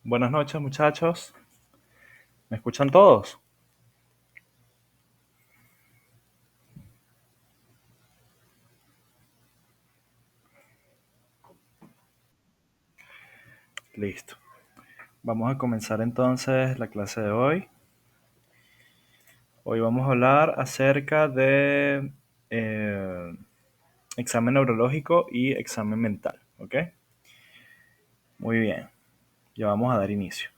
Buenas noches, muchachos. ¿Me escuchan todos? Listo. Vamos a comenzar entonces la clase de hoy. Hoy vamos a hablar acerca de eh, examen neurológico y examen mental. ¿Ok? Muy bien. Ya vamos a dar inicio.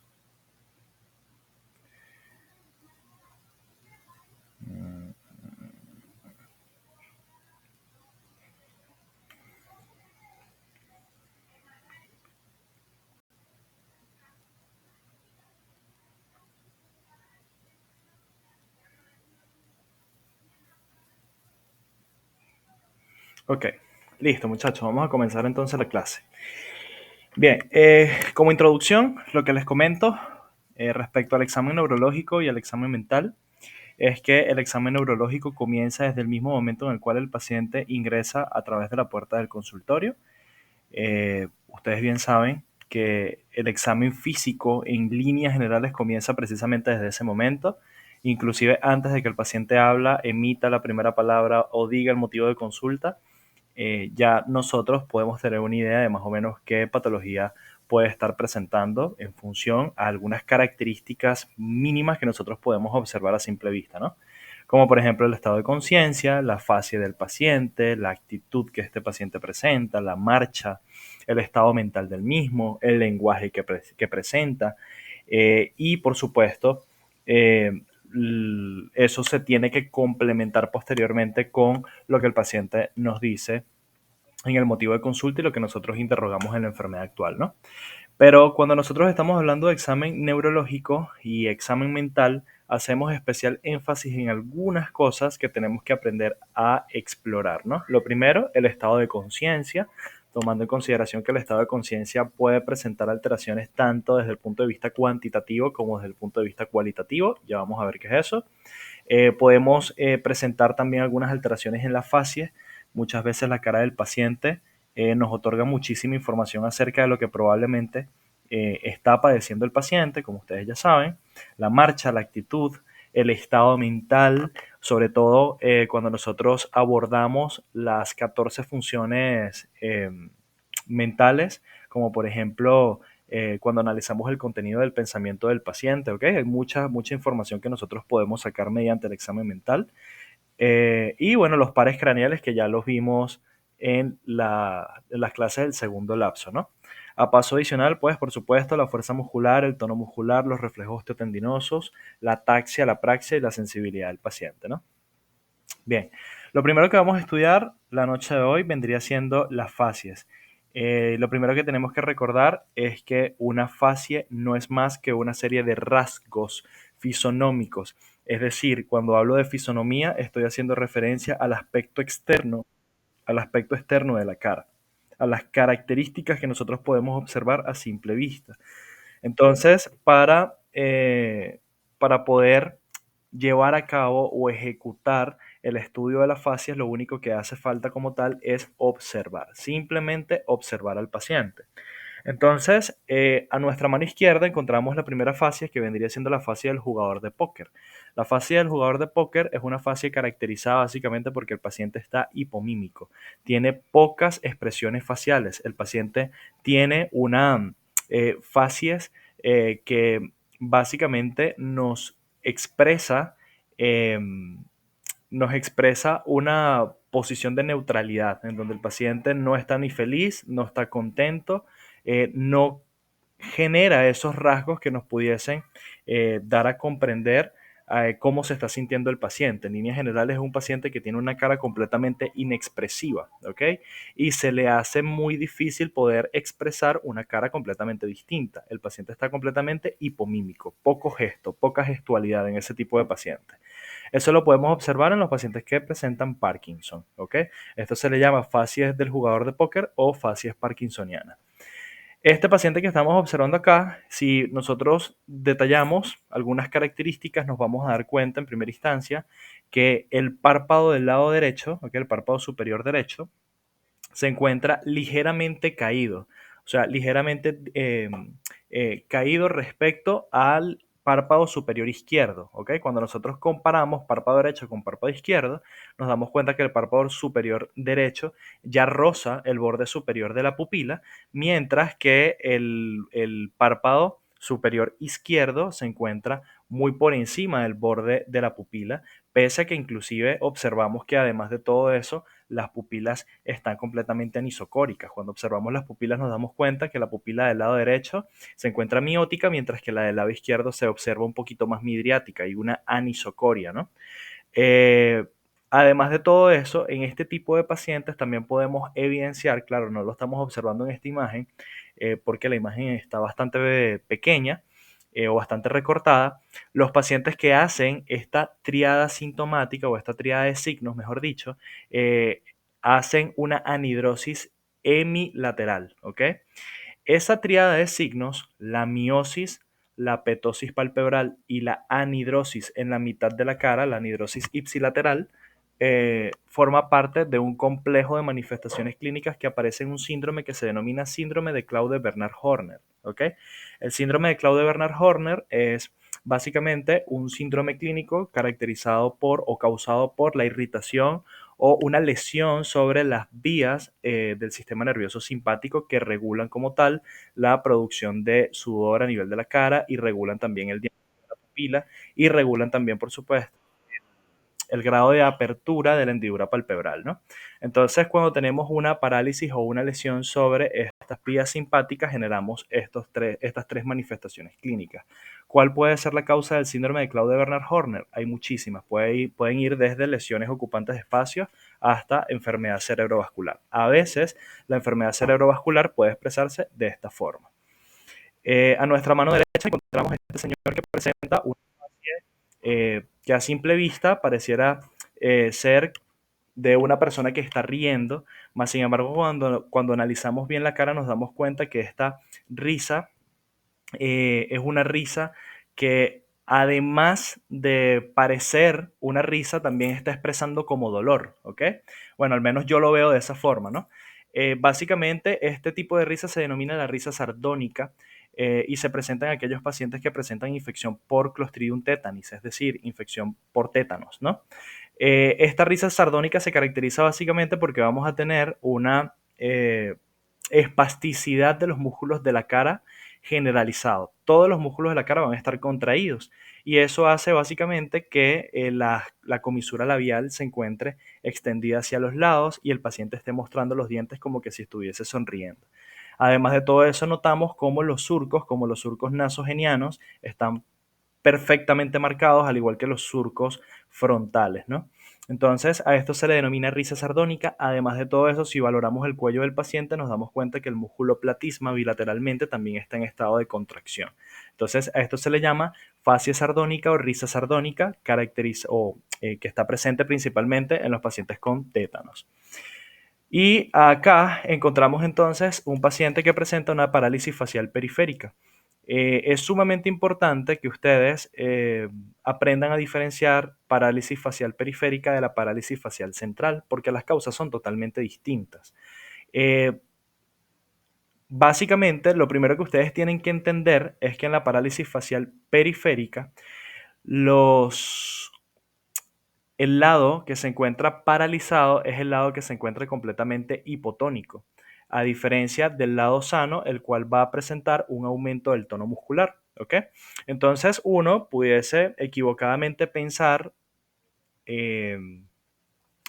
Ok. Listo, muchachos. Vamos a comenzar entonces la clase. Bien. Como introducción, lo que les comento respecto al examen neurológico y al examen mental es que el examen neurológico comienza desde el mismo momento en el cual el paciente ingresa a través de la puerta del consultorio. Ustedes bien saben que el examen físico en líneas generales comienza precisamente desde ese momento, inclusive antes de que el paciente habla, emita la primera palabra o diga el motivo de consulta. Ya nosotros podemos tener una idea de más o menos qué patología puede estar presentando en función a algunas características mínimas que nosotros podemos observar a simple vista, ¿no? Como por ejemplo el estado de conciencia, la fase del paciente, la actitud que este paciente presenta, la marcha, el estado mental del mismo, el lenguaje que presenta y por supuesto eh, eso se tiene que complementar posteriormente con lo que el paciente nos dice en el motivo de consulta y lo que nosotros interrogamos en la enfermedad actual, ¿no? Pero cuando nosotros estamos hablando de examen neurológico y examen mental, hacemos especial énfasis en algunas cosas que tenemos que aprender a explorar, ¿no? Lo primero, el estado de conciencia, tomando en consideración que el estado de conciencia puede presentar alteraciones tanto desde el punto de vista cuantitativo como desde el punto de vista cualitativo. Ya vamos a ver qué es eso. Podemos presentar también algunas alteraciones en la fascia. Muchas veces la cara del paciente nos otorga muchísima información acerca de lo que probablemente está padeciendo el paciente, como ustedes ya saben, la marcha, la actitud, el estado mental, sobre todo cuando nosotros abordamos las 14 funciones mentales, como por ejemplo cuando analizamos el contenido del pensamiento del paciente, ¿ok? Hay mucha información que nosotros podemos sacar mediante el examen mental. Y bueno, los pares craneales que ya los vimos en las clases del segundo lapso, ¿no? A paso adicional, pues, por supuesto, la fuerza muscular, el tono muscular, los reflejos osteotendinosos, la ataxia, la praxia y la sensibilidad del paciente, ¿no? Bien, lo primero que vamos a estudiar la noche de hoy vendría siendo las fascias. Lo primero que tenemos que recordar es que una fascia no es más que una serie de rasgos fisonómicos. Es decir, cuando hablo de fisonomía, estoy haciendo referencia al aspecto externo de la cara, a las características que nosotros podemos observar a simple vista. Entonces, para poder llevar a cabo o ejecutar el estudio de las fascias, lo único que hace falta como tal es observar, simplemente observar al paciente. Entonces, a nuestra mano izquierda encontramos la primera fascia que vendría siendo la fascia del jugador de póker. La fascia del jugador de póker es una fascia caracterizada básicamente porque el paciente está hipomímico, tiene pocas expresiones faciales. El paciente tiene una fascias que básicamente eh, nos expresa una posición de neutralidad, en donde el paciente no está ni feliz, no está contento, no genera esos rasgos que nos pudiesen dar a comprender cómo se está sintiendo el paciente. En líneas generales es un paciente que tiene una cara completamente inexpresiva, ¿ok? Y se le hace muy difícil poder expresar una cara completamente distinta. El paciente está completamente hipomímico, poco gesto, poca gestualidad en ese tipo de pacientes. Eso lo podemos observar en los pacientes que presentan Parkinson, ¿ok? Esto se le llama fascias del jugador de póker o fascias parkinsonianas. Este paciente que estamos observando acá, si nosotros detallamos algunas características, nos vamos a dar cuenta en primera instancia que el párpado del lado derecho, ¿ok? El párpado superior derecho, se encuentra ligeramente caído, o sea, ligeramente caído respecto al párpado superior izquierdo, ¿ok? Cuando nosotros comparamos párpado derecho con párpado izquierdo, nos damos cuenta que el párpado superior derecho ya roza el borde superior de la pupila, mientras que el párpado superior izquierdo se encuentra muy por encima del borde de la pupila, pese a que inclusive observamos que además de todo eso, las pupilas están completamente anisocóricas. Cuando observamos las pupilas nos damos cuenta que la pupila del lado derecho se encuentra miótica, mientras que la del lado izquierdo se observa un poquito más midriática y una anisocoria, ¿no? Eh, Además de todo eso, en este tipo de pacientes también podemos evidenciar, claro, no lo estamos observando en esta imagen, porque la imagen está bastante pequeña o bastante recortada, los pacientes que hacen esta triada sintomática o esta triada de signos, mejor dicho, hacen una anhidrosis hemilateral, ¿ok? Esa tríada de signos, la miosis, la petosis palpebral y la anhidrosis en la mitad de la cara, la anhidrosis ipsilateral, forma parte de un complejo de manifestaciones clínicas que aparece en un síndrome que se denomina síndrome de Claude-Bernard Horner. ¿Ok? El síndrome de Claude-Bernard Horner es básicamente un síndrome clínico caracterizado por o causado por la irritación o una lesión sobre las vías del sistema nervioso simpático que regulan como tal la producción de sudor a nivel de la cara y regulan también el diámetro de la pupila y regulan también, por supuesto, el grado de apertura de la hendidura palpebral, ¿no? Entonces, cuando tenemos una parálisis o una lesión sobre estas vías simpáticas, generamos estas tres manifestaciones clínicas. ¿Cuál puede ser la causa del síndrome de Claude-Bernard Horner? Hay muchísimas. Pueden ir desde lesiones ocupantes de espacios hasta enfermedad cerebrovascular. A veces, la enfermedad cerebrovascular puede expresarse de esta forma. A nuestra mano derecha encontramos a este señor que presenta una que a simple vista pareciera ser de una persona que está riendo, más sin embargo cuando analizamos bien la cara nos damos cuenta que esta risa es una risa que además de parecer una risa también está expresando como dolor, ¿ok? Bueno, al menos yo lo veo de esa forma, ¿no? Básicamente este tipo de risa se denomina la risa sardónica y se presenta en aquellos pacientes que presentan infección por Clostridium tetanis, es decir, infección por tétanos, ¿no? Esta risa sardónica se caracteriza básicamente porque vamos a tener una espasticidad de los músculos de la cara generalizado. Todos los músculos de la cara van a estar contraídos y eso hace básicamente que la comisura labial se encuentre extendida hacia los lados y el paciente esté mostrando los dientes como que si estuviese sonriendo. Además de todo eso, notamos como los surcos nasogenianos, están perfectamente marcados, al igual que los surcos frontales, ¿no? Entonces, a esto se le denomina risa sardónica. Además de todo eso, si valoramos el cuello del paciente, nos damos cuenta que el músculo platisma bilateralmente también está en estado de contracción. Entonces, a esto se le llama fascia sardónica o risa sardónica, que está presente principalmente en los pacientes con tétanos. Y acá encontramos entonces un paciente que presenta una parálisis facial periférica. Es sumamente importante que ustedes aprendan a diferenciar parálisis facial periférica de la parálisis facial central, porque las causas son totalmente distintas. Eh, Básicamente, lo primero que ustedes tienen que entender es que en la parálisis facial periférica, los el lado que se encuentra paralizado es el lado que se encuentra completamente hipotónico, a diferencia del lado sano, el cual va a presentar un aumento del tono muscular. ¿Ok? Entonces uno pudiese equivocadamente pensar eh,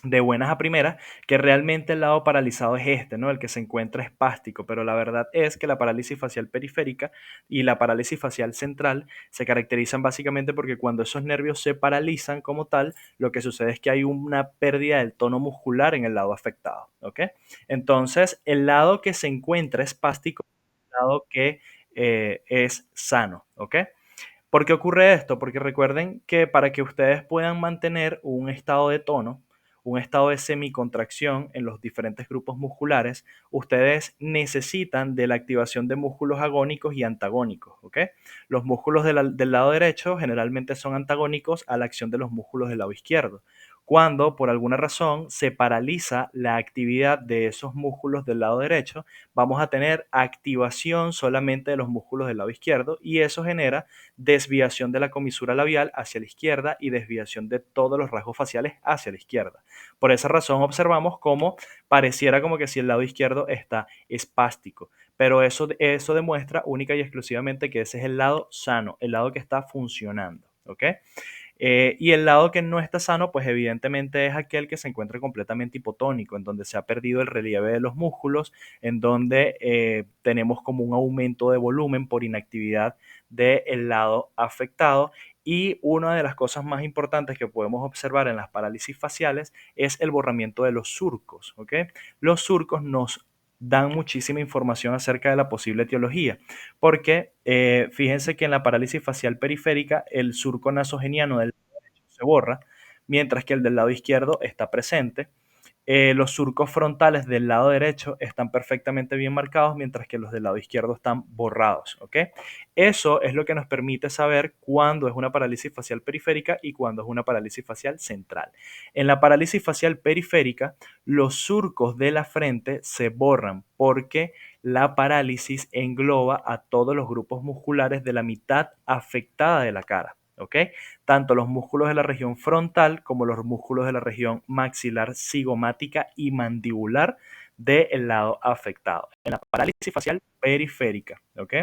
de buenas a primeras que realmente el lado paralizado es este, ¿no? El que se encuentra espástico, pero la verdad es que la parálisis facial periférica y la parálisis facial central se caracterizan básicamente porque cuando esos nervios se paralizan como tal, lo que sucede es que hay una pérdida del tono muscular en el lado afectado, ¿ok? Entonces, el lado que se encuentra espástico es el lado que es sano, ¿ok? ¿Por qué ocurre esto? Porque recuerden que para que ustedes puedan mantener un estado de tono, un estado de semicontracción en los diferentes grupos musculares, ustedes necesitan de la activación de músculos agónicos y antagónicos, ¿ok? Los músculos del lado derecho generalmente son antagónicos a la acción de los músculos del lado izquierdo. Cuando por alguna razón se paraliza la actividad de esos músculos del lado derecho, vamos a tener activación solamente de los músculos del lado izquierdo y eso genera desviación de la comisura labial hacia la izquierda y desviación de todos los rasgos faciales hacia la izquierda. Por esa razón observamos cómo pareciera como que si el lado izquierdo está espástico, pero eso demuestra única y exclusivamente que ese es el lado sano, el lado que está funcionando, ¿ok? Y el lado que no está sano, pues evidentemente es aquel que se encuentra completamente hipotónico, en donde se ha perdido el relieve de los músculos, en donde tenemos como un aumento de volumen por inactividad del lado afectado. Y una de las cosas más importantes que podemos observar en las parálisis faciales es el borramiento de los surcos, ¿ok? Los surcos nos dan muchísima información acerca de la posible etiología, porque fíjense que en la parálisis facial periférica el surco nasogeniano del lado derecho se borra, mientras que el del lado izquierdo está presente. Los surcos frontales del lado derecho están perfectamente bien marcados, mientras que los del lado izquierdo están borrados, ¿ok? Eso es lo que nos permite saber cuándo es una parálisis facial periférica y cuándo es una parálisis facial central. En la parálisis facial periférica, los surcos de la frente se borran porque la parálisis engloba a todos los grupos musculares de la mitad afectada de la cara, ¿ok? Tanto los músculos de la región frontal como los músculos de la región maxilar, cigomática y mandibular del lado afectado. En la parálisis facial periférica, ¿ok?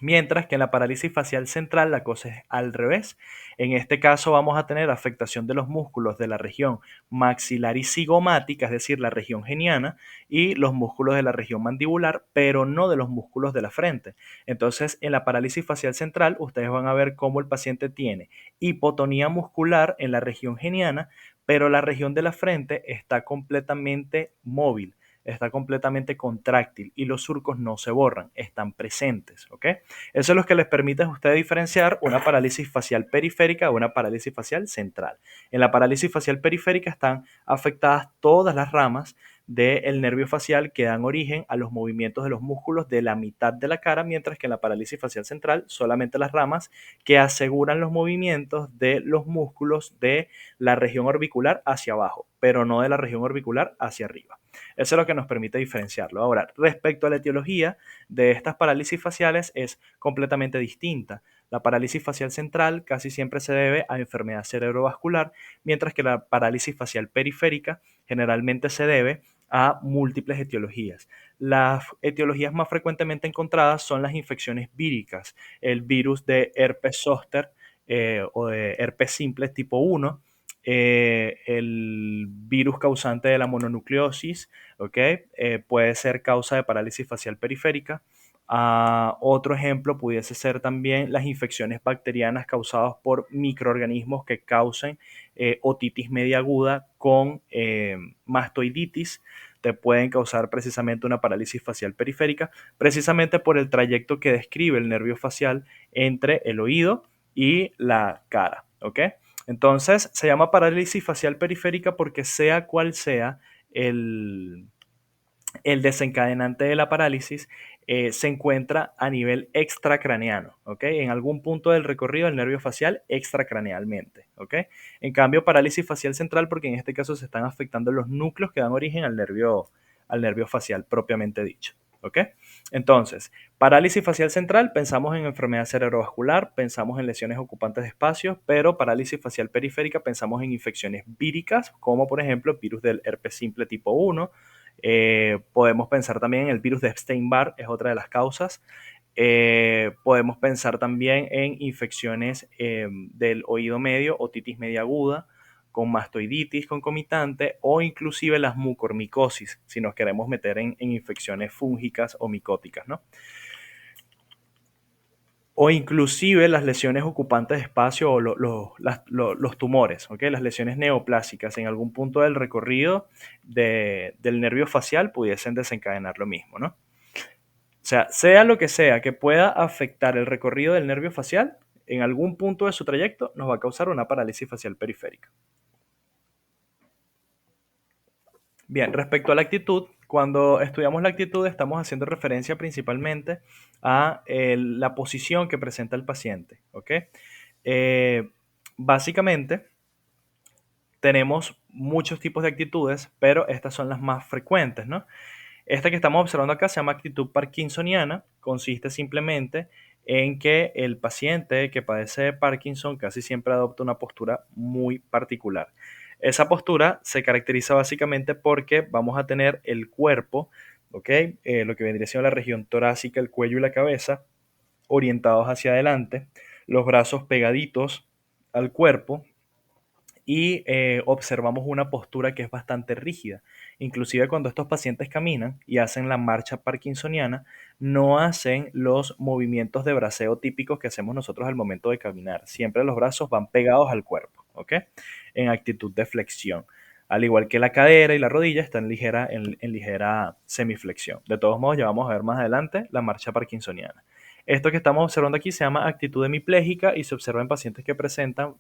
Mientras que en la parálisis facial central la cosa es al revés. En este caso vamos a tener afectación de los músculos de la región maxilar y cigomática, es decir, la región geniana, y los músculos de la región mandibular, pero no de los músculos de la frente. Entonces, en la parálisis facial central, ustedes van a ver cómo el paciente tiene hipotonía muscular en la región geniana, pero la región de la frente está completamente móvil, está completamente contráctil y los surcos no se borran, están presentes, ¿ok? Eso es lo que les permite a ustedes diferenciar una parálisis facial periférica de una parálisis facial central. En la parálisis facial periférica están afectadas todas las ramas del nervio facial que dan origen a los movimientos de los músculos de la mitad de la cara, mientras que en la parálisis facial central solamente las ramas que aseguran los movimientos de los músculos de la región orbicular hacia abajo, pero no de la región orbicular hacia arriba. Eso es lo que nos permite diferenciarlo. Ahora, respecto a la etiología de estas parálisis faciales es completamente distinta. La parálisis facial central casi siempre se debe a enfermedad cerebrovascular, mientras que la parálisis facial periférica generalmente se debe a múltiples etiologías. Las etiologías más frecuentemente encontradas son las infecciones víricas, el virus de herpes zóster o de herpes simple tipo 1, el virus causante de la mononucleosis, ¿ok? Puede ser causa de parálisis facial periférica. Otro ejemplo pudiese ser también las infecciones bacterianas causadas por microorganismos que causen otitis media aguda con mastoiditis. Te pueden causar precisamente una parálisis facial periférica, precisamente por el trayecto que describe el nervio facial entre el oído y la cara, ¿ok? Entonces, se llama parálisis facial periférica porque sea cual sea el, el desencadenante de la parálisis, se encuentra a nivel extracraneano, ¿ok? En algún punto del recorrido del nervio facial extracranealmente, ¿ok? En cambio, parálisis facial central porque en este caso se están afectando los núcleos que dan origen al nervio facial propiamente dicho, ¿ok? Entonces, parálisis facial central, pensamos en enfermedad cerebrovascular, pensamos en lesiones ocupantes de espacios, pero parálisis facial periférica pensamos en infecciones víricas, como por ejemplo virus del herpes simple tipo 1. Podemos pensar también en el virus de Epstein-Barr, es otra de las causas. Podemos pensar también en infecciones del oído medio, otitis media aguda, con mastoiditis concomitante o inclusive las mucormicosis, si nos queremos meter en infecciones fúngicas o micóticas, ¿no? O inclusive las lesiones ocupantes de espacio o los tumores, ¿ok? Las lesiones neoplásicas en algún punto del recorrido del nervio facial pudiesen desencadenar lo mismo, ¿no? O sea lo que sea que pueda afectar el recorrido del nervio facial, en algún punto de su trayecto nos va a causar una parálisis facial periférica. Bien, respecto a la actitud, cuando estudiamos la actitud estamos haciendo referencia principalmente a la posición que presenta el paciente, ¿ok? Eh, Básicamente, tenemos muchos tipos de actitudes, pero estas son las más frecuentes, ¿no? Esta que estamos observando acá se llama actitud parkinsoniana. Consiste simplemente en que el paciente que padece de Parkinson casi siempre adopta una postura muy particular. Esa postura se caracteriza básicamente porque vamos a tener el cuerpo, ¿ok? Lo que vendría siendo la región torácica, el cuello y la cabeza orientados hacia adelante, los brazos pegaditos al cuerpo, y observamos una postura que es bastante rígida. Inclusive cuando estos pacientes caminan y hacen la marcha parkinsoniana, no hacen los movimientos de braceo típicos que hacemos nosotros al momento de caminar. Siempre los brazos van pegados al cuerpo, ¿ok? En actitud de flexión. Al igual que la cadera y la rodilla están en ligera semiflexión. De todos modos, ya vamos a ver más adelante la marcha parkinsoniana. Esto que estamos observando aquí se llama actitud hemipléjica y se observa en pacientes que presentan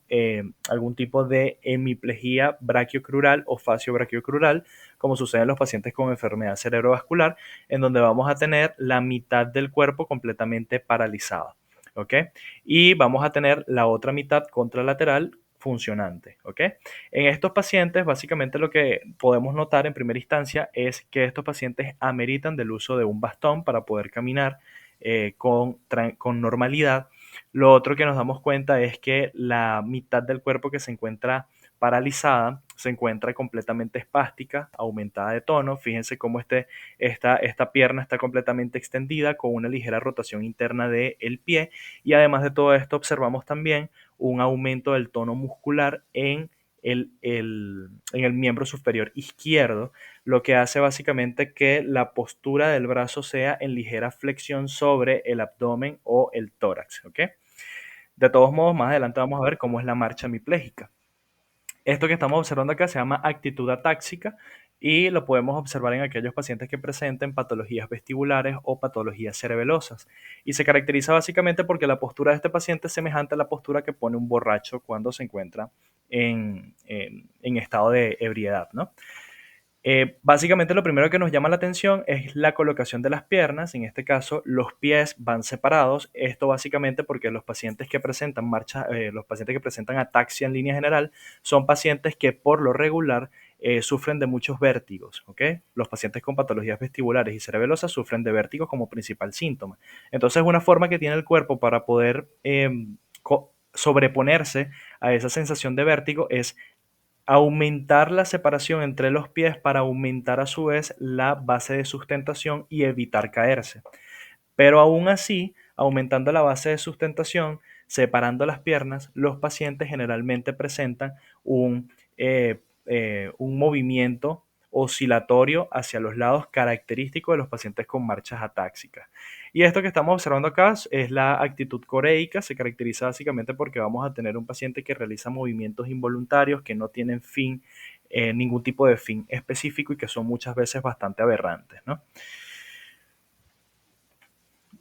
algún tipo de hemiplegia brachiocrural o facio-brachiocrural, como sucede en los pacientes con enfermedad cerebrovascular, en donde vamos a tener la mitad del cuerpo completamente paralizada, ¿ok? Y vamos a tener la otra mitad contralateral funcionante, ¿ok? En estos pacientes, básicamente lo que podemos notar en primera instancia es que estos pacientes ameritan del uso de un bastón para poder caminar con normalidad. Lo otro que nos damos cuenta es que la mitad del cuerpo que se encuentra paralizada se encuentra completamente espástica, aumentada de tono. Fíjense cómo esta pierna está completamente extendida con una ligera rotación interna del pie, y además de todo esto observamos también un aumento del tono muscular en el miembro superior izquierdo, lo que hace básicamente que la postura del brazo sea en ligera flexión sobre el abdomen o el tórax, ¿ok? De todos modos, más adelante vamos a ver cómo es la marcha hemipléjica. Esto que estamos observando acá se llama actitud atáxica y lo podemos observar en aquellos pacientes que presenten patologías vestibulares o patologías cerebelosas. Y se caracteriza básicamente porque la postura de este paciente es semejante a la postura que pone un borracho cuando se encuentra en estado de ebriedad, ¿no? Básicamente lo primero que nos llama la atención es la colocación de las piernas. En este caso, los pies van separados. Esto básicamente porque los pacientes que presentan los pacientes que presentan ataxia en línea general son pacientes que por lo regular sufren de muchos vértigos, ¿ok? Los pacientes con patologías vestibulares y cerebelosas sufren de vértigo como principal síntoma. Entonces, una forma que tiene el cuerpo para poder sobreponerse a esa sensación de vértigo es aumentar la separación entre los pies para aumentar a su vez la base de sustentación y evitar caerse. Pero aún así, aumentando la base de sustentación, separando las piernas, los pacientes generalmente presentan un movimiento oscilatorio hacia los lados característico de los pacientes con marchas atáxicas. Y esto que estamos observando acá es la actitud coreica. Se caracteriza básicamente porque vamos a tener un paciente que realiza movimientos involuntarios que no tienen fin, ningún tipo de fin específico y que son muchas veces bastante aberrantes, ¿no?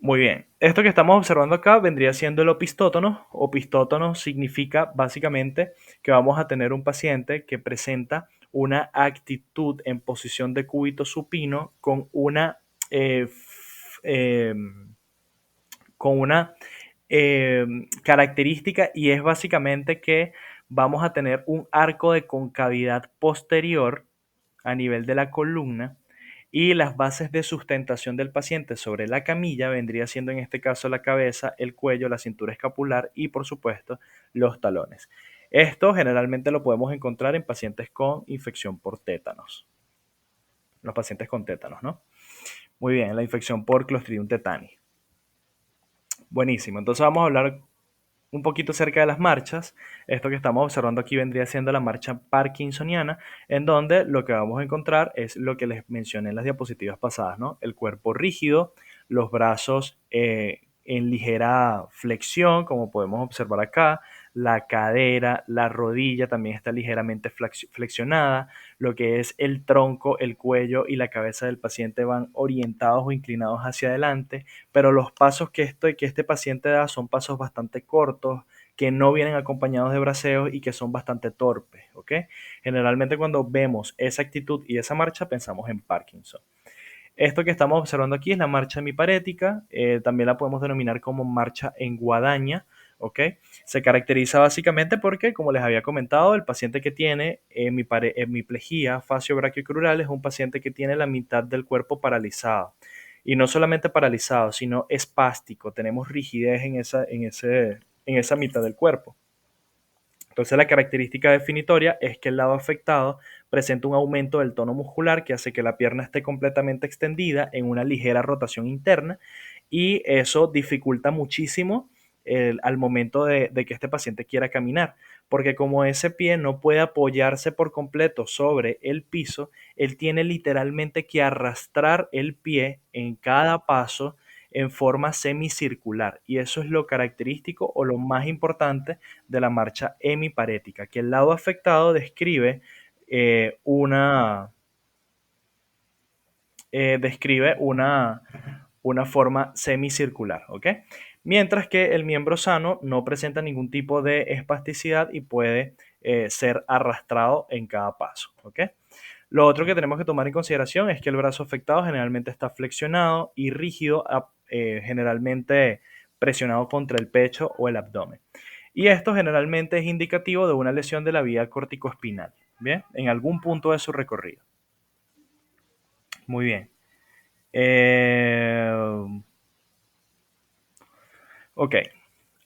Muy bien. Esto que estamos observando acá vendría siendo el opistótono. Opistótono significa básicamente que vamos a tener un paciente que presenta una actitud en posición de cúbito supino eh, f- eh, con una característica, y es básicamente que vamos a tener un arco de concavidad posterior a nivel de la columna, y las bases de sustentación del paciente sobre la camilla vendría siendo en este caso la cabeza, el cuello, la cintura escapular y por supuesto los talones. Esto generalmente lo podemos encontrar en pacientes con infección por tétanos. Los pacientes con tétanos, ¿no? Muy bien, la infección por Clostridium tetani. Buenísimo, entonces vamos a hablar un poquito acerca de las marchas. Esto que estamos observando aquí vendría siendo la marcha parkinsoniana, en donde lo que vamos a encontrar es lo que les mencioné en las diapositivas pasadas, ¿no? El cuerpo rígido, los brazos en ligera flexión, como podemos observar acá, la cadera, la rodilla también está ligeramente flexionada, lo que es el tronco, el cuello y la cabeza del paciente van orientados o inclinados hacia adelante, pero los pasos que este paciente da son pasos bastante cortos, que no vienen acompañados de braceos y que son bastante torpes, ¿ok? Generalmente cuando vemos esa actitud y esa marcha pensamos en Parkinson. Esto que estamos observando aquí es la marcha hemiparética, también la podemos denominar como marcha en guadaña ¿ok? Se caracteriza básicamente porque, como les había comentado, el paciente que tiene hemiplegia facio-brachiocrural es un paciente que tiene la mitad del cuerpo paralizado. Y no solamente paralizado, sino espástico. Tenemos rigidez en esa mitad del cuerpo. Entonces la característica definitoria es que el lado afectado presenta un aumento del tono muscular que hace que la pierna esté completamente extendida en una ligera rotación interna y eso dificulta muchísimo al momento de que este paciente quiera caminar, porque como ese pie no puede apoyarse por completo sobre el piso, él tiene literalmente que arrastrar el pie en cada paso en forma semicircular y eso es lo característico o lo más importante de la marcha hemiparética, que el lado afectado describe una, describe una forma semicircular, ¿ok? Mientras que el miembro sano no presenta ningún tipo de espasticidad y puede ser arrastrado en cada paso, ¿ok? Lo otro que tenemos que tomar en consideración es que el brazo afectado generalmente está flexionado y rígido, generalmente presionado contra el pecho o el abdomen. Y esto generalmente es indicativo de una lesión de la vía corticoespinal, ¿bien? En algún punto de su recorrido. Muy bien. Eh, ok.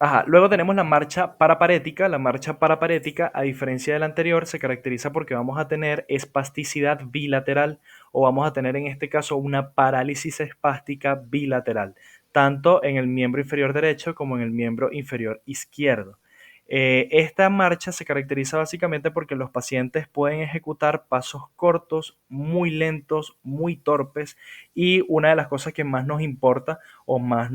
Ajá. Luego tenemos la marcha paraparética. La marcha paraparética, a diferencia de la anterior, se caracteriza porque vamos a tener espasticidad bilateral o vamos a tener en este caso una parálisis espástica bilateral, tanto en el miembro inferior derecho como en el miembro inferior izquierdo. Esta marcha se caracteriza básicamente porque los pacientes pueden ejecutar pasos cortos, muy lentos, muy torpes y una de las cosas que más nos importa o más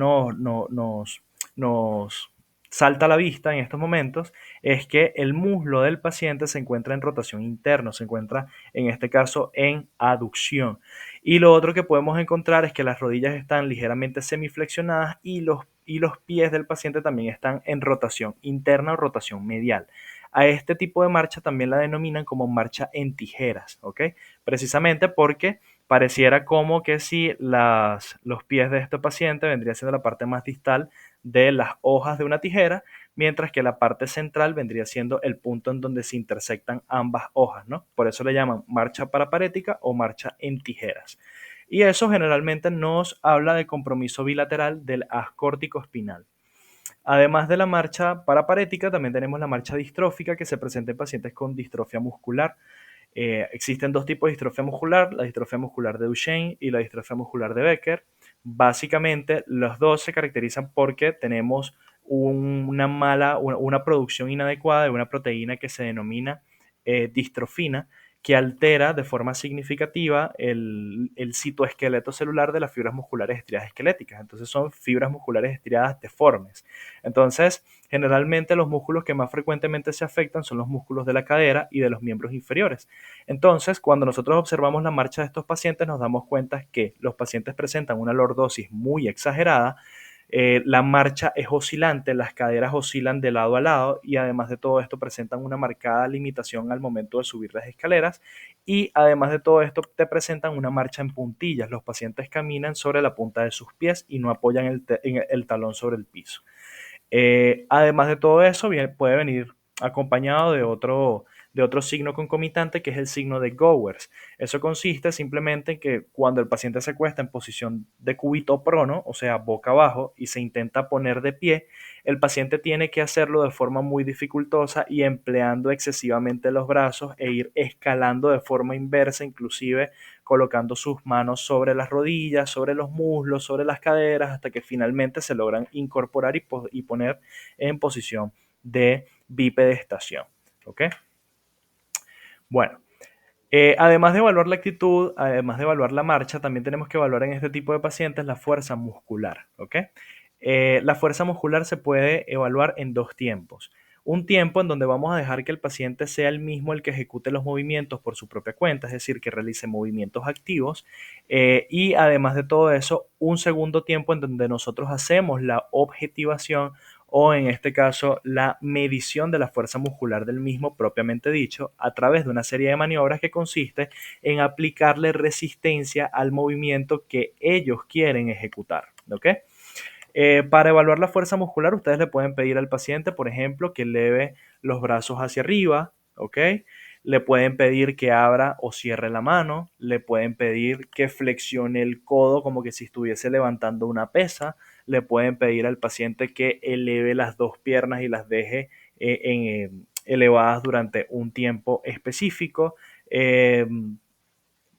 nos salta a la vista en estos momentos es que el muslo del paciente se encuentra en rotación interna, se encuentra en este caso en aducción. Y lo otro que podemos encontrar es que las rodillas están ligeramente semiflexionadas y los pies del paciente también están en rotación interna o rotación medial. A este tipo de marcha también la denominan como marcha en tijeras, ¿ok? Precisamente porque pareciera como que si los pies de este paciente vendría siendo la parte más distal de las hojas de una tijera, mientras que la parte central vendría siendo el punto en donde se intersectan ambas hojas, ¿no? Por eso le llaman marcha paraparética o marcha en tijeras. Y eso generalmente nos habla de compromiso bilateral del haz córtico espinal. Además de la marcha paraparética, también tenemos la marcha distrófica que se presenta en pacientes con distrofia muscular. Existen dos tipos de distrofia muscular, la distrofia muscular de Duchenne y la distrofia muscular de Becker. Básicamente, los dos se caracterizan porque tenemos una producción inadecuada de una proteína que se denomina distrofina, que altera de forma significativa el citoesqueleto celular de las fibras musculares estriadas esqueléticas. Entonces son fibras musculares estriadas deformes. Entonces, generalmente los músculos que más frecuentemente se afectan son los músculos de la cadera y de los miembros inferiores. Entonces, cuando nosotros observamos la marcha de estos pacientes, nos damos cuenta que los pacientes presentan una lordosis muy exagerada, la marcha es oscilante, las caderas oscilan de lado a lado y además de todo esto presentan una marcada limitación al momento de subir las escaleras y además de todo esto te presentan una marcha en puntillas. Los pacientes caminan sobre la punta de sus pies y no apoyan el talón sobre el piso. Además de todo eso, puede venir acompañado de otro signo concomitante que es el signo de Gowers. Eso consiste simplemente en que cuando el paciente se acuesta en posición de cúbito prono, o sea, boca abajo, y se intenta poner de pie, el paciente tiene que hacerlo de forma muy dificultosa y empleando excesivamente los brazos e ir escalando de forma inversa, inclusive colocando sus manos sobre las rodillas, sobre los muslos, sobre las caderas, hasta que finalmente se logran incorporar y poner en posición de bipedestación. ¿Ok? Bueno, además de evaluar la actitud, además de evaluar la marcha, también tenemos que evaluar en este tipo de pacientes la fuerza muscular. ¿Ok? La fuerza muscular se puede evaluar en dos tiempos. Un tiempo en donde vamos a dejar que el paciente sea el mismo el que ejecute los movimientos por su propia cuenta, es decir, que realice movimientos activos. Y además de todo eso, un segundo tiempo en donde nosotros hacemos la objetivación o en este caso la medición de la fuerza muscular del mismo propiamente dicho a través de una serie de maniobras que consiste en aplicarle resistencia al movimiento que ellos quieren ejecutar. ¿Ok? Para evaluar la fuerza muscular, ustedes le pueden pedir al paciente, por ejemplo, que eleve los brazos hacia arriba, ¿ok? Le pueden pedir que abra o cierre la mano, le pueden pedir que flexione el codo como que si estuviese levantando una pesa, le pueden pedir al paciente que eleve las dos piernas y las deje elevadas durante un tiempo específico. Eh,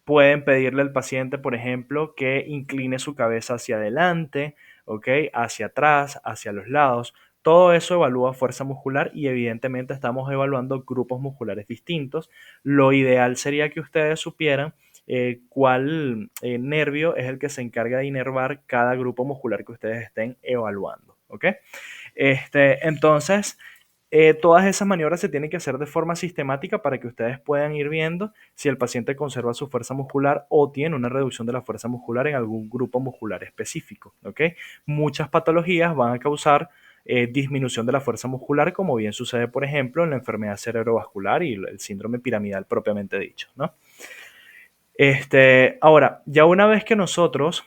Pueden pedirle al paciente, por ejemplo, que incline su cabeza hacia adelante, ¿ok? Hacia atrás, hacia los lados. Todo eso evalúa fuerza muscular y evidentemente estamos evaluando grupos musculares distintos. Lo ideal sería que ustedes supieran cuál nervio es el que se encarga de inervar cada grupo muscular que ustedes estén evaluando, ¿ok? Entonces, todas esas maniobras se tienen que hacer de forma sistemática para que ustedes puedan ir viendo si el paciente conserva su fuerza muscular o tiene una reducción de la fuerza muscular en algún grupo muscular específico. ¿Ok? Muchas patologías van a causar disminución de la fuerza muscular, como bien sucede, por ejemplo, en la enfermedad cerebrovascular y el síndrome piramidal propiamente dicho. ¿No? Ahora, ya una vez que nosotros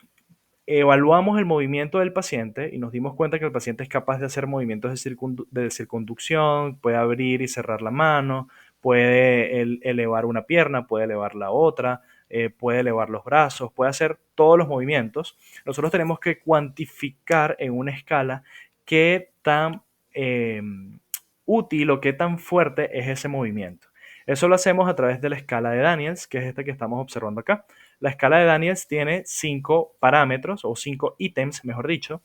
evaluamos el movimiento del paciente y nos dimos cuenta que el paciente es capaz de hacer movimientos de circunducción, puede abrir y cerrar la mano, puede elevar una pierna, puede elevar la otra, puede elevar los brazos, puede hacer todos los movimientos. Nosotros tenemos que cuantificar en una escala qué tan eh, útil o qué tan fuerte es ese movimiento. Eso lo hacemos a través de la escala de Daniels, que es esta que estamos observando acá. La escala de Daniels tiene 5 parámetros o 5 ítems, mejor dicho,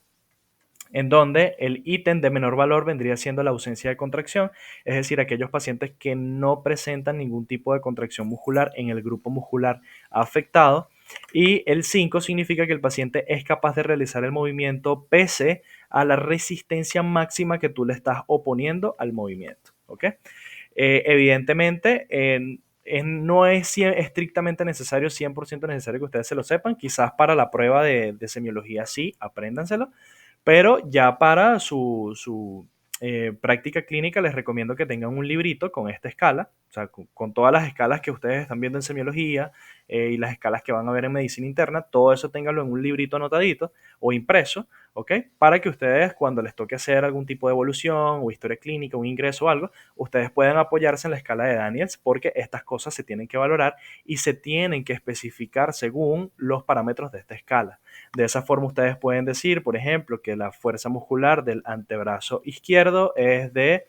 en donde el ítem de menor valor vendría siendo la ausencia de contracción, es decir, aquellos pacientes que no presentan ningún tipo de contracción muscular en el grupo muscular afectado. Y el 5 significa que el paciente es capaz de realizar el movimiento pese a la resistencia máxima que tú le estás oponiendo al movimiento. ¿Ok? Evidentemente, no es estrictamente necesario, 100% necesario que ustedes se lo sepan. Quizás para la prueba de semiología sí, apréndanselo. Pero ya para su práctica clínica les recomiendo que tengan un librito con esta escala, o sea, con todas las escalas que ustedes están viendo en semiología y las escalas que van a ver en medicina interna, todo eso ténganlo en un librito anotadito o impreso, ¿ok? Para que ustedes cuando les toque hacer algún tipo de evolución o historia clínica, un ingreso o algo, ustedes puedan apoyarse en la escala de Daniels porque estas cosas se tienen que valorar y se tienen que especificar según los parámetros de esta escala. De esa forma ustedes pueden decir, por ejemplo, que la fuerza muscular del antebrazo izquierdo es de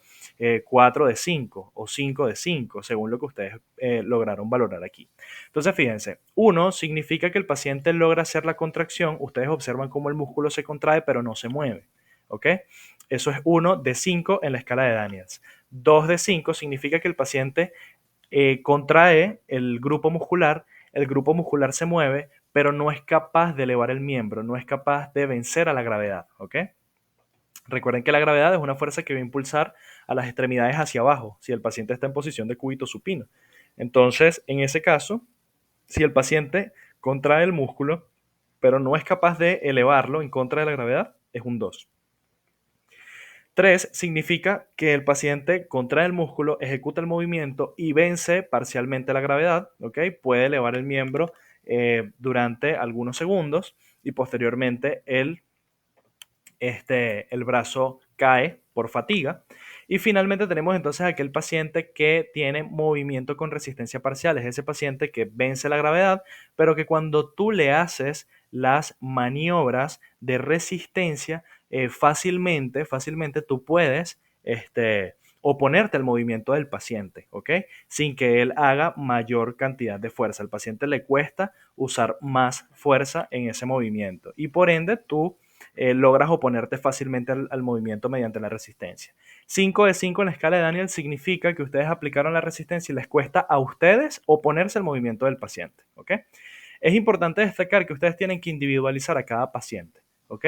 4 de 5 o 5 de 5, según lo que ustedes lograron valorar aquí. Entonces, fíjense, 1 significa que el paciente logra hacer la contracción, ustedes observan cómo el músculo se contrae pero no se mueve, ¿ok? Eso es 1 de 5 en la escala de Daniels. 2 de 5 significa que el paciente contrae el grupo muscular se mueve, pero no es capaz de elevar el miembro, no es capaz de vencer a la gravedad, ¿ok? Recuerden que la gravedad es una fuerza que va a impulsar a las extremidades hacia abajo si el paciente está en posición de cúbito supino. Entonces, en ese caso, si el paciente contrae el músculo, pero no es capaz de elevarlo en contra de la gravedad, es un 2. 3 significa que el paciente contrae el músculo, ejecuta el movimiento y vence parcialmente la gravedad, ¿ok? Puede elevar el miembro durante algunos segundos y posteriormente el brazo cae por fatiga. Y finalmente tenemos entonces aquel paciente que tiene movimiento con resistencia parcial, es ese paciente que vence la gravedad, pero que cuando tú le haces las maniobras de resistencia, fácilmente tú puedes oponerte al movimiento del paciente, ¿ok? Sin que él haga mayor cantidad de fuerza. Al paciente le cuesta usar más fuerza en ese movimiento y por ende tú logras oponerte fácilmente al movimiento mediante la resistencia. 5 de 5 en la escala de Daniel significa que ustedes aplicaron la resistencia y les cuesta a ustedes oponerse al movimiento del paciente. ¿Ok? Es importante destacar que ustedes tienen que individualizar a cada paciente. ¿Ok?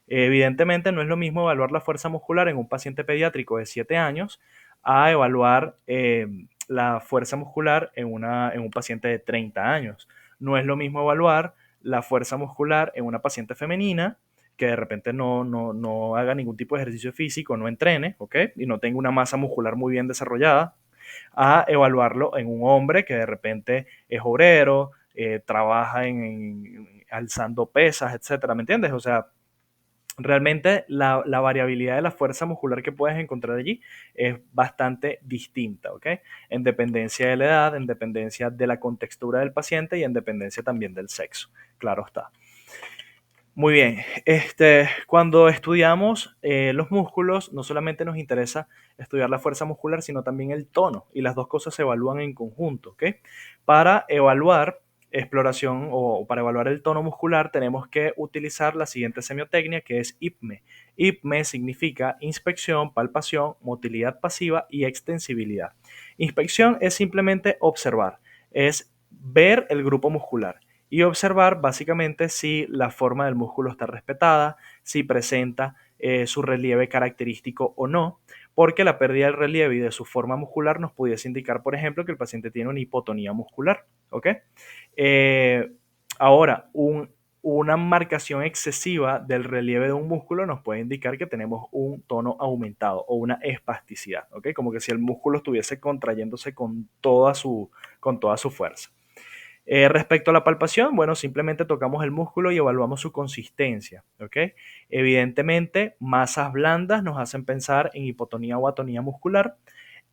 Evidentemente no es lo mismo evaluar la fuerza muscular en un paciente pediátrico de 7 años a evaluar la fuerza muscular en un paciente de 30 años. No es lo mismo evaluar la fuerza muscular en una paciente femenina que de repente no haga ningún tipo de ejercicio físico, no entrene, ¿ok? Y no tenga una masa muscular muy bien desarrollada, a evaluarlo en un hombre que de repente es obrero, trabaja alzando pesas, etcétera, ¿me entiendes? O sea, realmente la variabilidad de la fuerza muscular que puedes encontrar allí es bastante distinta, ¿ok? En dependencia de la edad, en dependencia de la contextura del paciente y en dependencia también del sexo, claro está. Muy bien, cuando estudiamos los músculos, no solamente nos interesa estudiar la fuerza muscular, sino también el tono, y las dos cosas se evalúan en conjunto, ¿ok? Para evaluar exploración o para evaluar el tono muscular, tenemos que utilizar la siguiente semiotecnia, que es IPME. IPME significa inspección, palpación, motilidad pasiva y extensibilidad. Inspección es simplemente observar, es ver el grupo muscular y observar básicamente si la forma del músculo está respetada, si presenta su relieve característico o no, porque la pérdida del relieve y de su forma muscular nos pudiese indicar, por ejemplo, que el paciente tiene una hipotonía muscular. ¿Ok? Eh, ahora, una marcación excesiva del relieve de un músculo nos puede indicar que tenemos un tono aumentado o una espasticidad, ¿ok? Como que si el músculo estuviese contrayéndose con toda su fuerza. Respecto a la palpación, bueno, simplemente tocamos el músculo y evaluamos su consistencia, ¿ok? Evidentemente, masas blandas nos hacen pensar en hipotonía o atonía muscular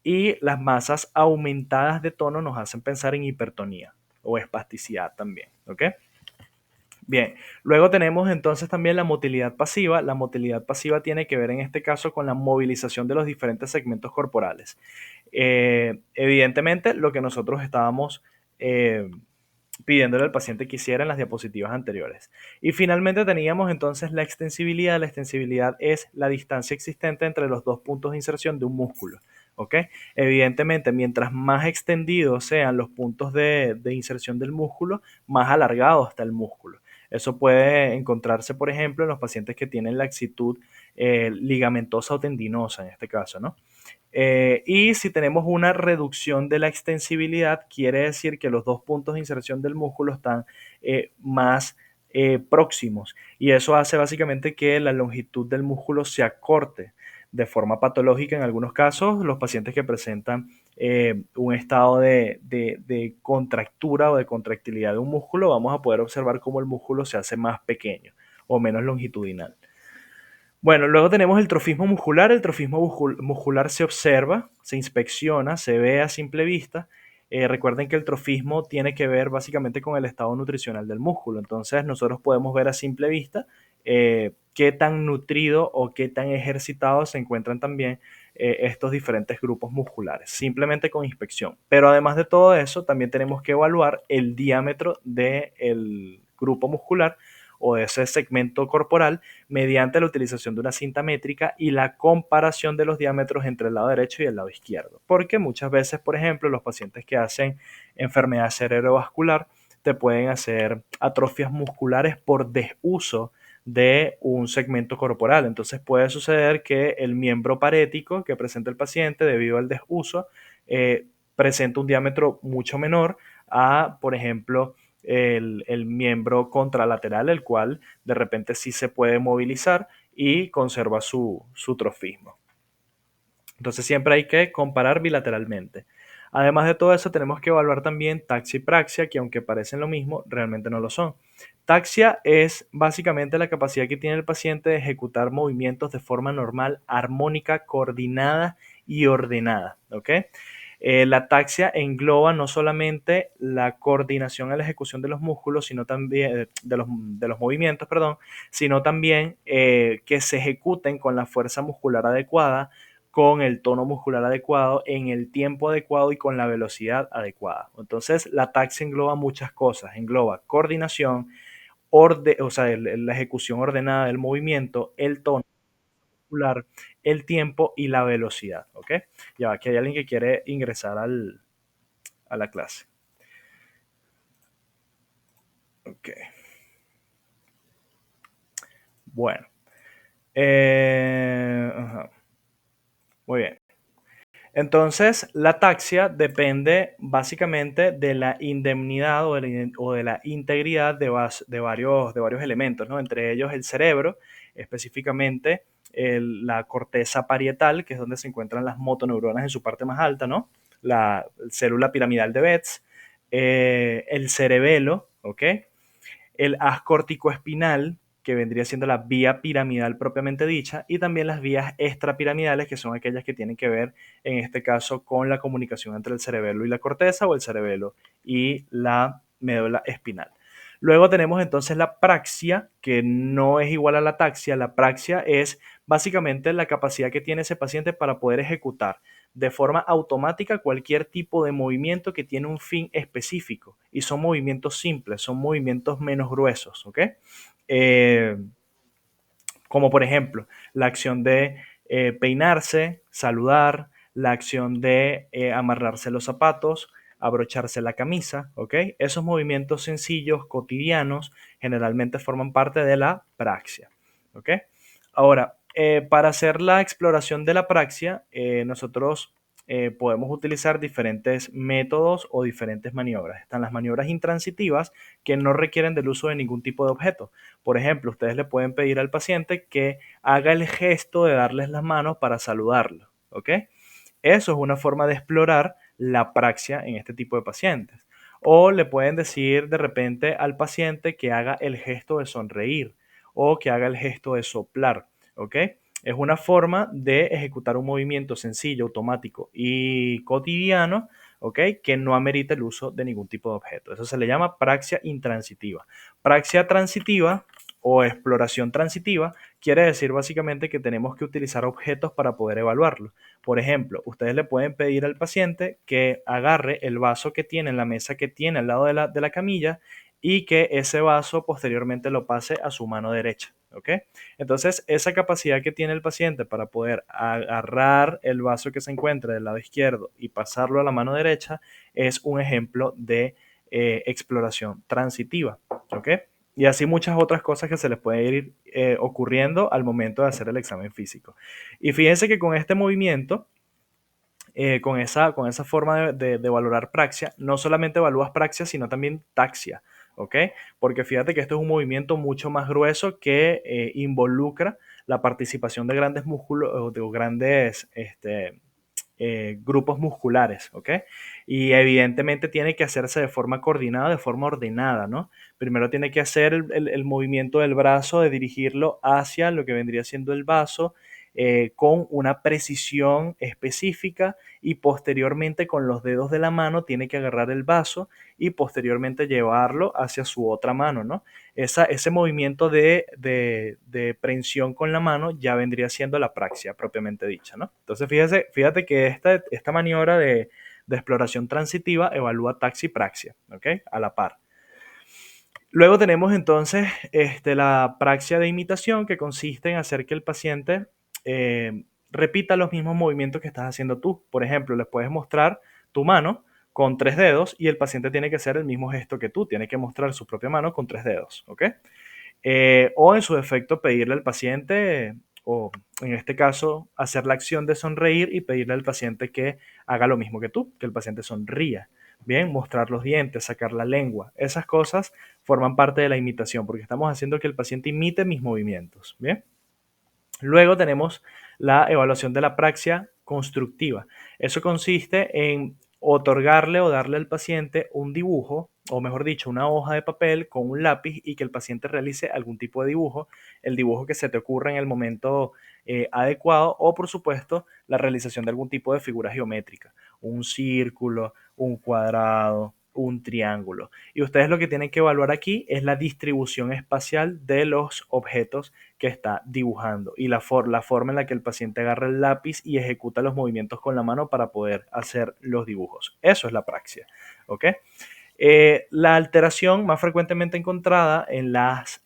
y las masas aumentadas de tono nos hacen pensar en hipertonía o espasticidad también, ¿ok? Bien, luego tenemos entonces también la motilidad pasiva. La motilidad pasiva tiene que ver en este caso con la movilización de los diferentes segmentos corporales. Evidentemente, lo que nosotros estábamos eh, pidiéndole al paciente que hiciera en las diapositivas anteriores. Y finalmente teníamos entonces la extensibilidad. La extensibilidad es la distancia existente entre los dos puntos de inserción de un músculo. ¿Ok? Evidentemente, mientras más extendidos sean los puntos de inserción del músculo, más alargado está el músculo. Eso puede encontrarse, por ejemplo, en los pacientes que tienen laxitud ligamentosa o tendinosa, en este caso, ¿no? Y si tenemos una reducción de la extensibilidad, quiere decir que los dos puntos de inserción del músculo están más próximos. Y eso hace básicamente que la longitud del músculo se acorte de forma patológica en algunos casos. Los pacientes que presentan un estado de contractura o de contractilidad de un músculo, vamos a poder observar cómo el músculo se hace más pequeño o menos longitudinal. Bueno, luego tenemos el trofismo muscular. El trofismo muscular se observa, se inspecciona, se ve a simple vista. Recuerden que el trofismo tiene que ver básicamente con el estado nutricional del músculo. Entonces nosotros podemos ver a simple vista qué tan nutrido o qué tan ejercitado se encuentran también estos diferentes grupos musculares, simplemente con inspección. Pero además de todo eso, también tenemos que evaluar el diámetro del grupo muscular o de ese segmento corporal mediante la utilización de una cinta métrica y la comparación de los diámetros entre el lado derecho y el lado izquierdo. Porque muchas veces, por ejemplo, los pacientes que hacen enfermedad cerebrovascular te pueden hacer atrofias musculares por desuso de un segmento corporal. Entonces puede suceder que el miembro parético que presenta el paciente debido al desuso presenta un diámetro mucho menor a, por ejemplo, el miembro contralateral, el cual de repente sí se puede movilizar y conserva su trofismo. Entonces siempre hay que comparar bilateralmente. Además de todo eso, tenemos que evaluar también taxia y praxia, que aunque parecen lo mismo, realmente no lo son. Taxia es básicamente la capacidad que tiene el paciente de ejecutar movimientos de forma normal, armónica, coordinada y ordenada. ¿Ok? La ataxia engloba no solamente la coordinación en la ejecución de los músculos, sino también de los movimientos, perdón, sino también que se ejecuten con la fuerza muscular adecuada, con el tono muscular adecuado, en el tiempo adecuado y con la velocidad adecuada. Entonces, la ataxia engloba muchas cosas, engloba coordinación, o sea, la ejecución ordenada del movimiento, el tono muscular, el tiempo y la velocidad, ¿ok? Ya, aquí hay alguien que quiere ingresar a la clase. Ok. Bueno. Ajá. Muy bien. Entonces, la taxia depende básicamente de la indemnidad o de la integridad de varios elementos, ¿no? Entre ellos el cerebro, específicamente la corteza parietal, que es donde se encuentran las motoneuronas en su parte más alta, ¿no? La célula piramidal de Betz, el cerebelo, ¿ok? El haz corticoespinal, que vendría siendo la vía piramidal propiamente dicha, y también las vías extrapiramidales, que son aquellas que tienen que ver, en este caso, con la comunicación entre el cerebelo y la corteza, o el cerebelo y la médula espinal. Luego tenemos entonces la praxia, que no es igual a la ataxia. La praxia es básicamente la capacidad que tiene ese paciente para poder ejecutar de forma automática cualquier tipo de movimiento que tiene un fin específico. Y son movimientos simples, son movimientos menos gruesos, ¿ok? Eh, Como por ejemplo la acción de peinarse, saludar, la acción de amarrarse los zapatos, abrocharse la camisa, ¿ok? Esos movimientos sencillos, cotidianos, generalmente forman parte de la praxia, ¿ok? Ahora, para hacer la exploración de la praxia, nosotros podemos utilizar diferentes métodos o diferentes maniobras. Están las maniobras intransitivas, que no requieren del uso de ningún tipo de objeto. Por ejemplo, ustedes le pueden pedir al paciente que haga el gesto de darles las manos para saludarlo, ¿ok? Eso es una forma de explorar la praxia en este tipo de pacientes. O le pueden decir de repente al paciente que haga el gesto de sonreír o que haga el gesto de soplar, ¿ok? Es una forma de ejecutar un movimiento sencillo, automático y cotidiano, ¿ok? Que no amerita el uso de ningún tipo de objeto. Eso se le llama praxia intransitiva. Praxia transitiva o exploración transitiva quiere decir básicamente que tenemos que utilizar objetos para poder evaluarlo. Por ejemplo, ustedes le pueden pedir al paciente que agarre el vaso que tiene en la mesa que tiene al lado de la camilla, y que ese vaso posteriormente lo pase a su mano derecha, ¿ok? Entonces, esa capacidad que tiene el paciente para poder agarrar el vaso que se encuentra del lado izquierdo y pasarlo a la mano derecha es un ejemplo de exploración transitiva, ¿ok? Y así muchas otras cosas que se les puede ir ocurriendo al momento de hacer el examen físico. Y fíjense que con este movimiento, con esa forma de valorar praxia, no solamente evalúas praxia, sino también taxia, ¿ok? Porque fíjate que esto es un movimiento mucho más grueso que involucra la participación de grandes músculos o de grandes grupos musculares, ¿ok? Y evidentemente tiene que hacerse de forma coordinada, de forma ordenada, ¿no? Primero tiene que hacer el movimiento del brazo, de dirigirlo hacia lo que vendría siendo el vaso, con una precisión específica, y posteriormente con los dedos de la mano tiene que agarrar el vaso y posteriormente llevarlo hacia su otra mano, ¿no? Ese movimiento de prensión con la mano ya vendría siendo la praxia propiamente dicha, ¿no? Entonces fíjate que esta maniobra de exploración transitiva evalúa taxi y praxia, ¿ok? A la par. Luego tenemos entonces la praxia de imitación, que consiste en hacer que el paciente repita los mismos movimientos que estás haciendo tú. Por ejemplo, les puedes mostrar tu mano con 3 dedos y el paciente tiene que hacer el mismo gesto que tú, tiene que mostrar su propia mano con 3 dedos, ¿ok? O en su defecto pedirle al paciente, o en este caso, hacer la acción de sonreír y pedirle al paciente que haga lo mismo que tú, que el paciente sonría. Bien, mostrar los dientes, sacar la lengua. Esas cosas forman parte de la imitación, porque estamos haciendo que el paciente imite mis movimientos. Bien. Luego tenemos la evaluación de la praxia constructiva. Eso consiste en otorgarle o darle al paciente un dibujo, o mejor dicho, una hoja de papel con un lápiz, y que el paciente realice algún tipo de dibujo, el dibujo que se te ocurra en el momento adecuado, o por supuesto la realización de algún tipo de figura geométrica, un círculo, un cuadrado, un triángulo. Y ustedes lo que tienen que evaluar aquí es la distribución espacial de los objetos que está dibujando, y la forma en la que el paciente agarra el lápiz y ejecuta los movimientos con la mano para poder hacer los dibujos. Eso es la praxia, ¿ok? La alteración más frecuentemente encontrada en las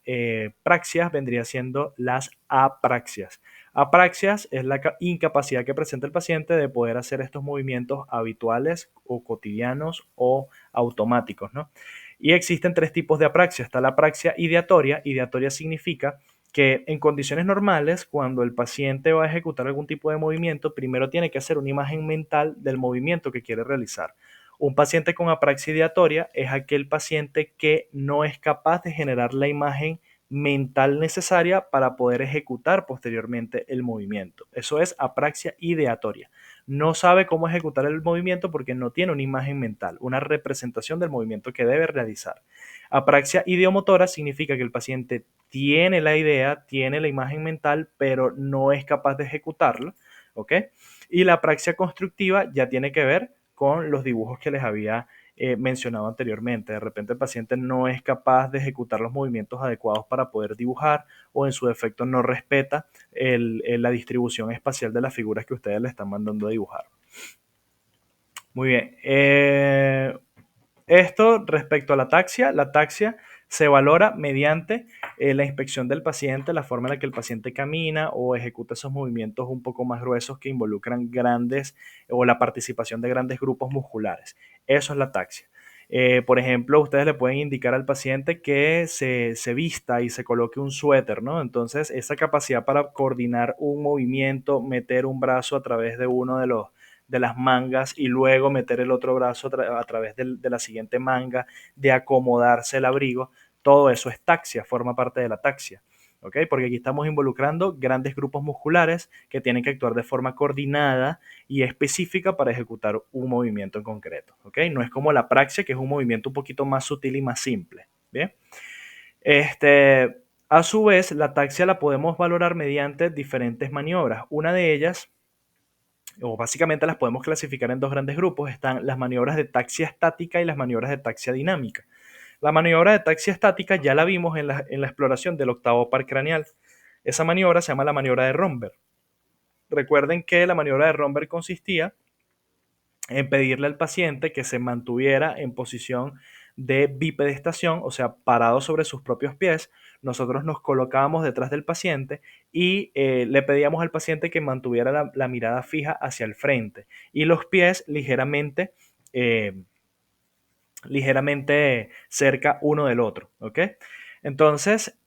praxias vendría siendo las apraxias. Apraxias es la incapacidad que presenta el paciente de poder hacer estos movimientos habituales o cotidianos o automáticos, ¿no? Y existen 3 tipos de apraxia. Está la apraxia ideatoria. Ideatoria significa que en condiciones normales, cuando el paciente va a ejecutar algún tipo de movimiento, primero tiene que hacer una imagen mental del movimiento que quiere realizar. Un paciente con apraxia ideatoria es aquel paciente que no es capaz de generar la imagen mental necesaria para poder ejecutar posteriormente el movimiento. Eso es apraxia ideatoria. No sabe cómo ejecutar el movimiento porque no tiene una imagen mental, una representación del movimiento que debe realizar. Apraxia ideomotora significa que el paciente tiene la idea, tiene la imagen mental, pero no es capaz de ejecutarlo, ¿ok? Y la apraxia constructiva ya tiene que ver con los dibujos que les había mencionado anteriormente. De repente el paciente no es capaz de ejecutar los movimientos adecuados para poder dibujar o en su defecto no respeta la distribución espacial de las figuras que ustedes le están mandando a dibujar. Muy bien. Esto respecto a la ataxia se valora mediante la inspección del paciente, la forma en la que el paciente camina o ejecuta esos movimientos un poco más gruesos que involucran grandes o la participación de grandes grupos musculares. Eso es la ataxia. Por ejemplo, ustedes le pueden indicar al paciente que se vista y se coloque un suéter, ¿no? Entonces, esa capacidad para coordinar un movimiento, meter un brazo a través de uno de las mangas y luego meter el otro brazo a través de la siguiente manga, de acomodarse el abrigo, todo eso es taxia, forma parte de la taxia. ¿Ok? Porque aquí estamos involucrando grandes grupos musculares que tienen que actuar de forma coordinada y específica para ejecutar un movimiento en concreto. ¿Ok? No es como la praxia, que es un movimiento un poquito más sutil y más simple. ¿Bien? A su vez, la taxia la podemos valorar mediante diferentes maniobras. Una de ellas, o básicamente las podemos clasificar en dos grandes grupos, están las maniobras de taxia estática y las maniobras de taxia dinámica. La maniobra de taxia estática ya la vimos en la exploración del octavo par craneal. Esa maniobra se llama la maniobra de Romberg. Recuerden que la maniobra de Romberg consistía en pedirle al paciente que se mantuviera en posición de bipedestación, o sea, parado sobre sus propios pies. Nosotros nos colocábamos detrás del paciente y le pedíamos al paciente que mantuviera la mirada fija hacia el frente y los pies ligeramente cerca uno del otro, ¿ok? Entonces,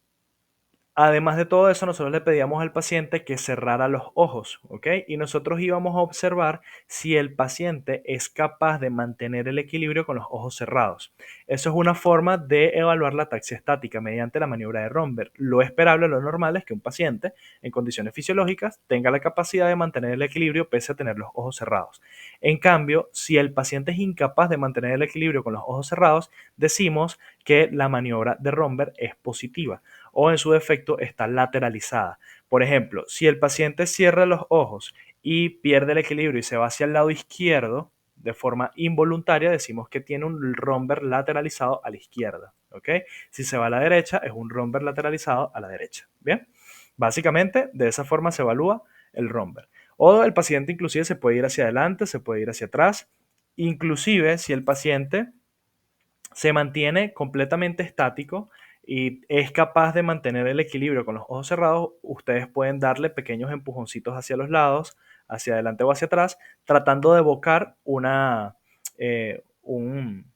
además de todo eso, nosotros le pedíamos al paciente que cerrara los ojos, ¿ok? Y nosotros íbamos a observar si el paciente es capaz de mantener el equilibrio con los ojos cerrados. Eso es una forma de evaluar la ataxia estática mediante la maniobra de Romberg. Lo esperable, lo normal es que un paciente en condiciones fisiológicas tenga la capacidad de mantener el equilibrio pese a tener los ojos cerrados. En cambio, si el paciente es incapaz de mantener el equilibrio con los ojos cerrados, decimos que la maniobra de Romberg es positiva o en su defecto está lateralizada. Por ejemplo, si el paciente cierra los ojos y pierde el equilibrio y se va hacia el lado izquierdo de forma involuntaria, decimos que tiene un Romberg lateralizado a la izquierda. ¿Ok? Si se va a la derecha, es un Romberg lateralizado a la derecha. Bien, básicamente de esa forma se evalúa el Romberg. O el paciente inclusive se puede ir hacia adelante, se puede ir hacia atrás. Inclusive si el paciente se mantiene completamente estático y es capaz de mantener el equilibrio con los ojos cerrados, ustedes pueden darle pequeños empujoncitos hacia los lados, hacia adelante o hacia atrás, tratando de evocar eh, un,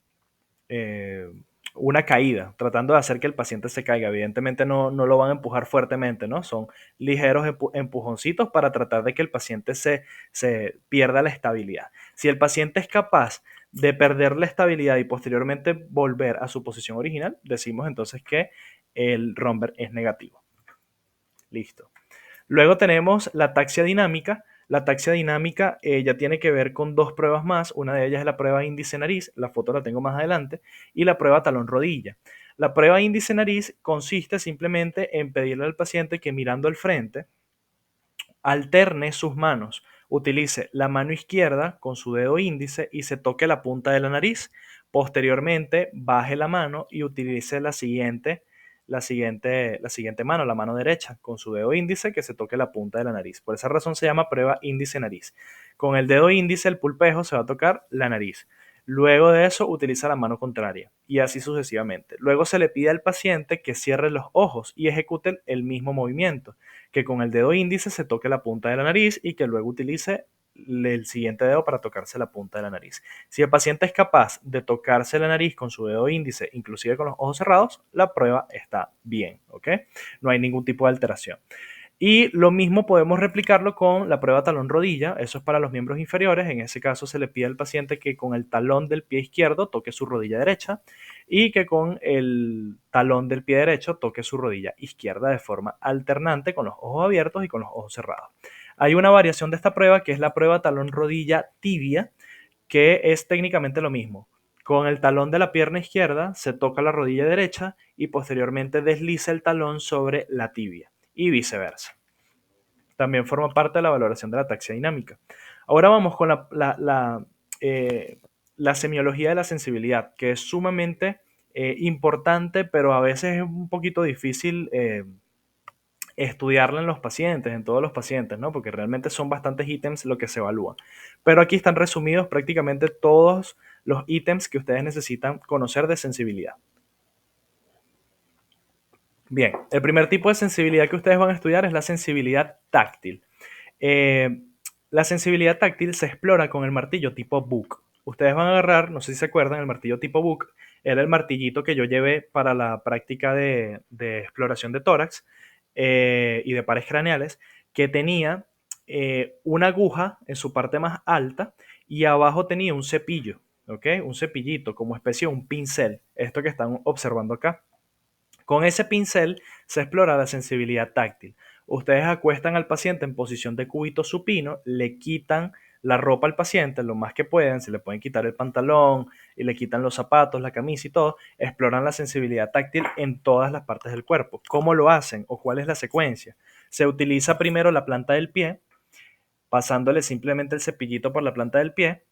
eh, una caída, tratando de hacer que el paciente se caiga. Evidentemente no lo van a empujar fuertemente, ¿no? Son ligeros empujoncitos para tratar de que el paciente se pierda la estabilidad. Si el paciente es capaz de perder la estabilidad y posteriormente volver a su posición original, decimos entonces que el Romberg es negativo. Listo. Luego tenemos la taxia dinámica. La taxia dinámica ya tiene que ver con dos pruebas más. Una de ellas es la prueba índice-nariz, la foto la tengo más adelante, y la prueba talón-rodilla. La prueba índice-nariz consiste simplemente en pedirle al paciente que mirando al frente alterne sus manos, utilice la mano izquierda con su dedo índice y se toque la punta de la nariz. Posteriormente, baje la mano y utilice la siguiente mano, la mano derecha, con su dedo índice que se toque la punta de la nariz. Por esa razón se llama prueba índice-nariz. Con el dedo índice, el pulpejo se va a tocar la nariz. Luego de eso, utiliza la mano contraria y así sucesivamente. Luego se le pide al paciente que cierre los ojos y ejecute el mismo movimiento, que con el dedo índice se toque la punta de la nariz y que luego utilice el siguiente dedo para tocarse la punta de la nariz. Si el paciente es capaz de tocarse la nariz con su dedo índice, inclusive con los ojos cerrados, la prueba está bien, ¿ok? No hay ningún tipo de alteración. Y lo mismo podemos replicarlo con la prueba talón-rodilla, eso es para los miembros inferiores. En ese caso se le pide al paciente que con el talón del pie izquierdo toque su rodilla derecha y que con el talón del pie derecho toque su rodilla izquierda de forma alternante con los ojos abiertos y con los ojos cerrados. Hay una variación de esta prueba que es la prueba talón-rodilla tibia, que es técnicamente lo mismo. Con el talón de la pierna izquierda se toca la rodilla derecha y posteriormente desliza el talón sobre la tibia y viceversa. También forma parte de la valoración de la ataxia dinámica. Ahora vamos con la semiología de la sensibilidad, que es sumamente importante, pero a veces es un poquito difícil estudiarla en los pacientes, en todos los pacientes, ¿no? Porque realmente son bastantes ítems lo que se evalúa. Pero aquí están resumidos prácticamente todos los ítems que ustedes necesitan conocer de sensibilidad. Bien, el primer tipo de sensibilidad que ustedes van a estudiar es la sensibilidad táctil. Eh, la sensibilidad táctil se explora con el martillo tipo Book. Ustedes van a agarrar, no sé si se acuerdan, el martillo tipo Book era el martillito que yo llevé para la práctica de exploración de tórax y de pares craneales, que tenía una aguja en su parte más alta y abajo tenía un cepillo, ¿ok? Un cepillito, como especie de un pincel, esto que están observando acá. Con ese pincel se explora la sensibilidad táctil. Ustedes acuestan al paciente en posición de cúbito supino, le quitan la ropa al paciente lo más que pueden, se le pueden quitar el pantalón y le quitan los zapatos, la camisa y todo, exploran la sensibilidad táctil en todas las partes del cuerpo. ¿Cómo lo hacen o cuál es la secuencia? Se utiliza primero la planta del pie, pasándole simplemente el cepillito por la planta del pie,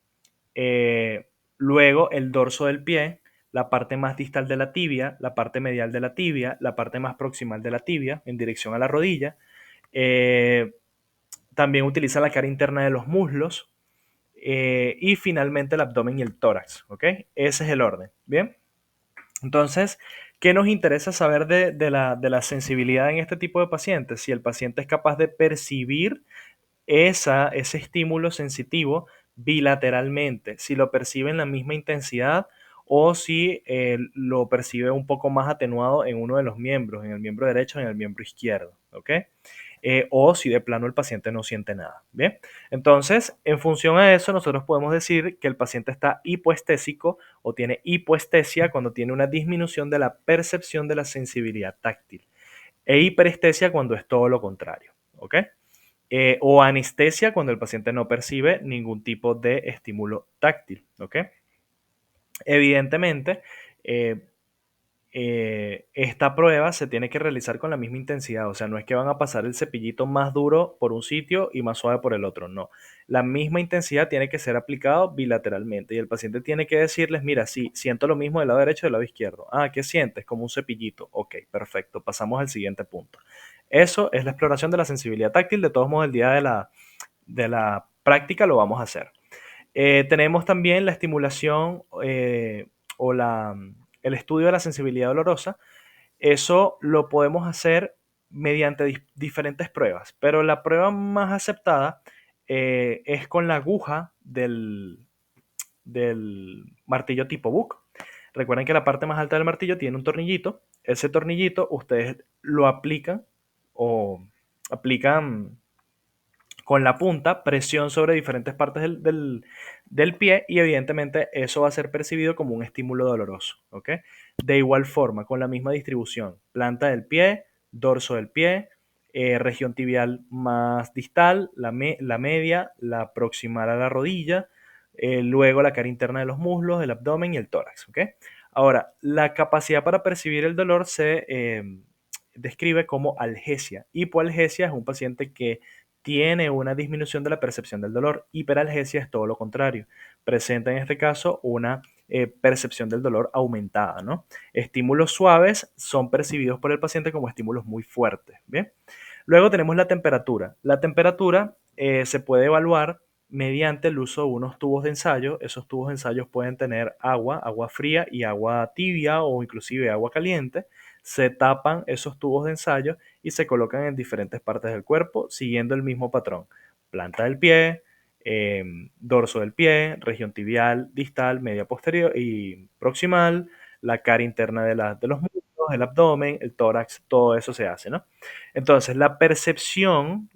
eh, luego el dorso del pie, la parte más distal de la tibia, la parte medial de la tibia, la parte más proximal de la tibia en dirección a la rodilla. Eh, También utiliza la cara interna de los muslos y finalmente el abdomen y el tórax. ¿Ok? Ese es el orden. Bien. Entonces, ¿qué nos interesa saber de la sensibilidad en este tipo de pacientes? Si el paciente es capaz de percibir ese estímulo sensitivo bilateralmente, si lo percibe en la misma intensidad o si lo percibe un poco más atenuado en uno de los miembros, en el miembro derecho o en el miembro izquierdo, ¿ok? O si de plano el paciente no siente nada, ¿bien? Entonces, en función a eso, nosotros podemos decir que el paciente está hipoestésico o tiene hipoestesia cuando tiene una disminución de la percepción de la sensibilidad táctil e hiperestesia cuando es todo lo contrario, ¿ok? O anestesia cuando el paciente no percibe ningún tipo de estímulo táctil. ¿Ok? Evidentemente, eh, esta prueba se tiene que realizar con la misma intensidad, o sea, no es que van a pasar el cepillito más duro por un sitio y más suave por el otro, no. La misma intensidad tiene que ser aplicado bilateralmente y el paciente tiene que decirles, mira, sí, siento lo mismo del lado derecho y del lado izquierdo. Ah, ¿qué sientes? Como un cepillito. Ok, perfecto, pasamos al siguiente punto. Eso es la exploración de la sensibilidad táctil, de todos modos el día de la práctica lo vamos a hacer. Tenemos también la estimulación o el estudio de la sensibilidad dolorosa. Eso lo podemos hacer mediante diferentes pruebas, pero la prueba más aceptada es con la aguja del martillo tipo Book. Recuerden que la parte más alta del martillo tiene un tornillito. Ese tornillito ustedes lo aplican o aplican con la punta presión sobre diferentes partes del pie y evidentemente eso va a ser percibido como un estímulo doloroso. ¿Ok? De igual forma, con la misma distribución, planta del pie, dorso del pie, región tibial más distal, la media, la proximal a la rodilla, luego la cara interna de los muslos, el abdomen y el tórax. ¿Ok? Ahora, la capacidad para percibir el dolor se describe como algesia. Hipoalgesia es un paciente que tiene una disminución de la percepción del dolor. Hiperalgesia es todo lo contrario. Presenta en este caso una percepción del dolor aumentada, ¿no? Estímulos suaves son percibidos por el paciente como estímulos muy fuertes, ¿bien? Luego tenemos la temperatura. La temperatura se puede evaluar mediante el uso de unos tubos de ensayo. Esos tubos de ensayo pueden tener agua, agua fría y agua tibia o inclusive agua caliente. Se tapan esos tubos de ensayo y se colocan en diferentes partes del cuerpo siguiendo el mismo patrón. Planta del pie, dorso del pie, región tibial, distal, media posterior y proximal, la cara interna de los muslos, el abdomen, el tórax, todo eso se hace, ¿no? Entonces, la percepción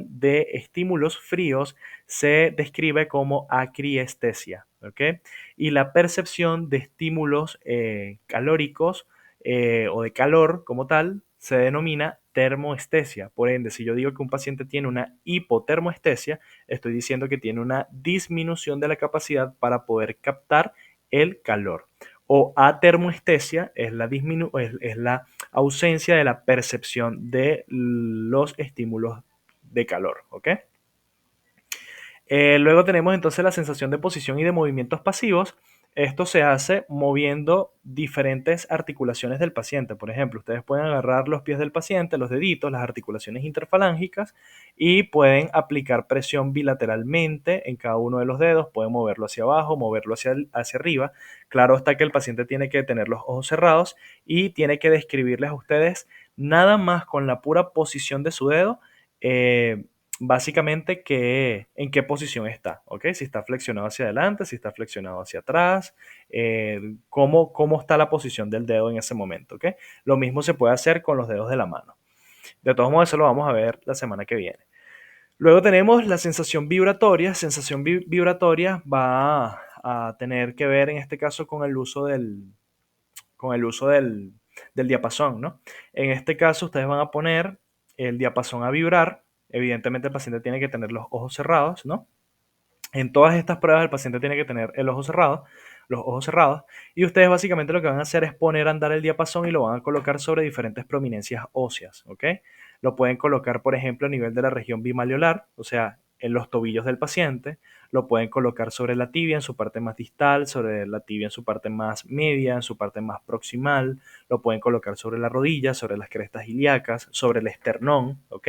de estímulos fríos se describe como acriestesia, ¿ok? Y la percepción de estímulos calóricos o de calor como tal se denomina termoestesia. Por ende, si yo digo que un paciente tiene una hipotermoestesia, estoy diciendo que tiene una disminución de la capacidad para poder captar el calor. O atermoestesia es la ausencia de la percepción de los estímulos de calor, ¿ok? Luego tenemos entonces la sensación de posición y de movimientos pasivos. Esto se hace moviendo diferentes articulaciones del paciente. Por ejemplo, ustedes pueden agarrar los pies del paciente, los deditos, las articulaciones interfalángicas y pueden aplicar presión bilateralmente en cada uno de los dedos. Pueden moverlo hacia abajo, moverlo hacia arriba. Claro está que el paciente tiene que tener los ojos cerrados y tiene que describirles a ustedes nada más con la pura posición de su dedo. Básicamente en qué posición está, ¿ok? Si está flexionado hacia adelante, si está flexionado hacia atrás, cómo está la posición del dedo en ese momento, ¿ok? Lo mismo se puede hacer con los dedos de la mano. De todos modos, eso lo vamos a ver la semana que viene. Luego tenemos la sensación vibratoria. Sensación vibratoria va a tener que ver en este caso con el uso del diapasón, ¿no? En este caso, ustedes van a poner el diapasón a vibrar. Evidentemente, el paciente tiene que tener los ojos cerrados, ¿no? En todas estas pruebas, el paciente tiene que tener los ojos cerrados, y ustedes básicamente lo que van a hacer es poner a andar el diapasón y lo van a colocar sobre diferentes prominencias óseas, ¿ok? Lo pueden colocar, por ejemplo, a nivel de la región bimalleolar, o sea, en los tobillos del paciente, lo pueden colocar sobre la tibia en su parte más distal, sobre la tibia en su parte más media, en su parte más proximal, lo pueden colocar sobre la rodilla, sobre las crestas ilíacas, sobre el esternón, ¿ok?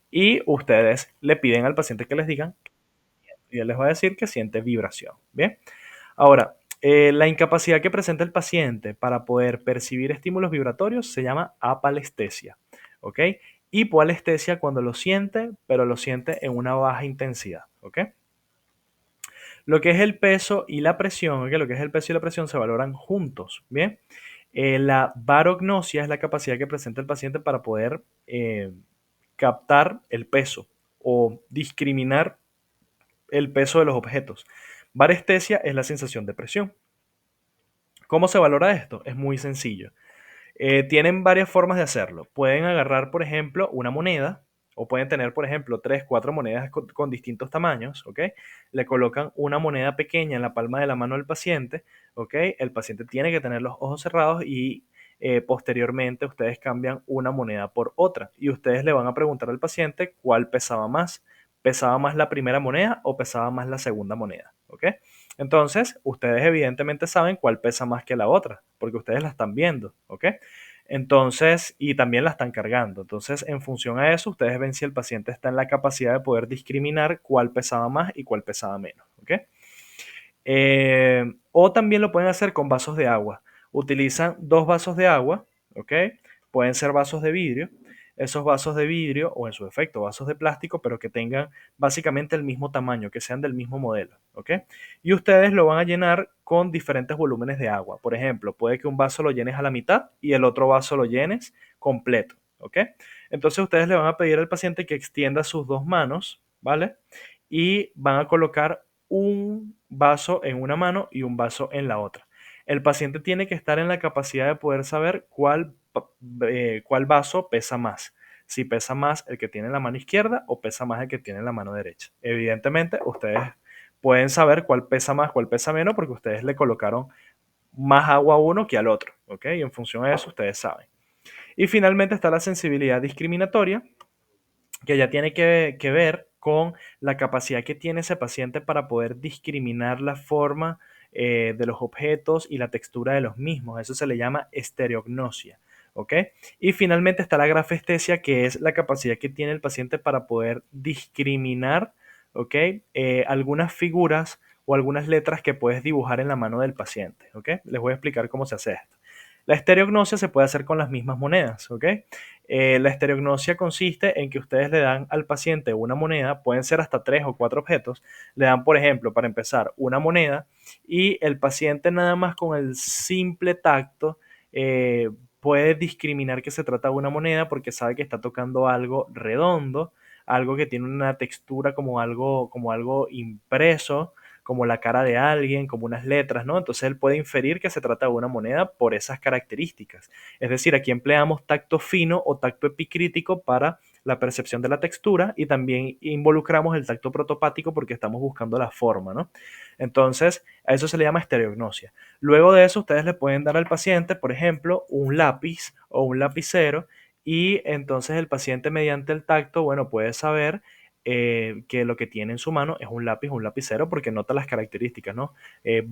Y ustedes le piden al paciente que les digan y él les va a decir que siente vibración. Bien, ahora, la incapacidad que presenta el paciente para poder percibir estímulos vibratorios se llama apalestesia, ¿ok? Hipoalestesia cuando lo siente, pero lo siente en una baja intensidad, ¿ok? Lo que es el peso y la presión, ¿ok? Lo que es el peso y la presión se valoran juntos, ¿bien? La barognosia es la capacidad que presenta el paciente para poder captar el peso o discriminar el peso de los objetos. Barestesia es la sensación de presión. ¿Cómo se valora esto? Es muy sencillo. Tienen varias formas de hacerlo. Pueden agarrar, por ejemplo, una moneda, o pueden tener, por ejemplo, 3, 4 monedas con distintos tamaños, ¿ok? Le colocan una moneda pequeña en la palma de la mano del paciente, ¿ok? El paciente tiene que tener los ojos cerrados y posteriormente ustedes cambian una moneda por otra y ustedes le van a preguntar al paciente cuál pesaba más. ¿Pesaba más la primera moneda o pesaba más la segunda moneda? ¿Ok? Entonces, ustedes evidentemente saben cuál pesa más que la otra, porque ustedes la están viendo, ¿ok? Entonces, y también la están cargando. Entonces, en función a eso, ustedes ven si el paciente está en la capacidad de poder discriminar cuál pesaba más y cuál pesaba menos, ¿ok? O también lo pueden hacer con vasos de agua. Utilizan dos vasos de agua, ¿ok? Pueden ser vasos de vidrio. Esos vasos de vidrio, o en su efecto vasos de plástico, pero que tengan básicamente el mismo tamaño, que sean del mismo modelo, ¿ok? Y ustedes lo van a llenar con diferentes volúmenes de agua. Por ejemplo, puede que un vaso lo llenes a la mitad y el otro vaso lo llenes completo, ¿ok? Entonces ustedes le van a pedir al paciente que extienda sus dos manos, ¿vale? Y van a colocar un vaso en una mano y un vaso en la otra. El paciente tiene que estar en la capacidad de poder saber cuál vaso pesa más. Si pesa más el que tiene la mano izquierda o pesa más el que tiene la mano derecha. Evidentemente, ustedes pueden saber cuál pesa más, cuál pesa menos, porque ustedes le colocaron más agua a uno que al otro. ¿Ok? Y en función a eso, ustedes saben. Y finalmente está la sensibilidad discriminatoria, que ya tiene que ver con la capacidad que tiene ese paciente para poder discriminar la forma de los objetos y la textura de los mismos. Eso se le llama estereognosia. ¿Ok? Y finalmente está la grafestesia, que es la capacidad que tiene el paciente para poder discriminar, ¿ok? Algunas figuras o algunas letras que puedes dibujar en la mano del paciente. ¿Ok? Les voy a explicar cómo se hace esto. La estereognosia se puede hacer con las mismas monedas, ¿ok? La estereognosia consiste en que ustedes le dan al paciente una moneda, pueden ser hasta 3 o 4 objetos, le dan, por ejemplo, para empezar, una moneda y el paciente nada más con el simple tacto puede discriminar que se trata de una moneda porque sabe que está tocando algo redondo, algo que tiene una textura como algo impreso, como la cara de alguien, como unas letras, ¿no? Entonces él puede inferir que se trata de una moneda por esas características. Es decir, aquí empleamos tacto fino o tacto epicrítico para la percepción de la textura y también involucramos el tacto protopático porque estamos buscando la forma, ¿no? Entonces, a eso se le llama estereognosia. Luego de eso, ustedes le pueden dar al paciente, por ejemplo, un lápiz o un lapicero y entonces el paciente mediante el tacto, bueno, puede saber que lo que tiene en su mano es un lápiz o un lapicero porque nota las características, ¿no?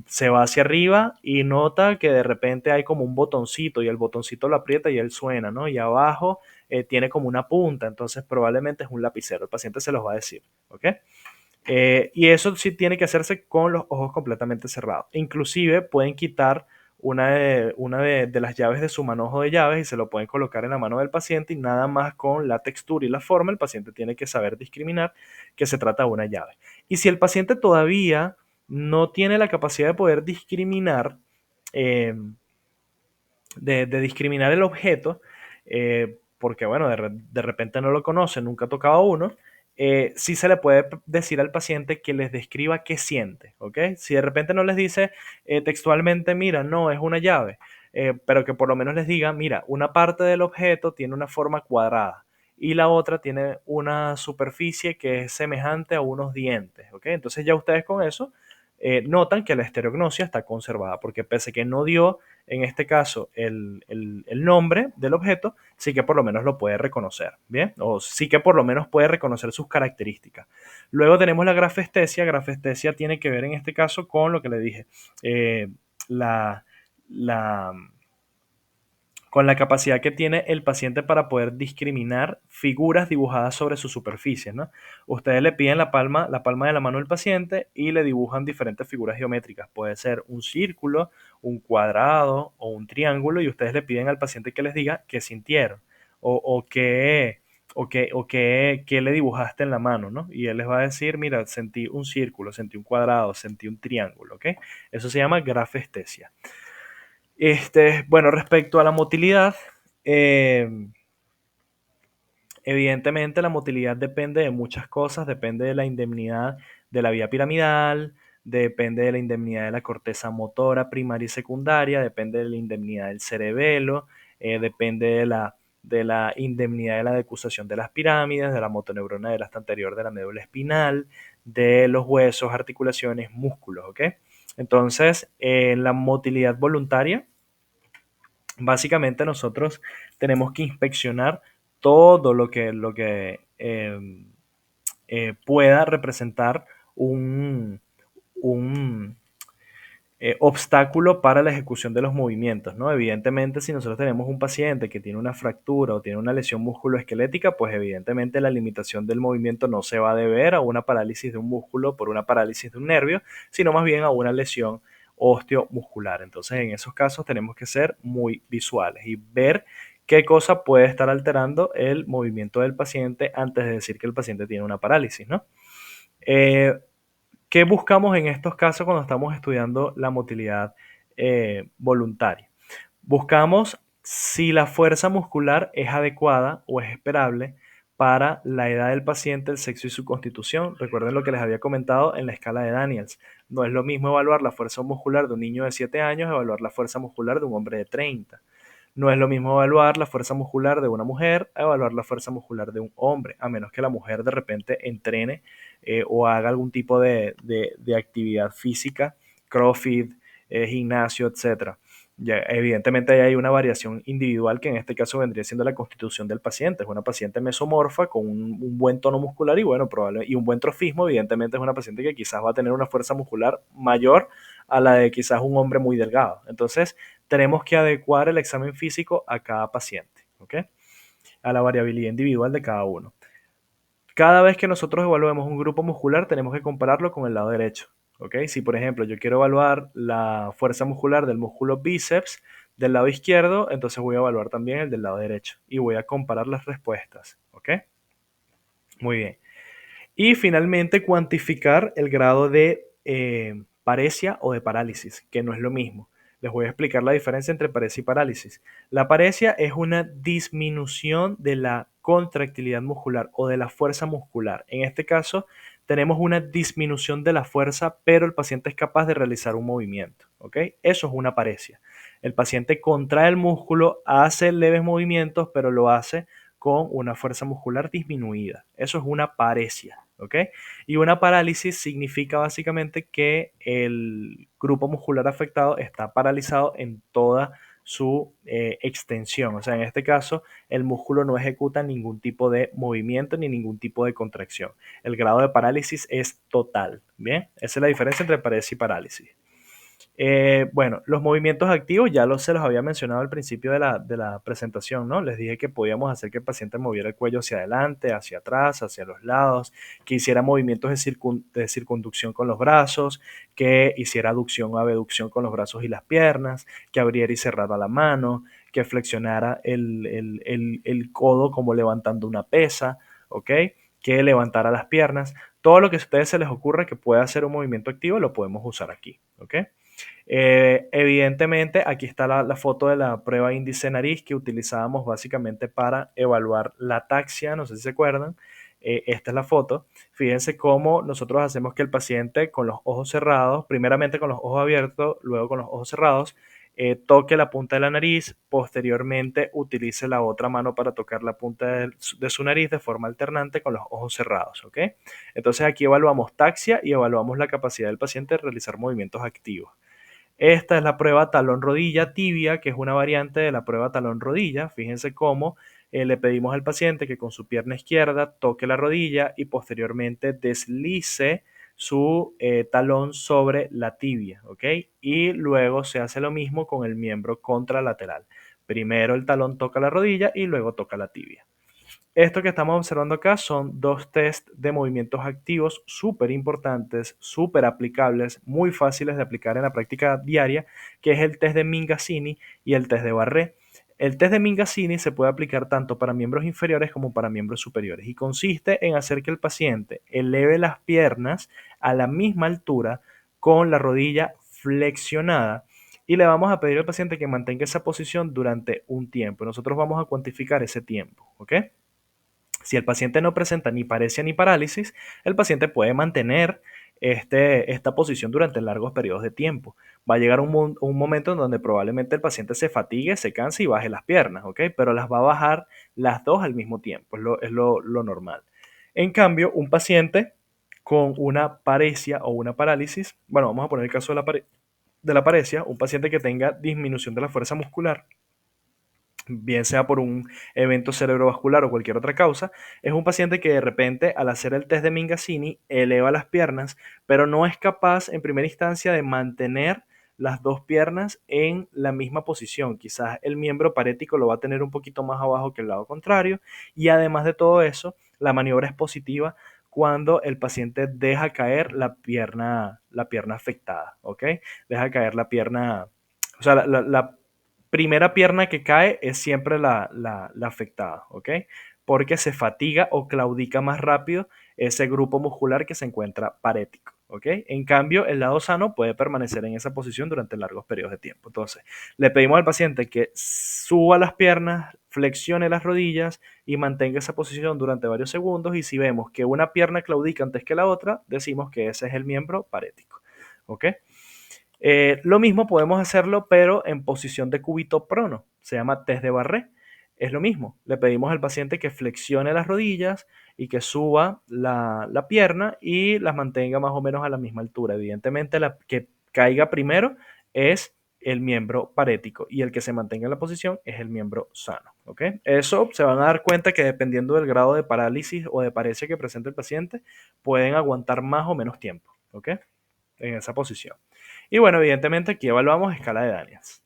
Se va hacia arriba y nota que de repente hay como un botoncito y el botoncito lo aprieta y él suena, ¿no? Y abajo tiene como una punta, entonces probablemente es un lapicero. El paciente se los va a decir, ¿ok? Y eso sí tiene que hacerse con los ojos completamente cerrados. Inclusive pueden quitar una de las llaves de su manojo de llaves y se lo pueden colocar en la mano del paciente y nada más con la textura y la forma el paciente tiene que saber discriminar que se trata de una llave. Y si el paciente todavía no tiene la capacidad de poder discriminar, eh, de discriminar el objeto, porque bueno, de repente no lo conoce, nunca ha tocado a uno, sí se le puede decir al paciente que les describa qué siente, ¿ok? Si de repente no les dice textualmente, mira, no, es una llave, pero que por lo menos les diga, mira, una parte del objeto tiene una forma cuadrada y la otra tiene una superficie que es semejante a unos dientes, ¿ok? Entonces ya ustedes con eso notan que la estereognosia está conservada, porque pese a que no dio en este caso el nombre del objeto, sí que por lo menos lo puede reconocer, ¿bien? O sí que por lo menos puede reconocer sus características. Luego tenemos la grafestesia. Grafestesia tiene que ver en este caso con lo que le dije, eh, la, la, con la capacidad que tiene el paciente para poder discriminar figuras dibujadas sobre sus superficies, ¿no? Ustedes le piden la palma de la mano del paciente y le dibujan diferentes figuras geométricas. Puede ser un círculo, un cuadrado o un triángulo y ustedes le piden al paciente que les diga qué sintieron o qué, qué le dibujaste en la mano, ¿no? Y él les va a decir, mira, sentí un círculo, sentí un cuadrado, sentí un triángulo, ¿ok? Eso se llama grafestesia. Bueno, respecto a la motilidad, eh, evidentemente la motilidad depende de muchas cosas, depende de la indemnidad de la vía piramidal, depende de la indemnidad de la corteza motora primaria y secundaria, depende de la indemnidad del cerebelo, depende de la indemnidad de la decusación de las pirámides, de la motoneurona del asta anterior de la médula espinal, de los huesos, articulaciones, músculos, ¿ok? Entonces, la motilidad voluntaria, básicamente nosotros tenemos que inspeccionar todo lo que pueda representar un, un obstáculo para la ejecución de los movimientos, ¿no? Evidentemente, si nosotros tenemos un paciente que tiene una fractura o tiene una lesión musculoesquelética, pues evidentemente la limitación del movimiento no se va a deber a una parálisis de un músculo por una parálisis de un nervio, sino más bien a una lesión osteomuscular. Entonces, en esos casos tenemos que ser muy visuales y ver qué cosa puede estar alterando el movimiento del paciente antes de decir que el paciente tiene una parálisis, ¿no? Eh, ¿Qué buscamos en estos casos cuando estamos estudiando la motilidad voluntaria? Buscamos si la fuerza muscular es adecuada o es esperable para la edad del paciente, el sexo y su constitución. Recuerden lo que les había comentado en la escala de Daniels. No es lo mismo evaluar la fuerza muscular de un niño de 7 años, evaluar la fuerza muscular de un hombre de 30. No es lo mismo evaluar la fuerza muscular de una mujer a evaluar la fuerza muscular de un hombre, a menos que la mujer de repente entrene o haga algún tipo de actividad física, CrossFit, gimnasio, etcétera. Ya, evidentemente ahí hay una variación individual que en este caso vendría siendo la constitución del paciente. Es una paciente mesomorfa con un buen tono muscular y bueno, y un buen trofismo. Evidentemente es una paciente que quizás va a tener una fuerza muscular mayor a la de quizás un hombre muy delgado. Entonces, tenemos que adecuar el examen físico a cada paciente, ¿ok? A la variabilidad individual de cada uno. Cada vez que nosotros evaluemos un grupo muscular, tenemos que compararlo con el lado derecho, ¿ok? Si, por ejemplo, yo quiero evaluar la fuerza muscular del músculo bíceps del lado izquierdo, entonces voy a evaluar también el del lado derecho y voy a comparar las respuestas, ¿ok? Muy bien. Y finalmente, cuantificar el grado de paresia o de parálisis, que no es lo mismo. Les voy a explicar la diferencia entre paresia y parálisis. La paresia es una disminución de la contractilidad muscular o de la fuerza muscular. En este caso, tenemos una disminución de la fuerza, pero el paciente es capaz de realizar un movimiento. ¿Ok? Eso es una paresia. El paciente contrae el músculo, hace leves movimientos, pero lo hace con una fuerza muscular disminuida. Eso es una paresia, ¿ok? Y una parálisis significa básicamente que el grupo muscular afectado está paralizado en toda su extensión. O sea, en este caso, el músculo no ejecuta ningún tipo de movimiento ni ningún tipo de contracción. El grado de parálisis es total. Bien, esa es la diferencia entre paresia y parálisis. Bueno, los movimientos activos ya se los había mencionado al principio de la presentación, ¿no? Les dije que podíamos hacer que el paciente moviera el cuello hacia adelante, hacia atrás, hacia los lados, que hiciera movimientos de circunducción con los brazos, que hiciera aducción o abducción con los brazos y las piernas, que abriera y cerrara la mano, que flexionara el codo como levantando una pesa, ¿ok? Que levantara las piernas. Todo lo que a ustedes se les ocurra que pueda hacer un movimiento activo lo podemos usar aquí, ¿ok? Evidentemente, aquí está la foto de la prueba índice nariz que utilizábamos básicamente para evaluar la ataxia, no sé si se acuerdan. Esta es la foto. Fíjense cómo nosotros hacemos que el paciente con los ojos cerrados, primeramente con los ojos abiertos, luego con los ojos cerrados, toque la punta de la nariz, posteriormente utilice la otra mano para tocar la punta de su nariz de forma alternante con los ojos cerrados, ¿ok? Entonces aquí evaluamos taxia y evaluamos la capacidad del paciente de realizar movimientos activos. Esta es la prueba talón-rodilla tibia, que es una variante de la prueba talón-rodilla. Fíjense cómo le pedimos al paciente que con su pierna izquierda toque la rodilla y posteriormente deslice su talón sobre la tibia, ¿ok? Y luego se hace lo mismo con el miembro contralateral. Primero el talón toca la rodilla y luego toca la tibia. Esto que estamos observando acá son dos test de movimientos activos súper importantes, súper aplicables, muy fáciles de aplicar en la práctica diaria, que es el test de Mingazzini y el test de Barré. El test de Mingazzini se puede aplicar tanto para miembros inferiores como para miembros superiores y consiste en hacer que el paciente eleve las piernas a la misma altura con la rodilla flexionada y le vamos a pedir al paciente que mantenga esa posición durante un tiempo. Nosotros vamos a cuantificar ese tiempo, ¿ok? Si el paciente no presenta ni paresia ni parálisis, el paciente puede mantener esta posición durante largos periodos de tiempo. Va a llegar un momento en donde probablemente el paciente se fatigue, se canse y baje las piernas, ¿ok? Pero las va a bajar las dos al mismo tiempo, es lo normal. En cambio, un paciente con una paresia o una parálisis, bueno, vamos a poner el caso de la paresia, un paciente que tenga disminución de la fuerza muscular, bien sea por un evento cerebrovascular o cualquier otra causa, es un paciente que de repente al hacer el test de Mingazzini eleva las piernas, pero no es capaz en primera instancia de mantener las dos piernas en la misma posición. Quizás el miembro parético lo va a tener un poquito más abajo que el lado contrario y además de todo eso, la maniobra es positiva cuando el paciente deja caer la pierna afectada, ¿ok? Deja caer la pierna, o sea, la primera pierna que cae es siempre la afectada, ¿ok? Porque se fatiga o claudica más rápido ese grupo muscular que se encuentra parético, ¿ok? En cambio, el lado sano puede permanecer en esa posición durante largos periodos de tiempo. Entonces, le pedimos al paciente que suba las piernas, flexione las rodillas y mantenga esa posición durante varios segundos y si vemos que una pierna claudica antes que la otra, decimos que ese es el miembro parético, ¿ok? Lo mismo podemos hacerlo, pero en posición de cúbito prono. Se llama test de Barré. Es lo mismo. Le pedimos al paciente que flexione las rodillas y que suba la pierna y las mantenga más o menos a la misma altura. Evidentemente, la que caiga primero es el miembro parético y el que se mantenga en la posición es el miembro sano. ¿Ok? Eso se van a dar cuenta que dependiendo del grado de parálisis o de paresia que presente el paciente, pueden aguantar más o menos tiempo. ¿Ok? En esa posición. Y bueno, evidentemente aquí evaluamos escala de Daniels.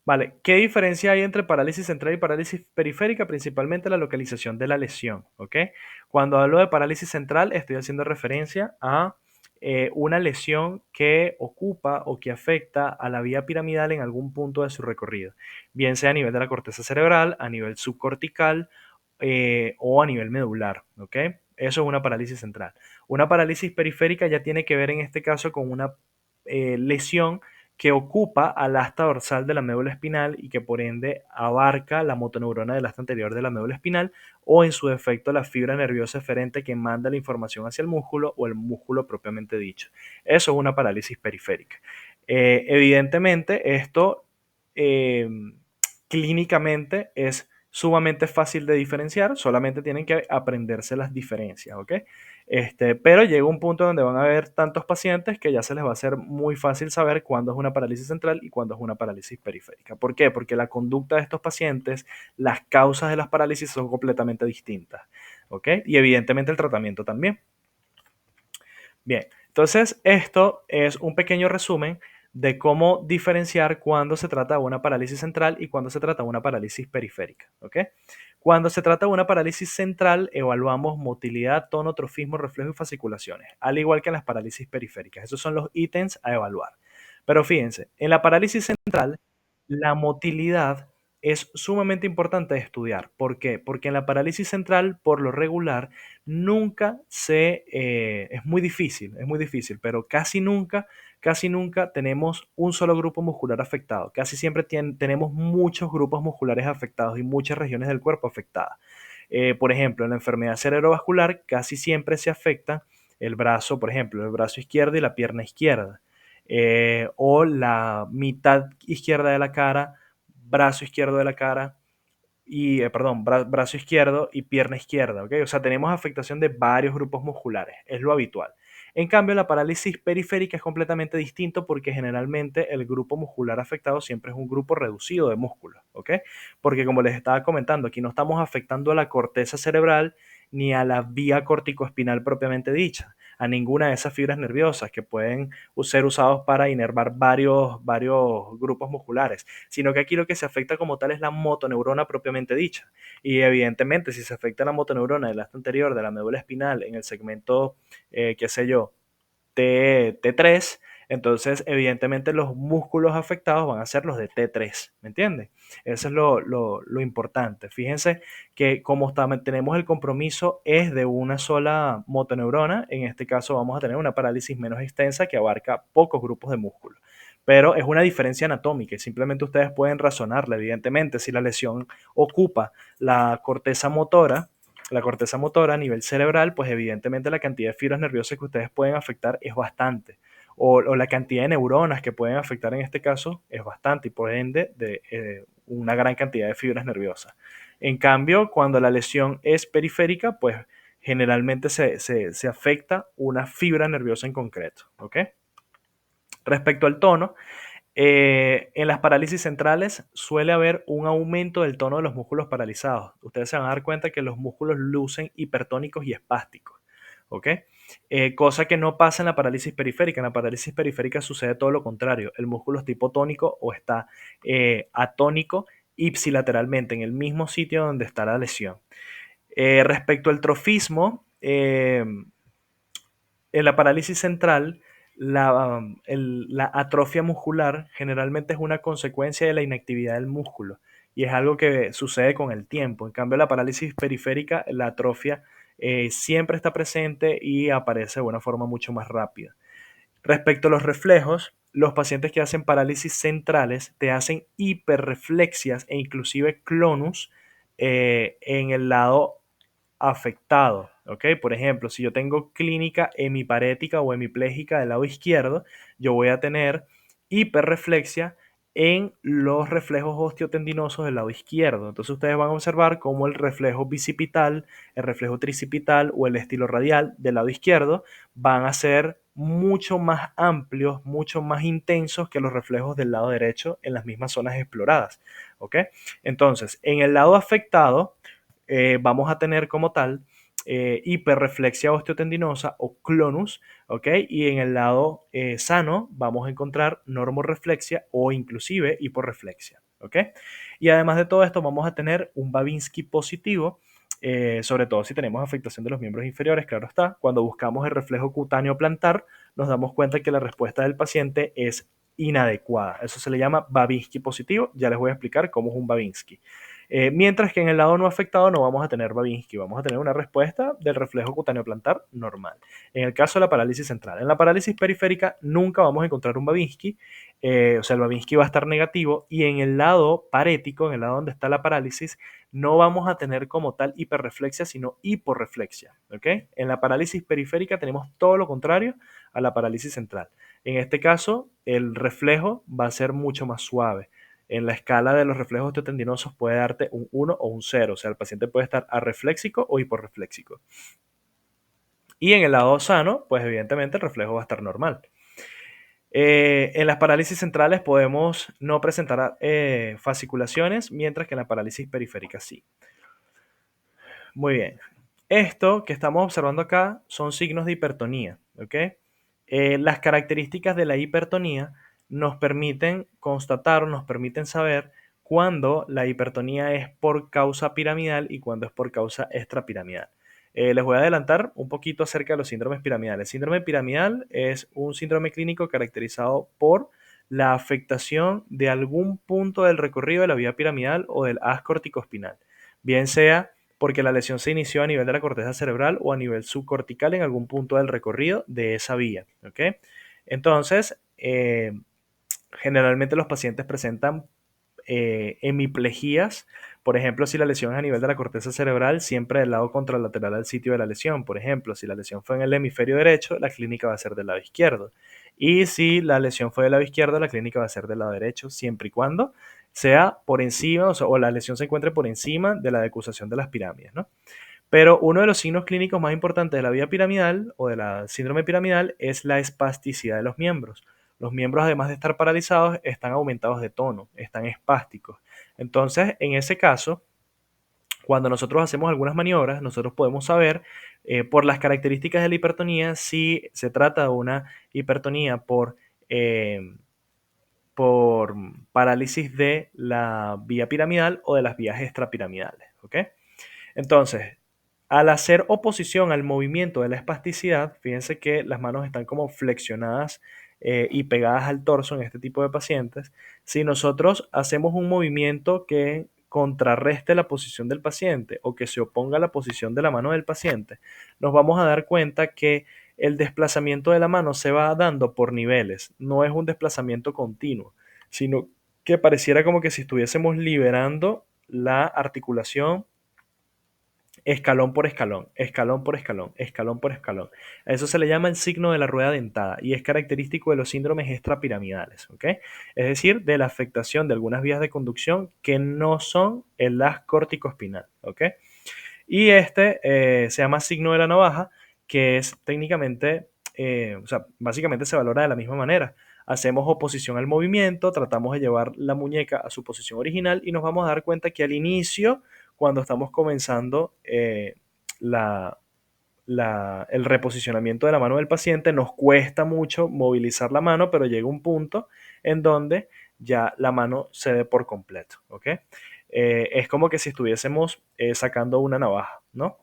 Vale, ¿qué diferencia hay entre parálisis central y parálisis periférica? Principalmente la localización de la lesión, ¿ok? Cuando hablo de parálisis central estoy haciendo referencia a una lesión que ocupa o que afecta a la vía piramidal en algún punto de su recorrido, bien sea a nivel de la corteza cerebral, a nivel subcortical o a nivel medular, ¿ok? Eso es una parálisis central. Una parálisis periférica ya tiene que ver en este caso con una lesión que ocupa al asta dorsal de la médula espinal y que por ende abarca la motoneurona del asta anterior de la médula espinal o en su defecto la fibra nerviosa eferente que manda la información hacia el músculo o el músculo propiamente dicho. Eso es una parálisis periférica. Evidentemente esto clínicamente es sumamente fácil de diferenciar, solamente tienen que aprenderse las diferencias, ¿ok? Pero llega un punto donde van a haber tantos pacientes que ya se les va a hacer muy fácil saber cuándo es una parálisis central y cuándo es una parálisis periférica. ¿Por qué? Porque la conducta de estos pacientes, las causas de las parálisis son completamente distintas, ¿ok? Y evidentemente el tratamiento también. Bien, entonces esto es un pequeño resumen de cómo diferenciar cuando se trata de una parálisis central y cuando se trata de una parálisis periférica. ¿Ok? Cuando se trata de una parálisis central, evaluamos motilidad, tono, trofismo, reflejo y fasciculaciones, al igual que en las parálisis periféricas. Esos son los ítems a evaluar. Pero fíjense, en la parálisis central, la motilidad es sumamente importante de estudiar. ¿Por qué? Porque en la parálisis central, por lo regular, nunca es muy difícil, pero casi nunca tenemos un solo grupo muscular afectado. Casi siempre tenemos muchos grupos musculares afectados y muchas regiones del cuerpo afectadas. Por ejemplo, en la enfermedad cerebrovascular casi siempre se afecta el brazo, por ejemplo, el brazo izquierdo y la pierna izquierda, o la mitad izquierda de la cara, brazo izquierdo de la cara, y, perdón, brazo izquierdo y pierna izquierda, ¿ok? O sea, tenemos afectación de varios grupos musculares, es lo habitual. En cambio, la parálisis periférica es completamente distinto porque generalmente el grupo muscular afectado siempre es un grupo reducido de músculos, ¿ok? Porque como les estaba comentando, aquí no estamos afectando a la corteza cerebral ni a la vía corticoespinal propiamente dicha, a ninguna de esas fibras nerviosas que pueden ser usados para inervar varios grupos musculares, sino que aquí lo que se afecta como tal es la motoneurona propiamente dicha. Y evidentemente, si se afecta la motoneurona del astro anterior de la médula espinal en el segmento, qué sé yo, T3, entonces evidentemente los músculos afectados van a ser los de T3, ¿me entiendes? Eso es lo importante. Fíjense que como tenemos el compromiso es de una sola motoneurona, en este caso vamos a tener una parálisis menos extensa que abarca pocos grupos de músculos. Pero es una diferencia anatómica y simplemente ustedes pueden razonarla. Evidentemente, si la lesión ocupa la corteza motora a nivel cerebral, pues evidentemente la cantidad de fibras nerviosas que ustedes pueden afectar es bastante. O la cantidad de neuronas que pueden afectar en este caso es bastante y por ende de una gran cantidad de fibras nerviosas. En cambio, cuando la lesión es periférica, pues generalmente se afecta una fibra nerviosa en concreto. ¿Ok? Respecto al tono, en las parálisis centrales suele haber un aumento del tono de los músculos paralizados. Ustedes se van a dar cuenta que los músculos lucen hipertónicos y espásticos, ¿ok? Cosa que no pasa en la parálisis periférica. En la parálisis periférica sucede todo lo contrario. El músculo está hipotónico o está atónico ipsilateralmente en el mismo sitio donde está la lesión. Respecto al trofismo, en la parálisis central, la atrofia muscular generalmente es una consecuencia de la inactividad del músculo y es algo que sucede con el tiempo. En cambio, la parálisis periférica, la atrofia siempre está presente y aparece de una forma mucho más rápida. Respecto a los reflejos, los pacientes que hacen parálisis centrales te hacen hiperreflexias e inclusive clonus en el lado afectado, ¿ok? Por ejemplo, si yo tengo clínica hemiparética o hemipléjica del lado izquierdo, yo voy a tener hiperreflexia en los reflejos osteotendinosos del lado izquierdo. Entonces ustedes van a observar cómo el reflejo bicipital, el reflejo tricipital o el estilo radial del lado izquierdo van a ser mucho más amplios, mucho más intensos que los reflejos del lado derecho en las mismas zonas exploradas, ¿ok? Entonces, en el lado afectado, vamos a tener como tal hiperreflexia osteotendinosa o clonus, ¿ok? Y en el lado sano vamos a encontrar normoreflexia o inclusive hiporreflexia, ¿ok? Y además de todo esto vamos a tener un Babinski positivo, sobre todo si tenemos afectación de los miembros inferiores, claro está. Cuando buscamos el reflejo cutáneo plantar, nos damos cuenta que la respuesta del paciente es inadecuada. Eso se le llama Babinski positivo. Ya les voy a explicar cómo es un Babinski. Mientras que en el lado no afectado no vamos a tener Babinski, vamos a tener una respuesta del reflejo cutáneo plantar normal. En el caso de la parálisis central, en la parálisis periférica nunca vamos a encontrar un Babinski, o sea, el Babinski va a estar negativo y en el lado parético, en el lado donde está la parálisis, no vamos a tener como tal hiperreflexia, sino hiporreflexia. ¿Ok? En la parálisis periférica tenemos todo lo contrario a la parálisis central. En este caso, el reflejo va a ser mucho más suave. En la escala de los reflejos osteotendinosos puede darte un 1 o un 0, o sea, el paciente puede estar arrefléxico o hiporrefléxico. Y en el lado sano, pues evidentemente el reflejo va a estar normal. En las parálisis centrales podemos no presentar fasciculaciones, mientras que en la parálisis periférica sí. Muy bien. Esto que estamos observando acá son signos de hipertonía, ¿ok? Las características de la hipertonía nos permiten constatar, nos permiten saber cuándo la hipertonía es por causa piramidal y cuándo es por causa extrapiramidal. Les voy a adelantar un poquito acerca de los síndromes piramidales. Síndrome piramidal es un síndrome clínico caracterizado por la afectación de algún punto del recorrido de la vía piramidal o del haz corticoespinal, bien sea porque la lesión se inició a nivel de la corteza cerebral o a nivel subcortical en algún punto del recorrido de esa vía. ¿Ok? Entonces, generalmente los pacientes presentan hemiplejías. Por ejemplo, si la lesión es a nivel de la corteza cerebral, siempre del lado contralateral al sitio de la lesión. Por ejemplo, si la lesión fue en el hemisferio derecho, la clínica va a ser del lado izquierdo. Y si la lesión fue del lado izquierdo, la clínica va a ser del lado derecho, siempre y cuando sea por encima, o la lesión se encuentre por encima de la decusación de las pirámides, ¿no? Pero uno de los signos clínicos más importantes de la vía piramidal o de la síndrome piramidal es la espasticidad de los miembros. Los miembros, además de estar paralizados, están aumentados de tono, están espásticos. Entonces, en ese caso, cuando nosotros hacemos algunas maniobras, nosotros podemos saber por las características de la hipertonía si se trata de una hipertonía eh, por parálisis de la vía piramidal o de las vías extrapiramidales. ¿Ok? Entonces, al hacer oposición al movimiento de la espasticidad, fíjense que las manos están como flexionadas y pegadas al torso en este tipo de pacientes. Si nosotros hacemos un movimiento que contrarreste la posición del paciente o que se oponga a la posición de la mano del paciente, nos vamos a dar cuenta que el desplazamiento de la mano se va dando por niveles, no es un desplazamiento continuo, sino que pareciera como que si estuviésemos liberando la articulación escalón por escalón, escalón por escalón, escalón por escalón. A eso se le llama el signo de la rueda dentada y es característico de los síndromes extrapiramidales, ¿ok? Es decir, de la afectación de algunas vías de conducción que no son el haz corticoespinal, ¿ok? Y este se llama signo de la navaja, que es técnicamente, o sea, básicamente se valora de la misma manera. Hacemos oposición al movimiento, tratamos de llevar la muñeca a su posición original y nos vamos a dar cuenta que al inicio, cuando estamos comenzando la, el reposicionamiento de la mano del paciente, nos cuesta mucho movilizar la mano, pero llega un punto en donde ya la mano cede por completo, ¿ok? Es como que si estuviésemos sacando una navaja, ¿no?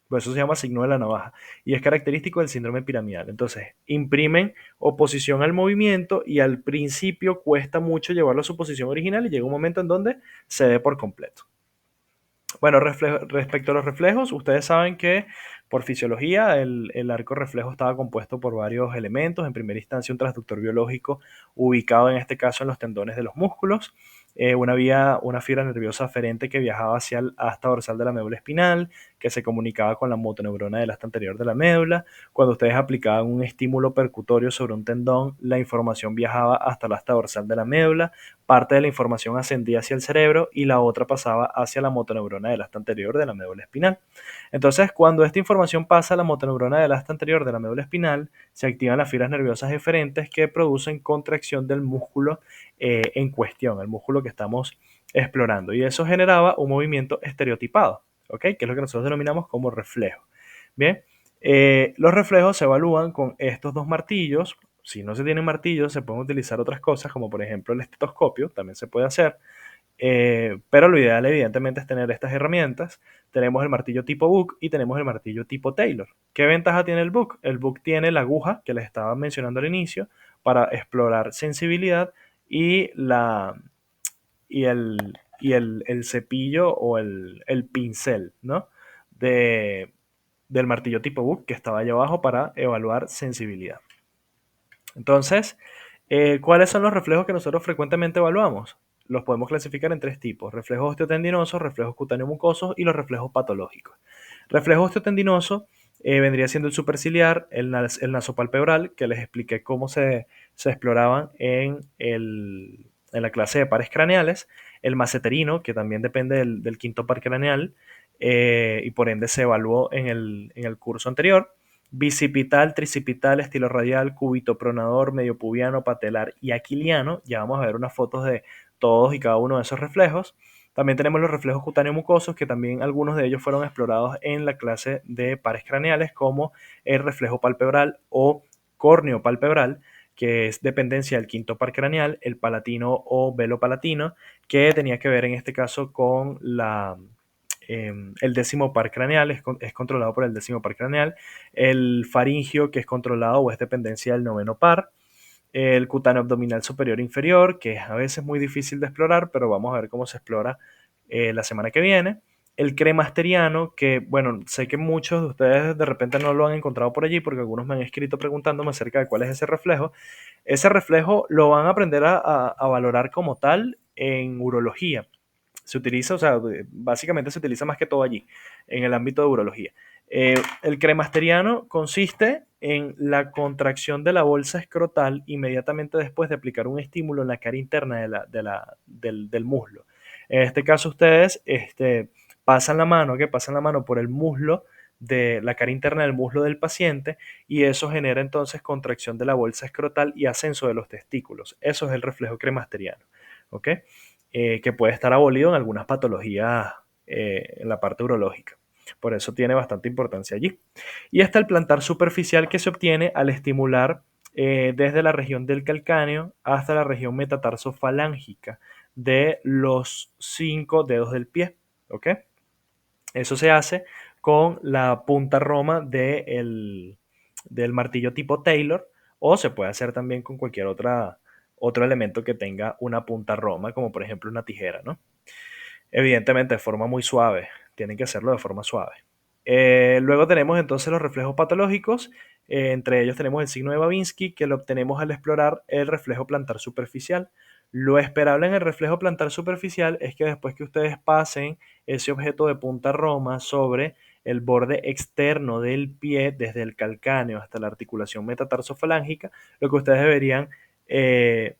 Por eso se llama signo de la navaja y es característico del síndrome piramidal. Entonces, imprimen oposición al movimiento y al principio cuesta mucho llevarlo a su posición original y llega un momento en donde cede por completo. Bueno, respecto a los reflejos, ustedes saben que por fisiología el arco reflejo estaba compuesto por varios elementos. En primera instancia, un transductor biológico ubicado en este caso en los tendones de los músculos, una fibra nerviosa aferente que viajaba hacia el asta dorsal de la médula espinal, que se comunicaba con la motoneurona del asta anterior de la médula. Cuando ustedes aplicaban un estímulo percutorio sobre un tendón, la información viajaba hasta el asta dorsal de la médula, parte de la información ascendía hacia el cerebro y la otra pasaba hacia la motoneurona del asta anterior de la médula espinal. Entonces, cuando esta información pasa a la motoneurona del asta anterior de la médula espinal, se activan las fibras nerviosas eferentes que producen contracción del músculo en cuestión, el músculo que estamos explorando. Y eso generaba un movimiento estereotipado, ¿ok? Que es lo que nosotros denominamos como reflejo. Bien, los reflejos se evalúan con estos dos martillos. Si no se tienen martillos, se pueden utilizar otras cosas, como por ejemplo el estetoscopio, también se puede hacer. Pero lo ideal, evidentemente, es tener estas herramientas. Tenemos el martillo tipo Book y tenemos el martillo tipo Taylor. ¿Qué ventaja tiene el Book? El Book tiene la aguja que les estaba mencionando al inicio para explorar sensibilidad y, el cepillo o el pincel, ¿no? Del martillo tipo Book que estaba allá abajo para evaluar sensibilidad. Entonces, ¿cuáles son los reflejos que nosotros frecuentemente evaluamos? Los podemos clasificar en tres tipos: reflejos osteotendinosos, reflejos cutáneos mucosos y los reflejos patológicos. Reflejo osteotendinoso vendría siendo el superciliar, el nasopalpebral, que les expliqué cómo se exploraban en en la clase de pares craneales, el maceterino, que también depende del quinto par craneal, y por ende se evaluó en el curso anterior. Bicipital, tricipital, estilo radial, cúbito pronador, medio pubiano, patelar y aquiliano. Ya vamos a ver unas fotos de todos y cada uno de esos reflejos. También tenemos los reflejos cutáneos mucosos, que también algunos de ellos fueron explorados en la clase de pares craneales, como el reflejo palpebral o córneo palpebral, que es dependencia del quinto par craneal, el palatino o velo palatino, que tenía que ver en este caso con el décimo par craneal, es controlado por el décimo par craneal, el faringio, que es controlado o es dependencia del noveno par, el cutáneo abdominal superior e inferior, que es a veces muy difícil de explorar, pero vamos a ver cómo se explora la semana que viene. El cremasteriano, que bueno, sé que muchos de ustedes de repente no lo han encontrado por allí, porque algunos me han escrito preguntándome acerca de cuál es ese reflejo. Ese reflejo lo van a aprender a valorar como tal en urología. Se utiliza, o sea, básicamente se utiliza más que todo allí, en el ámbito de urología. El cremasteriano consiste en la contracción de la bolsa escrotal inmediatamente después de aplicar un estímulo en la cara interna del muslo. En este caso, ustedes pasan la mano, que pasan la mano por el muslo de la cara interna del muslo del paciente, y eso genera entonces contracción de la bolsa escrotal y ascenso de los testículos. Eso es el reflejo cremasteriano. ¿Ok? Que puede estar abolido en algunas patologías en la parte urológica. Por eso tiene bastante importancia allí. Y está el plantar superficial, que se obtiene al estimular desde la región del calcáneo hasta la región metatarsofalángica de los 5 dedos del pie. ¿Ok? Eso se hace con la punta roma del martillo tipo Taylor, o se puede hacer también con cualquier otro elemento que tenga una punta roma, como por ejemplo una tijera, ¿no? Evidentemente de forma muy suave, tienen que hacerlo de forma suave. Luego tenemos entonces los reflejos patológicos, entre ellos tenemos el signo de Babinski, que lo obtenemos al explorar el reflejo plantar superficial. Lo esperable en el reflejo plantar superficial es que después que ustedes pasen ese objeto de punta roma sobre el borde externo del pie, desde el calcáneo hasta la articulación metatarsofalángica, lo que ustedes deberían eh,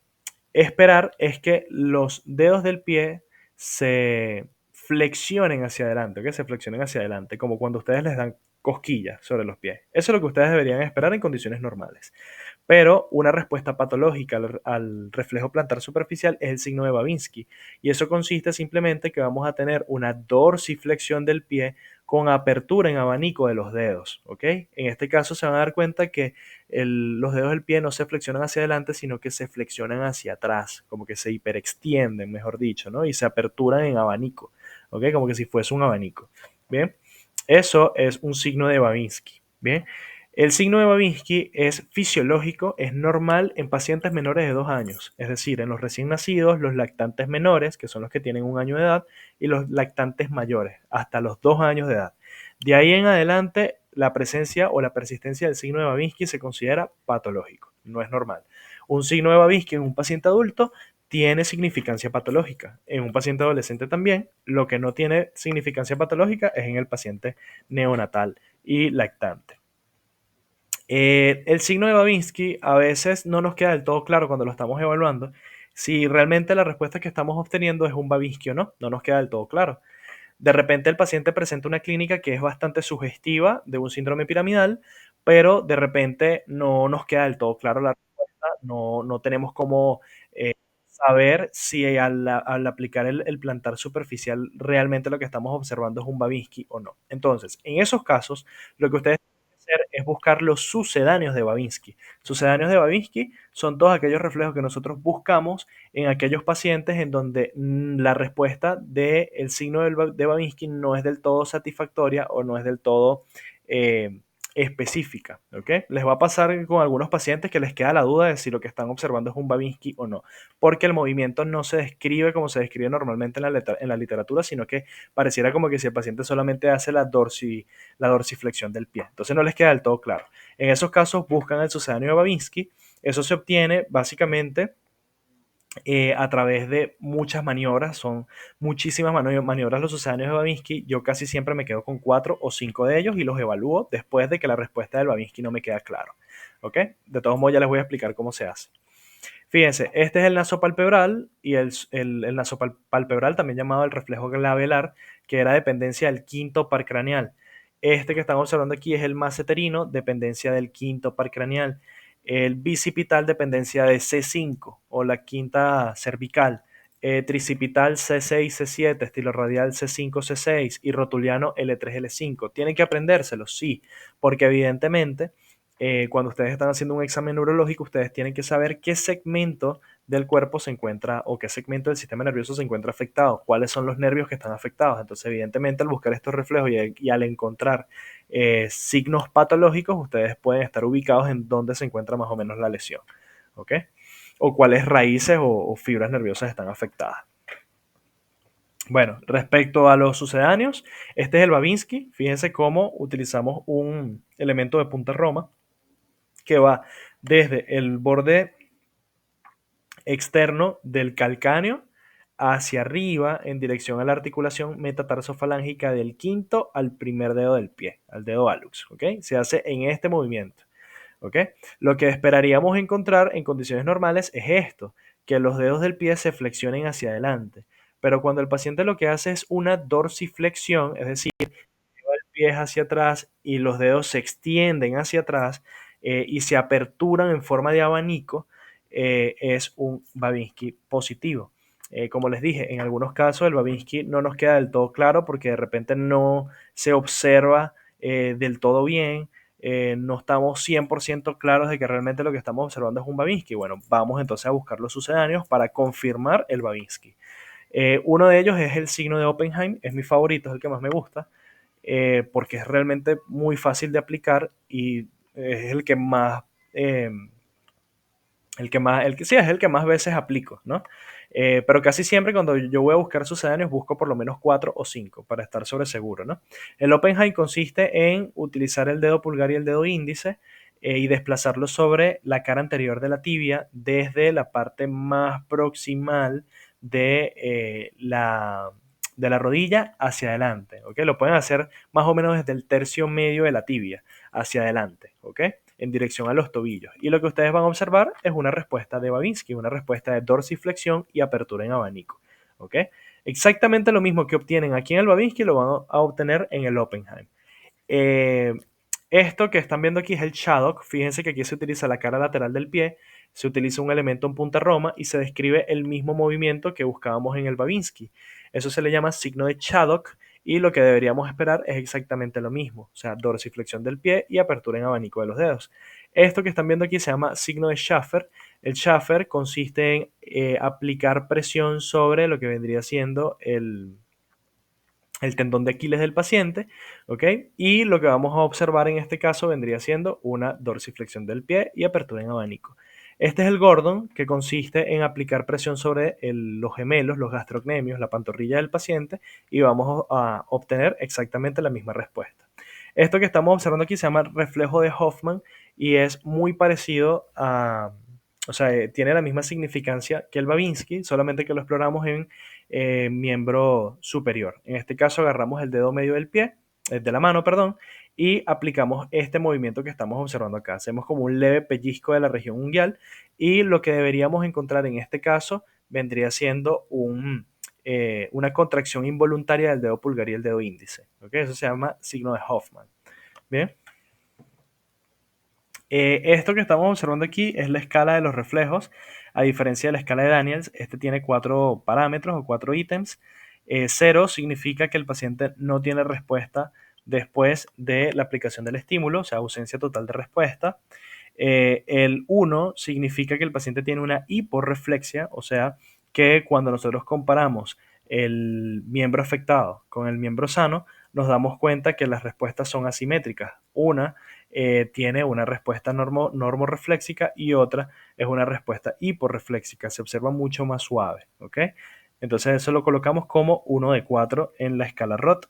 esperar es que los dedos del pie se flexionen hacia adelante, que se flexionen hacia adelante, como cuando ustedes les dan cosquillas sobre los pies. Eso es lo que ustedes deberían esperar en condiciones normales. Pero una respuesta patológica al reflejo plantar superficial es el signo de Babinski. Y eso consiste simplemente que vamos a tener una dorsiflexión del pie con apertura en abanico de los dedos. ¿Ok? En este caso se van a dar cuenta que los dedos del pie no se flexionan hacia adelante, sino que se flexionan hacia atrás, como que se hiperextienden, mejor dicho, ¿no? Y se aperturan en abanico. ¿Ok? Como que si fuese un abanico. Bien. Eso es un signo de Babinski. Bien. El signo de Babinski es fisiológico, es normal en pacientes menores de 2 años, es decir, en los recién nacidos, los lactantes menores, que son los que tienen 1 año de edad, y los lactantes mayores, hasta los 2 años de edad. De ahí en adelante, la presencia o la persistencia del signo de Babinski se considera patológico, no es normal. Un signo de Babinski en un paciente adulto tiene significancia patológica. En un paciente adolescente también. Lo que no tiene significancia patológica es en el paciente neonatal y lactante. El signo de Babinski a veces no nos queda del todo claro cuando lo estamos evaluando si realmente la respuesta que estamos obteniendo es un Babinski o no. No nos queda del todo claro. De repente el paciente presenta una clínica que es bastante sugestiva de un síndrome piramidal, pero de repente no nos queda del todo claro la respuesta, no tenemos cómo saber si al aplicar el plantar superficial realmente lo que estamos observando es un Babinski o no. Entonces, en esos casos, lo que ustedes tienen que hacer es buscar los sucedáneos de Babinski. Sucedáneos de Babinski son todos aquellos reflejos que nosotros buscamos en aquellos pacientes en donde la respuesta del signo de Babinski no es del todo satisfactoria o no es del todo eh, específica. ¿Ok? Les va a pasar con algunos pacientes que les queda la duda de si lo que están observando es un Babinski o no, porque el movimiento no se describe como se describe normalmente en la literatura, sino que pareciera como que si el paciente solamente hace la dorsiflexión del pie. Entonces no les queda del todo claro. En esos casos buscan el sucedáneo de Babinski. Eso se obtiene básicamente a través de muchas maniobras, son muchísimas maniobras los sucedáneos de Babinski. Yo casi siempre me quedo con 4 o 5 de ellos y los evalúo después de que la respuesta del Babinski no me queda claro. ¿Ok? De todos modos ya les voy a explicar cómo se hace. Fíjense, este es el nasopalpebral y el nasopalpebral, también llamado el reflejo glabelar, que era dependencia del quinto par craneal. Este que estamos observando aquí es el masseterino, dependencia del quinto par craneal. El bicipital, dependencia de C5 o la quinta cervical. Tricipital C6, C7, estilo radial C5, C6 y rotuliano L3, L5. ¿Tienen que aprendérselos? Sí, porque evidentemente cuando ustedes están haciendo un examen neurológico, ustedes tienen que saber qué segmento del cuerpo se encuentra o qué segmento del sistema nervioso se encuentra afectado, cuáles son los nervios que están afectados. Entonces, evidentemente, al buscar estos reflejos y al encontrar signos patológicos, ustedes pueden estar ubicados en dónde se encuentra más o menos la lesión, ¿ok? O cuáles raíces o fibras nerviosas están afectadas. Bueno, respecto a los sucedáneos, este es el Babinski. Fíjense cómo utilizamos un elemento de punta Roma que va desde el borde externo del calcáneo hacia arriba en dirección a la articulación metatarsofalángica del quinto al primer dedo del pie, al dedo hallux, ¿ok? Se hace en este movimiento, ¿ok? Lo que esperaríamos encontrar en condiciones normales es esto, que los dedos del pie se flexionen hacia adelante. Pero cuando el paciente lo que hace es una dorsiflexión, es decir, lleva el pie hacia atrás y los dedos se extienden hacia atrás y se aperturan en forma de abanico, es un Babinski positivo. Como les dije, en algunos casos el Babinski no nos queda del todo claro porque de repente no se observa del todo bien, no estamos 100% claros de que realmente lo que estamos observando es un Babinski. Bueno, vamos entonces a buscar los sucedáneos para confirmar el Babinski. Uno de ellos es el signo de Oppenheim, es mi favorito, es el que más me gusta, porque es realmente muy fácil de aplicar y es el que más, sí, es el que más veces aplico, ¿no? Pero casi siempre cuando yo voy a buscar sucedáneos busco por lo menos 4 o 5 para estar sobre seguro, ¿no? El Oppenheim consiste en utilizar el dedo pulgar y el dedo índice y desplazarlo sobre la cara anterior de la tibia desde la parte más proximal de, de la rodilla hacia adelante, ¿ok? Lo pueden hacer más o menos desde el tercio medio de la tibia hacia adelante, ¿ok? En dirección a los tobillos. Y lo que ustedes van a observar es una respuesta de Babinski, una respuesta de dorsiflexión y apertura en abanico, ¿ok? Exactamente lo mismo que obtienen aquí en el Babinski lo van a obtener en el Oppenheim. Eh, Esto que están viendo aquí es el Shadok. Fíjense que aquí se utiliza la cara lateral del pie, se utiliza un elemento en punta Roma y se describe el mismo movimiento que buscábamos en el Babinski. Eso se le llama signo de Shadok y lo que deberíamos esperar es exactamente lo mismo, o sea, dorsiflexión del pie y apertura en abanico de los dedos. Esto que están viendo aquí se llama signo de Schaffer. El Schaffer consiste en aplicar presión sobre lo que vendría siendo el tendón de Aquiles del paciente, ¿ok? Y lo que vamos a observar en este caso vendría siendo una dorsiflexión del pie y apertura en abanico. Este es el Gordon, que consiste en aplicar presión sobre los gemelos, los gastrocnemios, la pantorrilla del paciente, y vamos a obtener exactamente la misma respuesta. Esto que estamos observando aquí se llama reflejo de Hoffman y es muy parecido a, o sea, tiene la misma significancia que el Babinski, solamente que lo exploramos en miembro superior. En este caso agarramos el dedo medio del pie, de la mano, perdón, y aplicamos este movimiento que estamos observando acá. Hacemos como un leve pellizco de la región unguial y lo que deberíamos encontrar en este caso vendría siendo una contracción involuntaria del dedo pulgar y el dedo índice. ¿Okay? Eso se llama signo de Hoffman. Bien. Esto que estamos observando aquí es la escala de los reflejos. A diferencia de la escala de Daniels, este tiene 4 parámetros o 4 ítems. 0 significa que el paciente no tiene respuesta después de la aplicación del estímulo, o sea, ausencia total de respuesta. El 1 significa que el paciente tiene una hiporreflexia, o sea, que cuando nosotros comparamos el miembro afectado con el miembro sano, nos damos cuenta que las respuestas son asimétricas. Una tiene una respuesta normoreflexica y otra es una respuesta hiporreflexica. Se observa mucho más suave. ¿Ok? Entonces eso lo colocamos como 1 de 4 en la escala ROT.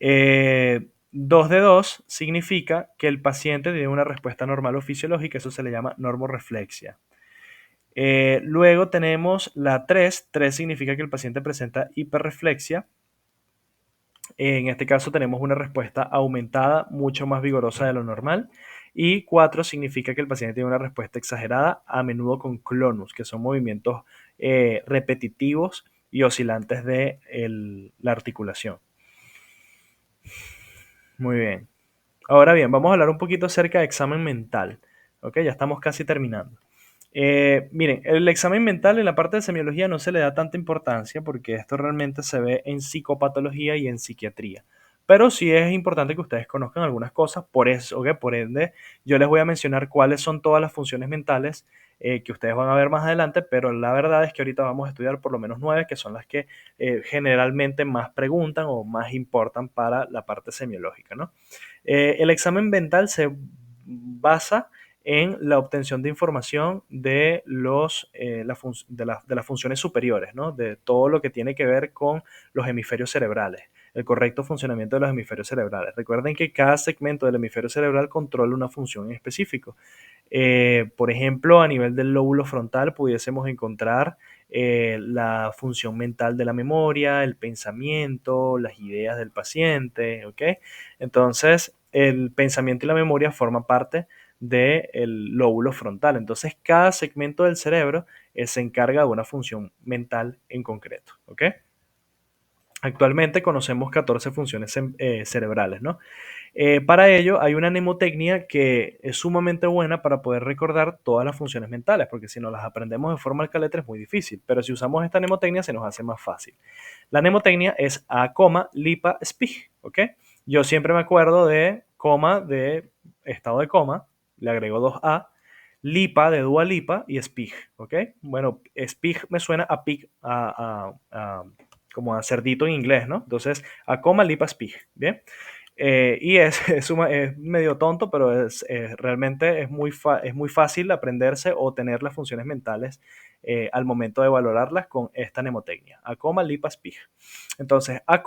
2 de 2 significa que el paciente tiene una respuesta normal o fisiológica, eso se le llama normoreflexia. Luego tenemos la 3. 3 significa que el paciente presenta hiperreflexia. En este caso tenemos una respuesta aumentada, mucho más vigorosa de lo normal. Y 4 significa que el paciente tiene una respuesta exagerada, a menudo con clonus, que son movimientos repetitivos y oscilantes de la articulación. Muy bien. Ahora bien, vamos a hablar un poquito acerca de examen mental. Ok, ya estamos casi terminando. Miren, el examen mental en la parte de semiología no se le da tanta importancia porque esto realmente se ve en psicopatología y en psiquiatría. Pero sí es importante que ustedes conozcan algunas cosas, por eso, ¿ok? Por ende, yo les voy a mencionar cuáles son todas las funciones mentales que ustedes van a ver más adelante, pero la verdad es que ahorita vamos a estudiar por lo menos 9, que son las que generalmente más preguntan o más importan para la parte semiológica, ¿no? El examen mental se basa en la obtención de información de, de las funciones superiores, ¿no? De todo lo que tiene que ver con los hemisferios cerebrales, el correcto funcionamiento de los hemisferios cerebrales. Recuerden que cada segmento del hemisferio cerebral controla una función en específico. Por ejemplo, a nivel del lóbulo frontal pudiésemos encontrar la función mental de la memoria, el pensamiento, las ideas del paciente, ¿ok? Entonces, el pensamiento y la memoria forman parte del lóbulo frontal. Entonces, cada segmento del cerebro se encarga de una función mental en concreto, ¿ok? Actualmente conocemos 14 funciones cerebrales, ¿no? Para ello hay una mnemotecnia que es sumamente buena para poder recordar todas las funciones mentales, porque si no las aprendemos de forma alcaletra es muy difícil, pero si usamos esta mnemotecnia se nos hace más fácil. La mnemotecnia es A, lipa, spig, ¿ok? Yo siempre me acuerdo de coma de estado de coma, le agrego 2A, lipa de Dua Lipa y spig, ¿ok? Bueno, spig me suena a pig, como a cerdito en inglés, ¿no? Entonces, a lipa, spig, ¿bien? Y es medio tonto, pero realmente es muy fácil aprenderse o tener las funciones mentales al momento de valorarlas con esta mnemotecnia. A, lipas, pig. Entonces, a,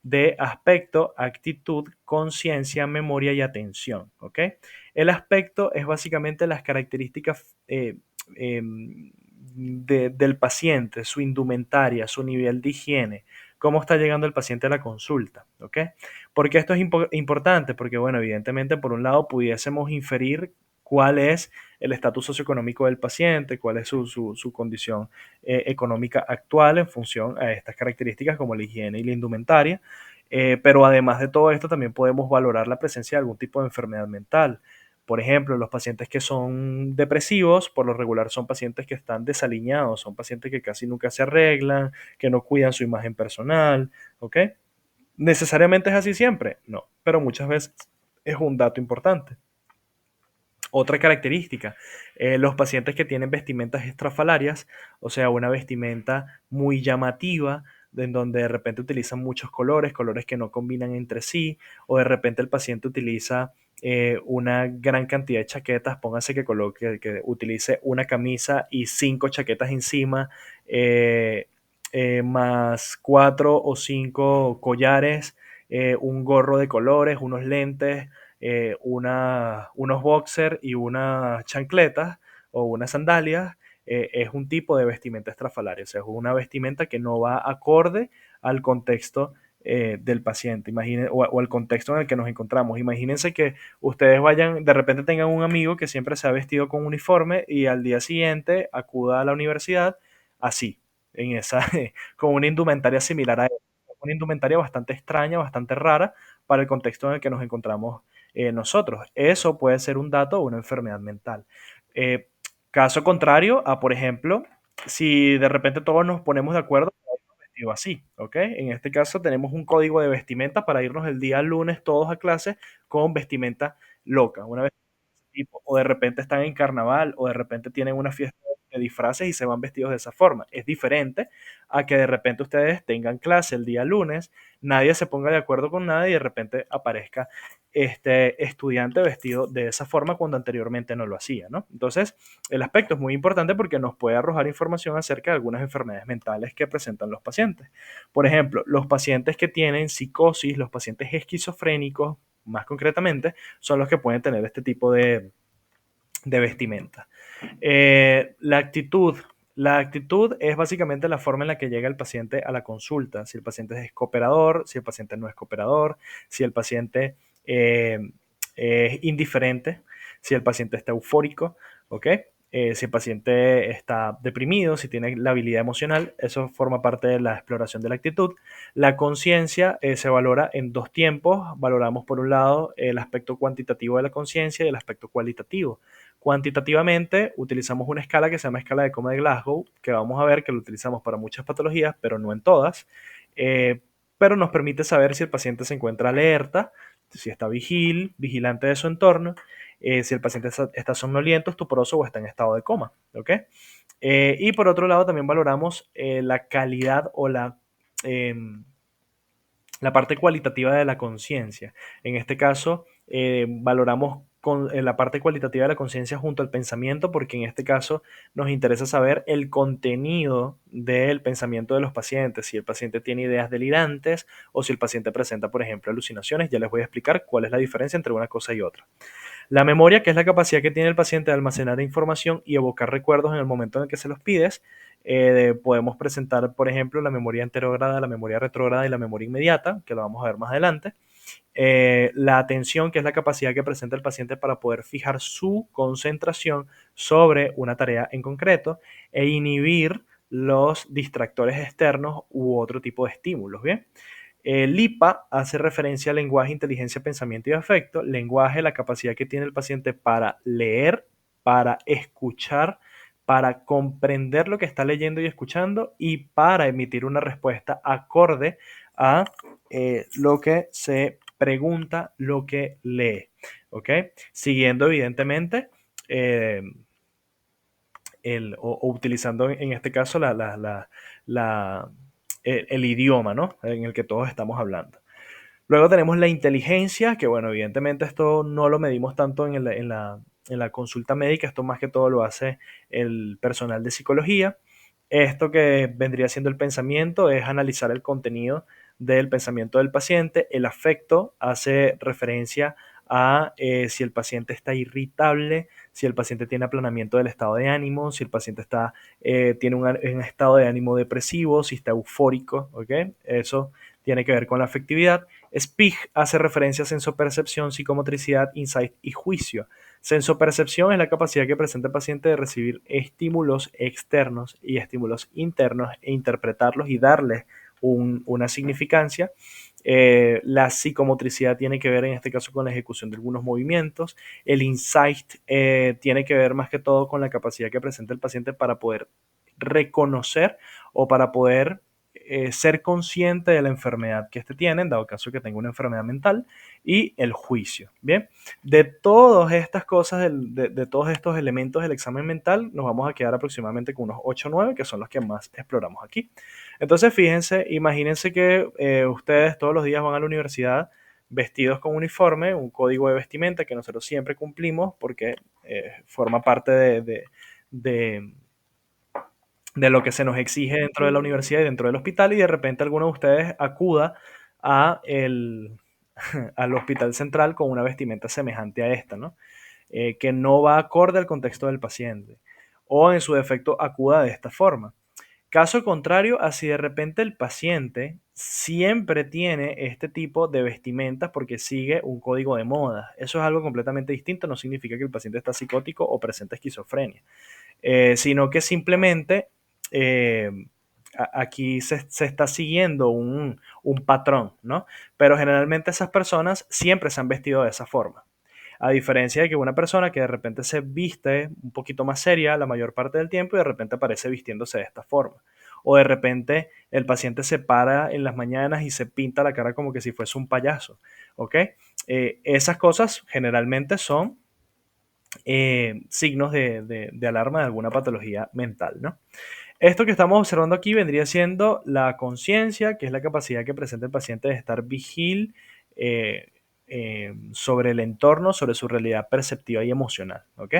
de aspecto, actitud, conciencia, memoria y atención. ¿Ok? El aspecto es básicamente las características del paciente, su indumentaria, su nivel de higiene, cómo está llegando el paciente a la consulta. ¿Ok? ¿Por qué esto es importante? Porque, bueno, evidentemente, por un lado, pudiésemos inferir cuál es el estatus socioeconómico del paciente, cuál es su condición económica actual en función a estas características como la higiene y la indumentaria. Pero además de todo esto, también podemos valorar la presencia de algún tipo de enfermedad mental. Por ejemplo, los pacientes que son depresivos, por lo regular son pacientes que están desaliñados, son pacientes que casi nunca se arreglan, que no cuidan su imagen personal, ¿ok? ¿Necesariamente es así siempre? No, pero muchas veces es un dato importante. Otra característica, los pacientes que tienen vestimentas estrafalarias, o sea, una vestimenta muy llamativa, en donde de repente utilizan muchos colores, colores que no combinan entre sí, o de repente el paciente utiliza una gran cantidad de chaquetas, póngase que utilice una camisa y 5 chaquetas encima, más 4 o 5 collares, un gorro de colores, unos lentes, unos boxers y unas chancletas o unas sandalias, es un tipo de vestimenta estrafalaria, o sea, es una vestimenta que no va acorde al contexto del paciente, o al contexto en el que nos encontramos. Imagínense que ustedes vayan, de repente tengan un amigo que siempre se ha vestido con uniforme y al día siguiente acuda a la universidad así, en esa, con una indumentaria similar a él. Una indumentaria bastante extraña, bastante rara para el contexto en el que nos encontramos nosotros. Eso puede ser un dato o una enfermedad mental. Eh, Caso contrario a, por ejemplo, si de repente todos nos ponemos de acuerdo para irnos vestidos así, ¿ok? En este caso tenemos un código de vestimenta para irnos el día lunes todos a clase con vestimenta loca, una vestimenta de ese tipo, o de repente están en carnaval, o de repente tienen una fiesta de disfraces y se van vestidos de esa forma. Es diferente a que de repente ustedes tengan clase el día lunes, nadie se ponga de acuerdo con nada y de repente aparezca este estudiante vestido de esa forma cuando anteriormente no lo hacía, ¿no? Entonces, el aspecto es muy importante porque nos puede arrojar información acerca de algunas enfermedades mentales que presentan los pacientes. Por ejemplo, los pacientes que tienen psicosis, los pacientes esquizofrénicos, más concretamente, son los que pueden tener este tipo de vestimenta. La actitud. La actitud es básicamente la forma en la que llega el paciente a la consulta. Si el paciente es cooperador, si el paciente no es cooperador, si el paciente es indiferente. si el paciente está eufórico, ¿ok? Si el paciente está deprimido, si tiene la habilidad emocional, eso forma parte de la exploración de la actitud. La conciencia se valora en dos tiempos. Valoramos por un lado el aspecto cuantitativo de la conciencia y el aspecto cualitativo. Cuantitativamente utilizamos una escala que se llama escala de Coma de Glasgow, que vamos a ver que lo utilizamos para muchas patologías, pero no en todas. Eh, pero nos permite saber si el paciente se encuentra alerta, si está vigilante de su entorno, si el paciente está somnoliento, estuporoso o está en estado de coma. ¿Ok? Y por otro lado, también valoramos la calidad o la parte cualitativa de la conciencia. En este caso, valoramos la parte cualitativa de la conciencia junto al pensamiento, porque en este caso nos interesa saber el contenido del pensamiento de los pacientes, si el paciente tiene ideas delirantes o si el paciente presenta, por ejemplo, alucinaciones. Ya les voy a explicar cuál es la diferencia entre una cosa y otra. La memoria, que es la capacidad que tiene el paciente de almacenar información y evocar recuerdos en el momento en el que se los pides. Podemos presentar, por ejemplo, la memoria anterograda, la memoria retrógrada y la memoria inmediata, que lo vamos a ver más adelante. La atención, que es la capacidad que presenta el paciente para poder fijar su concentración sobre una tarea en concreto e inhibir los distractores externos u otro tipo de estímulos, ¿bien? El IPA hace referencia al lenguaje, inteligencia, pensamiento y afecto. Lenguaje, la capacidad que tiene el paciente para leer, para escuchar, para comprender lo que está leyendo y escuchando y para emitir una respuesta acorde a lo que se pregunta, lo que lee. ¿Ok? Siguiendo evidentemente o utilizando en este caso el idioma, ¿no? En el que todos estamos hablando. Luego tenemos la inteligencia, que bueno, evidentemente esto no lo medimos tanto en la consulta médica, esto más que todo lo hace el personal de psicología. Esto que vendría siendo el pensamiento es analizar el contenido del pensamiento del paciente. El afecto hace referencia a si el paciente está irritable, si el paciente tiene aplanamiento del estado de ánimo, si el paciente tiene un estado de ánimo depresivo, si está eufórico, ¿ok? Eso tiene que ver con la afectividad. SPIG hace referencia a sensopercepción, psicomotricidad, insight y juicio. Sensopercepción es la capacidad que presenta el paciente de recibir estímulos externos y estímulos internos e interpretarlos y darles una significancia. La psicomotricidad tiene que ver en este caso con la ejecución de algunos movimientos. El insight tiene que ver más que todo con la capacidad que presenta el paciente para poder reconocer o para poder ser consciente de la enfermedad que éste tiene, en dado caso que tenga una enfermedad mental, y el juicio. Bien, de todas estas cosas, de todos estos elementos del examen mental, nos vamos a quedar aproximadamente con unos 8 o 9, que son los que más exploramos aquí. Entonces, fíjense, imagínense que ustedes todos los días van a la universidad vestidos con uniforme, un código de vestimenta que nosotros siempre cumplimos porque forma parte de de lo que se nos exige dentro de la universidad y dentro del hospital, y de repente alguno de ustedes acuda a al hospital central con una vestimenta semejante a esta, ¿no? Que no va acorde al contexto del paciente, o en su defecto acuda de esta forma. Caso contrario, así de repente el paciente siempre tiene este tipo de vestimentas porque sigue un código de moda. Eso es algo completamente distinto, no significa que el paciente está psicótico o presenta esquizofrenia, sino que simplemente eh, aquí se está siguiendo un patrón, ¿no? Pero generalmente esas personas siempre se han vestido de esa forma. A diferencia de que una persona que de repente se viste un poquito más seria la mayor parte del tiempo y de repente aparece vistiéndose de esta forma. O de repente el paciente se para en las mañanas y se pinta la cara como que si fuese un payaso. ¿Ok? Esas cosas generalmente son signos de alarma de alguna patología mental, ¿no? Esto que estamos observando aquí vendría siendo la conciencia, que es la capacidad que presenta el paciente de estar vigil sobre el entorno, sobre su realidad perceptiva y emocional. ¿Ok?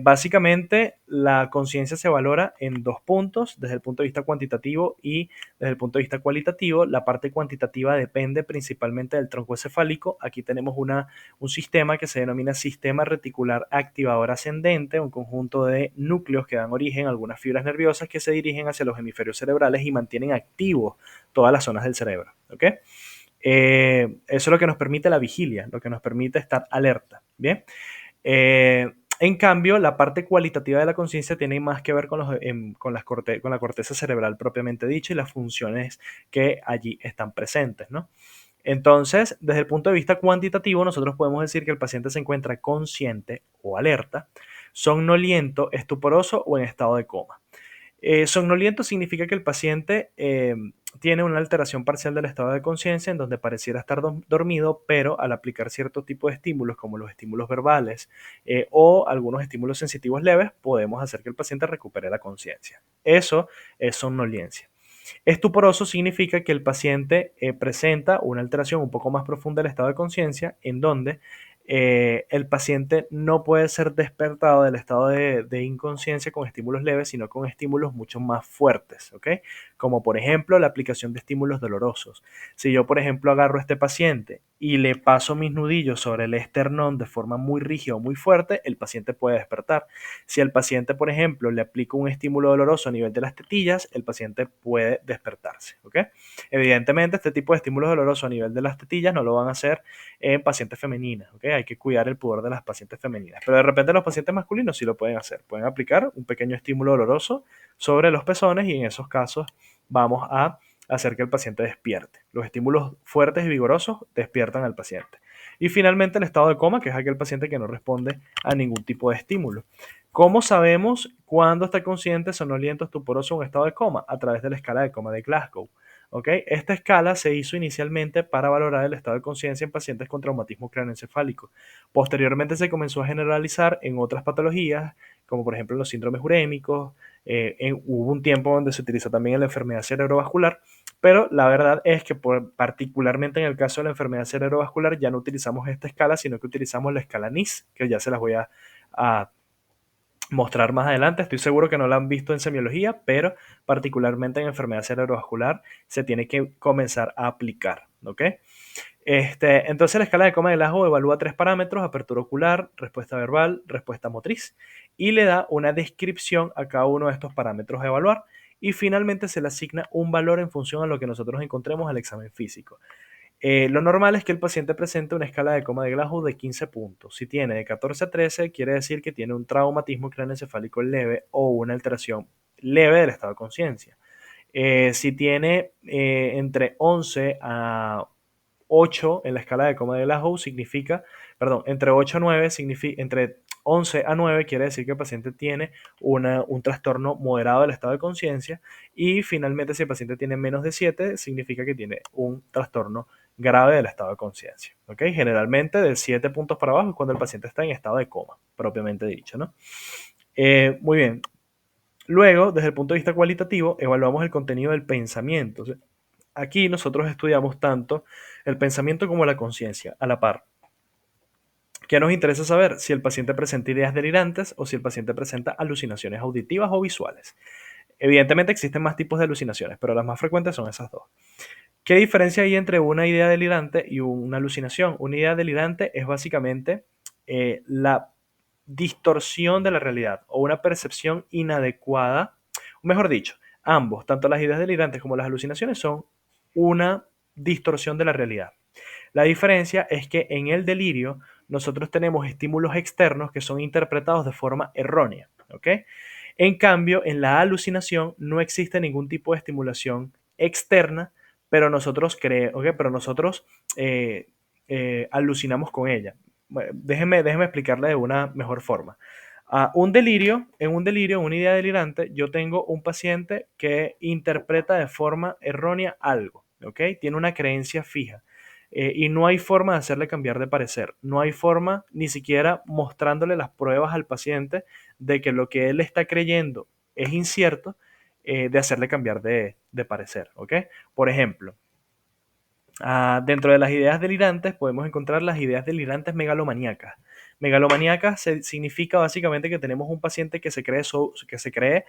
Básicamente, la conciencia se valora en dos puntos, desde el punto de vista cuantitativo y desde el punto de vista cualitativo. La parte cuantitativa depende principalmente del tronco encefálico. Aquí tenemos un sistema que se denomina sistema reticular activador ascendente, un conjunto de núcleos que dan origen a algunas fibras nerviosas que se dirigen hacia los hemisferios cerebrales y mantienen activos todas las zonas del cerebro. ¿Ok? Eso es lo que nos permite la vigilia, lo que nos permite estar alerta. Bien. En cambio, la parte cualitativa de la conciencia tiene más que ver con la corteza cerebral propiamente dicha y las funciones que allí están presentes, ¿no? Entonces, desde el punto de vista cuantitativo, nosotros podemos decir que el paciente se encuentra consciente o alerta, somnoliento, estuporoso o en estado de coma. Somnoliento significa que el paciente tiene una alteración parcial del estado de conciencia en donde pareciera estar dormido, pero al aplicar cierto tipo de estímulos, como los estímulos verbales o algunos estímulos sensitivos leves, podemos hacer que el paciente recupere la conciencia. Eso es somnolencia. Estuporoso significa que el paciente presenta una alteración un poco más profunda del estado de conciencia, en donde el paciente no puede ser despertado del estado de inconsciencia con estímulos leves, sino con estímulos mucho más fuertes, ¿ok? Como por ejemplo la aplicación de estímulos dolorosos. Si yo, por ejemplo, agarro a este paciente y le paso mis nudillos sobre el esternón de forma muy rígida o muy fuerte, el paciente puede despertar. Si al paciente, por ejemplo, le aplico un estímulo doloroso a nivel de las tetillas, el paciente puede despertarse, ¿ok? Evidentemente, este tipo de estímulos dolorosos a nivel de las tetillas no lo van a hacer en pacientes femeninas, ¿ok? Hay que cuidar el pudor de las pacientes femeninas. Pero de repente los pacientes masculinos sí lo pueden hacer. Pueden aplicar un pequeño estímulo doloroso sobre los pezones y en esos casos vamos a hacer que el paciente despierte. Los estímulos fuertes y vigorosos despiertan al paciente. Y finalmente el estado de coma, que es aquel paciente que no responde a ningún tipo de estímulo. ¿Cómo sabemos cuándo está consciente, somnoliento, estuporoso o en estado de coma? A través de la escala de coma de Glasgow. ¿Okay? Esta escala se hizo inicialmente para valorar el estado de conciencia en pacientes con traumatismo craneoencefálico. Posteriormente se comenzó a generalizar en otras patologías, como por ejemplo los síndromes urémicos. Hubo un tiempo donde se utilizó también en la enfermedad cerebrovascular, pero la verdad es que particularmente en el caso de la enfermedad cerebrovascular ya no utilizamos esta escala, sino que utilizamos la escala NIS, que ya se las voy a mostrar más adelante. Estoy seguro que no la han visto en semiología, pero particularmente en enfermedad cerebrovascular se tiene que comenzar a aplicar, ¿ok? Entonces la escala de coma de Glasgow evalúa 3 parámetros: apertura ocular, respuesta verbal, respuesta motriz, y le da una descripción a cada uno de estos parámetros a evaluar, y finalmente se le asigna un valor en función a lo que nosotros encontremos al examen físico. Lo normal es que el paciente presente una escala de coma de Glasgow de 15 puntos. Si tiene de 14 a 13, quiere decir que tiene un traumatismo craneoencefálico leve o una alteración leve del estado de conciencia. Si tiene entre 11 a 8 en la escala de coma de Glasgow, entre 8 a 9, entre 11 a 9 quiere decir que el paciente tiene un trastorno moderado del estado de conciencia, y finalmente si el paciente tiene menos de 7 significa que tiene un trastorno grave del estado de conciencia. ¿Okay? Generalmente de 7 puntos para abajo es cuando el paciente está en estado de coma, propiamente dicho, ¿no? Muy bien. Luego, desde el punto de vista cualitativo, evaluamos el contenido del pensamiento. O sea, aquí nosotros estudiamos tanto el pensamiento como la conciencia a la par. ¿Qué nos interesa saber? Si el paciente presenta ideas delirantes o si el paciente presenta alucinaciones auditivas o visuales. Evidentemente existen más tipos de alucinaciones, pero las más frecuentes son esas dos. ¿Qué diferencia hay entre una idea delirante y una alucinación? Una idea delirante es básicamente la distorsión de la realidad o una percepción inadecuada, o mejor dicho, ambos, tanto las ideas delirantes como las alucinaciones, son una distorsión de la realidad. La diferencia es que en el delirio nosotros tenemos estímulos externos que son interpretados de forma errónea, ¿ok? En cambio, en la alucinación no existe ningún tipo de estimulación externa, pero nosotros alucinamos con ella. Bueno, déjeme explicarle de una mejor forma. En un delirio, una idea delirante, yo tengo un paciente que interpreta de forma errónea algo, ¿ok? Tiene una creencia fija. Y no hay forma de hacerle cambiar de parecer. No hay forma, ni siquiera mostrándole las pruebas al paciente de que lo que él está creyendo es incierto, de hacerle cambiar de parecer, ¿ok? Por ejemplo, dentro de las ideas delirantes podemos encontrar las ideas delirantes megalomaníacas. Megalomaníacas significa básicamente que tenemos un paciente que se cree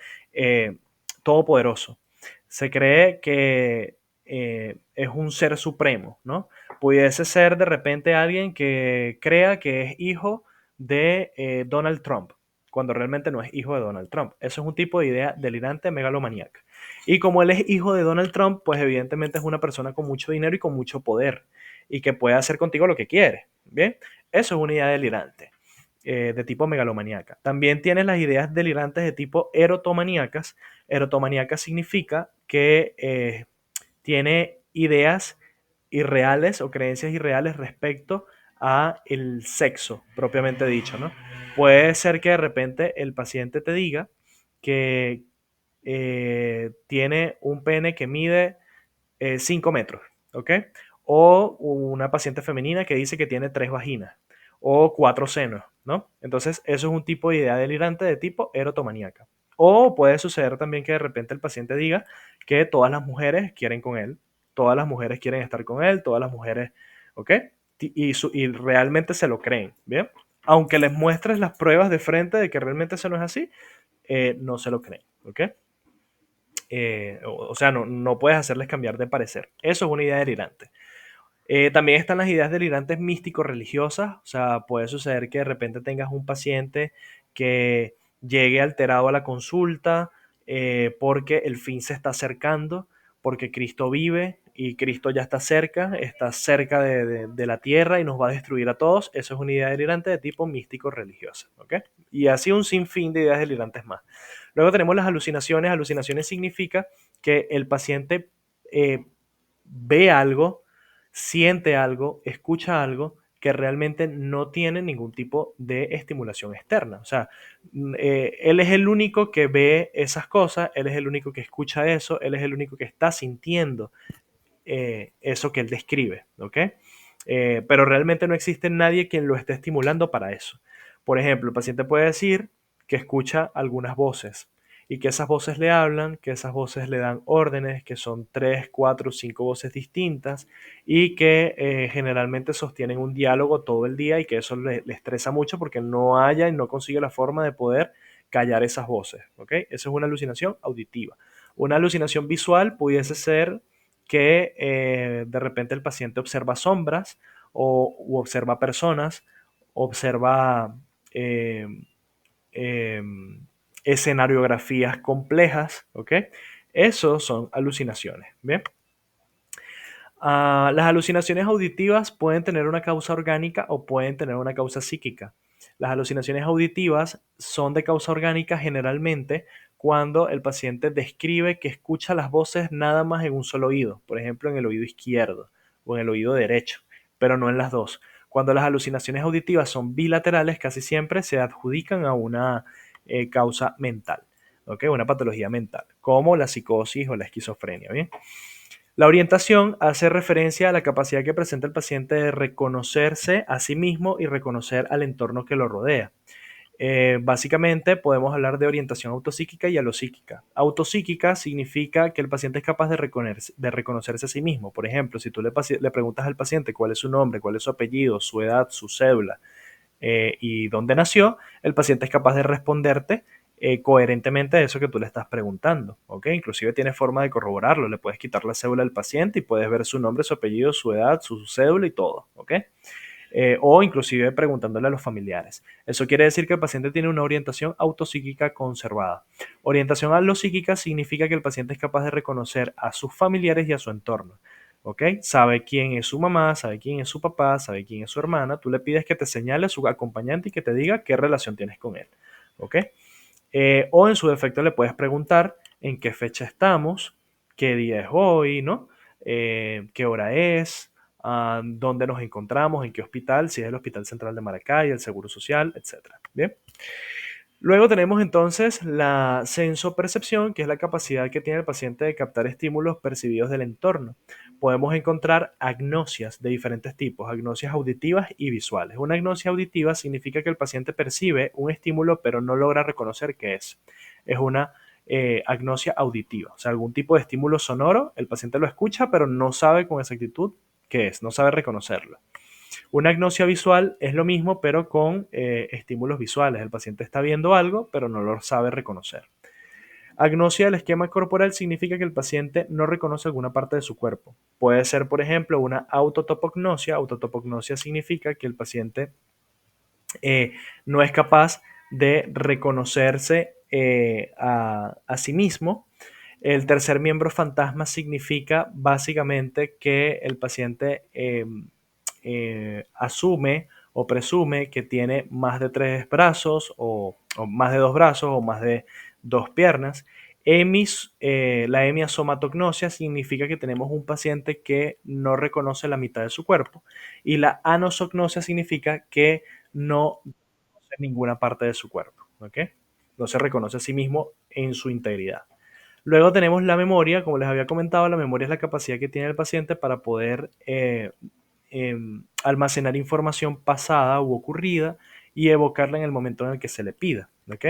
todopoderoso. Se cree que es un ser supremo, ¿no? Pudiese ser de repente alguien que crea que es hijo de Donald Trump, cuando realmente no es hijo de Donald Trump. Eso es un tipo de idea delirante megalomaníaca. Y como él es hijo de Donald Trump, pues evidentemente es una persona con mucho dinero y con mucho poder y que puede hacer contigo lo que quiere. Bien, eso es una idea delirante. de tipo megalomaníaca. También tienes las ideas delirantes de tipo erotomaníacas. Erotomaníaca significa que tiene ideas irreales o creencias irreales respecto a el sexo propiamente dicho, ¿no? Puede ser que de repente el paciente te diga que tiene un pene que mide 5 metros, ¿ok? O una paciente femenina que dice que tiene 3 vaginas o 4 senos, ¿no? Entonces, eso es un tipo de idea delirante de tipo erotomaníaca. O puede suceder también que de repente el paciente diga que todas las mujeres quieren con él, todas las mujeres quieren estar con él, todas las mujeres, ¿ok? Y realmente se lo creen, ¿bien? Aunque les muestres las pruebas de frente de que realmente eso no es así, no se lo creen, ¿ok? O sea, no puedes hacerles cambiar de parecer. Eso es una idea delirante. También están las ideas delirantes místico-religiosas, o sea, puede suceder que de repente tengas un paciente que llegue alterado a la consulta porque el fin se está acercando, porque Cristo vive y Cristo ya está cerca de la tierra y nos va a destruir a todos. Eso es una idea delirante de tipo místico-religiosa, ¿ok? Y así un sinfín de ideas delirantes más. Luego tenemos las alucinaciones. Alucinaciones significa que el paciente ve algo, siente algo, escucha algo que realmente no tiene ningún tipo de estimulación externa. O sea, él es el único que ve esas cosas, él es el único que escucha eso, él es el único que está sintiendo eso que él describe, ¿ok? Pero realmente no existe nadie quien lo esté estimulando para eso. Por ejemplo, el paciente puede decir que escucha algunas voces y que esas voces le hablan, que esas voces le dan órdenes, que son 3, 4, 5 voces distintas y que generalmente sostienen un diálogo todo el día y que eso le estresa mucho porque no haya y no consigue la forma de poder callar esas voces, ¿ok? Eso es una alucinación auditiva. Una alucinación visual pudiese ser que de repente el paciente observa sombras u observa personas, observa eh, eh, escenariografías complejas, ¿ok? Esos son alucinaciones, ¿bien? Las alucinaciones auditivas pueden tener una causa orgánica o pueden tener una causa psíquica. Las alucinaciones auditivas son de causa orgánica generalmente cuando el paciente describe que escucha las voces nada más en un solo oído, por ejemplo en el oído izquierdo o en el oído derecho, pero no en las dos. Cuando las alucinaciones auditivas son bilaterales, casi siempre se adjudican a una causa mental, ¿ok? Una patología mental, como la psicosis o la esquizofrenia, ¿bien? La orientación hace referencia a la capacidad que presenta el paciente de reconocerse a sí mismo y reconocer al entorno que lo rodea. Básicamente podemos hablar de orientación autopsíquica y alopsíquica. Autopsíquica significa que el paciente es capaz de reconocerse a sí mismo. Por ejemplo, si tú le preguntas al paciente cuál es su nombre, cuál es su apellido, su edad, su cédula, y dónde nació, el paciente es capaz de responderte coherentemente a eso que tú le estás preguntando, ¿ok? Inclusive tiene forma de corroborarlo, le puedes quitar la cédula del paciente y puedes ver su nombre, su apellido, su edad, su cédula y todo, ¿ok? O inclusive preguntándole a los familiares. Eso quiere decir que el paciente tiene una orientación autopsíquica conservada. Orientación alopsíquica significa que el paciente es capaz de reconocer a sus familiares y a su entorno. ¿Ok? Sabe quién es su mamá, sabe quién es su papá, sabe quién es su hermana. Tú le pides que te señale a su acompañante y que te diga qué relación tienes con él. ¿Ok? O en su defecto le puedes preguntar en qué fecha estamos, qué día es hoy, ¿no? Qué hora es, dónde nos encontramos, en qué hospital, si es el Hospital Central de Maracay, el Seguro Social, etcétera. Bien. Luego tenemos entonces la sensopercepción, que es la capacidad que tiene el paciente de captar estímulos percibidos del entorno. Podemos encontrar agnosias de diferentes tipos, agnosias auditivas y visuales. Una agnosia auditiva significa que el paciente percibe un estímulo pero no logra reconocer qué es. Es una agnosia auditiva, o sea, algún tipo de estímulo sonoro, el paciente lo escucha pero no sabe con exactitud qué es, no sabe reconocerlo. Una agnosia visual es lo mismo, pero con estímulos visuales. El paciente está viendo algo, pero no lo sabe reconocer. Agnosia del esquema corporal significa que el paciente no reconoce alguna parte de su cuerpo. Puede ser, por ejemplo, una autotopognosia. Autotopognosia significa que el paciente no es capaz de reconocerse a sí mismo. El tercer miembro fantasma significa básicamente que el paciente asume o presume que tiene más de 3 brazos o más de 2 brazos o más de 2 piernas. La hemiasomatognosia significa que tenemos un paciente que no reconoce la mitad de su cuerpo y la anosognosia significa que no reconoce ninguna parte de su cuerpo, ¿ok? No se reconoce a sí mismo en su integridad. Luego tenemos la memoria, como les había comentado, la memoria es la capacidad que tiene el paciente para poder almacenar información pasada u ocurrida y evocarla en el momento en el que se le pida. ¿Ok?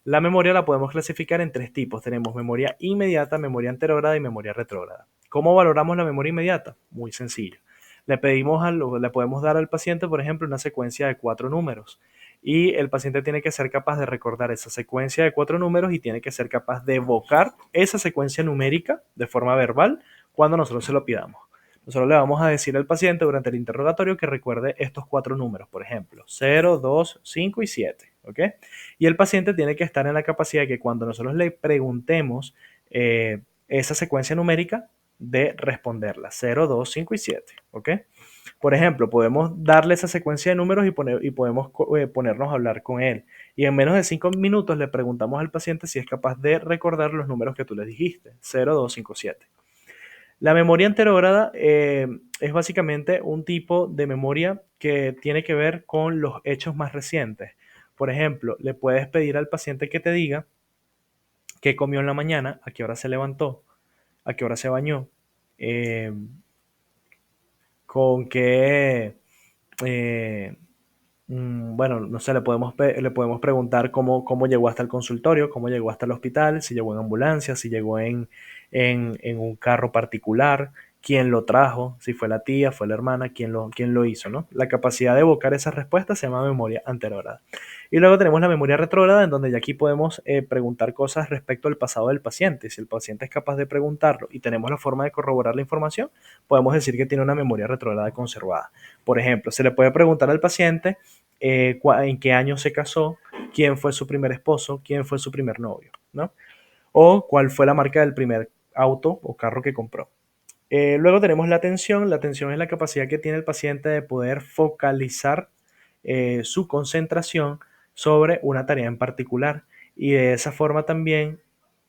La memoria la podemos clasificar en 3 tipos. Tenemos memoria inmediata, memoria anterógrada y memoria retrógrada. ¿Cómo valoramos la memoria inmediata? Muy sencillo. Le podemos dar al paciente, por ejemplo, una secuencia de 4 números y el paciente tiene que ser capaz de recordar esa secuencia de 4 números y tiene que ser capaz de evocar esa secuencia numérica de forma verbal cuando nosotros se lo pidamos. Nosotros le vamos a decir al paciente durante el interrogatorio que recuerde estos 4 números, por ejemplo, 0, 2, 5 y 7. ¿Ok? Y el paciente tiene que estar en la capacidad de que cuando nosotros le preguntemos esa secuencia numérica, de responderla, 0, 2, 5 y 7. ¿Ok? Por ejemplo, podemos darle esa secuencia de números y podemos ponernos a hablar con él. Y en menos de 5 minutos le preguntamos al paciente si es capaz de recordar los números que tú le dijiste, 0, 2, 5, 7. La memoria anterógrada es básicamente un tipo de memoria que tiene que ver con los hechos más recientes. Por ejemplo, le puedes pedir al paciente que te diga qué comió en la mañana, a qué hora se levantó, a qué hora se bañó, eh, con qué, eh, bueno, no sé, le podemos preguntar cómo llegó hasta el consultorio, cómo llegó hasta el hospital, si llegó en ambulancia, si llegó en un carro particular, quién lo trajo, si fue la tía, fue la hermana, quién lo hizo, ¿no? La capacidad de evocar esas respuestas se llama memoria anterógrada. Y luego tenemos la memoria retrógrada, en donde ya aquí podemos preguntar cosas respecto al pasado del paciente. Si el paciente es capaz de preguntarlo y tenemos la forma de corroborar la información, podemos decir que tiene una memoria retrógrada conservada. Por ejemplo, se le puede preguntar al paciente en qué año se casó, quién fue su primer esposo, quién fue su primer novio, ¿no? O cuál fue la marca del primer auto o carro que compró. Luego tenemos la atención. La atención es la capacidad que tiene el paciente de poder focalizar su concentración sobre una tarea en particular y de esa forma también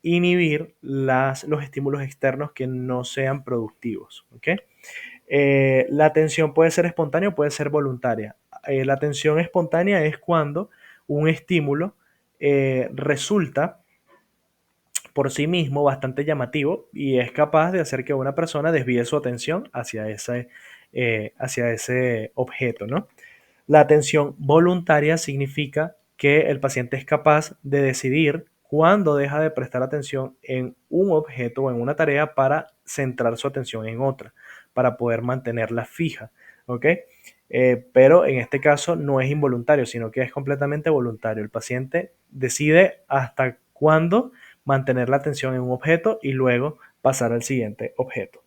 inhibir los estímulos externos que no sean productivos. ¿Ok? La atención puede ser espontánea o puede ser voluntaria. La atención espontánea es cuando un estímulo resulta por sí mismo bastante llamativo y es capaz de hacer que una persona desvíe su atención hacia ese objeto, ¿no? La atención voluntaria significa que el paciente es capaz de decidir cuándo deja de prestar atención en un objeto o en una tarea para centrar su atención en otra, para poder mantenerla fija, ¿ok? Pero en este caso no es involuntario, sino que es completamente voluntario. El paciente decide hasta cuándo mantener la atención en un objeto y luego pasar al siguiente objeto.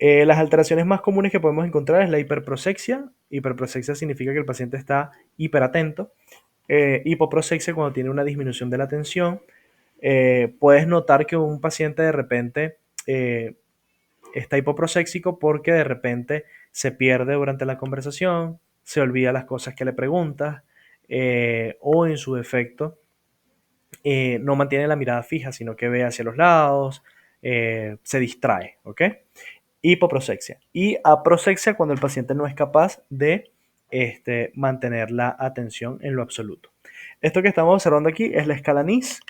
Las alteraciones más comunes que podemos encontrar es la hiperprosexia. Hiperprosexia significa que el paciente está hiperatento. Hipoprosexia cuando tiene una disminución de la atención. Puedes notar que un paciente de repente está hipoproséxico porque de repente se pierde durante la conversación, se olvida las cosas que le preguntas o en su defecto no mantiene la mirada fija, sino que ve hacia los lados, se distrae, ¿ok? Hipoprosexia. Y aprosexia cuando el paciente no es capaz de mantener la atención en lo absoluto. Esto que estamos observando aquí es la escala NIS.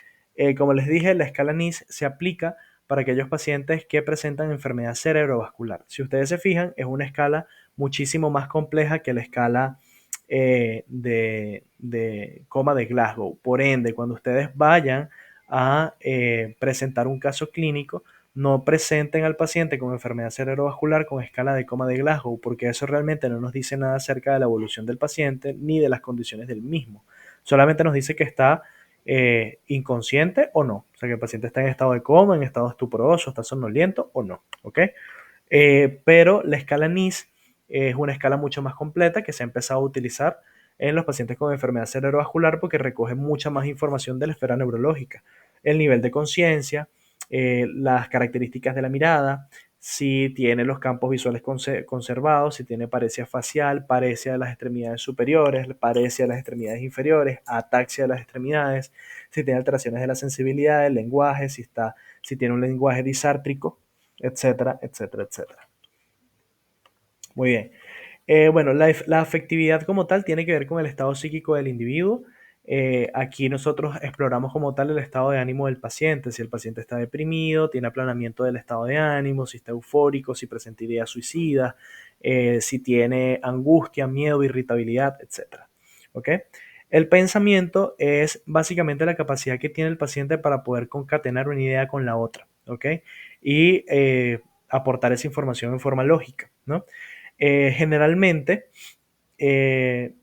Como les dije, la escala NIS se aplica para aquellos pacientes que presentan enfermedad cerebrovascular. Si ustedes se fijan, es una escala muchísimo más compleja que la escala de coma de Glasgow. Por ende, cuando ustedes vayan a presentar un caso clínico, no presenten al paciente con enfermedad cerebrovascular con escala de coma de Glasgow, porque eso realmente no nos dice nada acerca de la evolución del paciente ni de las condiciones del mismo. Solamente nos dice que está inconsciente o no. O sea, que el paciente está en estado de coma, en estado estuporoso, está somnoliento o no. ¿Ok? Pero la escala NIS es una escala mucho más completa que se ha empezado a utilizar en los pacientes con enfermedad cerebrovascular porque recoge mucha más información de la esfera neurológica, el nivel de conciencia, las características de la mirada, si tiene los campos visuales conservados, si tiene paresia facial, paresia de las extremidades superiores, paresia de las extremidades inferiores, ataxia de las extremidades, si tiene alteraciones de la sensibilidad, del lenguaje, si tiene un lenguaje disártrico, etcétera, etcétera, etcétera. Muy bien. Bueno, la afectividad como tal tiene que ver con el estado psíquico del individuo. Aquí nosotros exploramos como tal el estado de ánimo del paciente, si el paciente está deprimido, tiene aplanamiento del estado de ánimo, si está eufórico, si presenta ideas suicidas, si tiene angustia, miedo, irritabilidad, etcétera. ¿Ok? El pensamiento es básicamente la capacidad que tiene el paciente para poder concatenar una idea con la otra, ¿ok? Y aportar esa información en forma lógica, ¿no? Generalmente eh,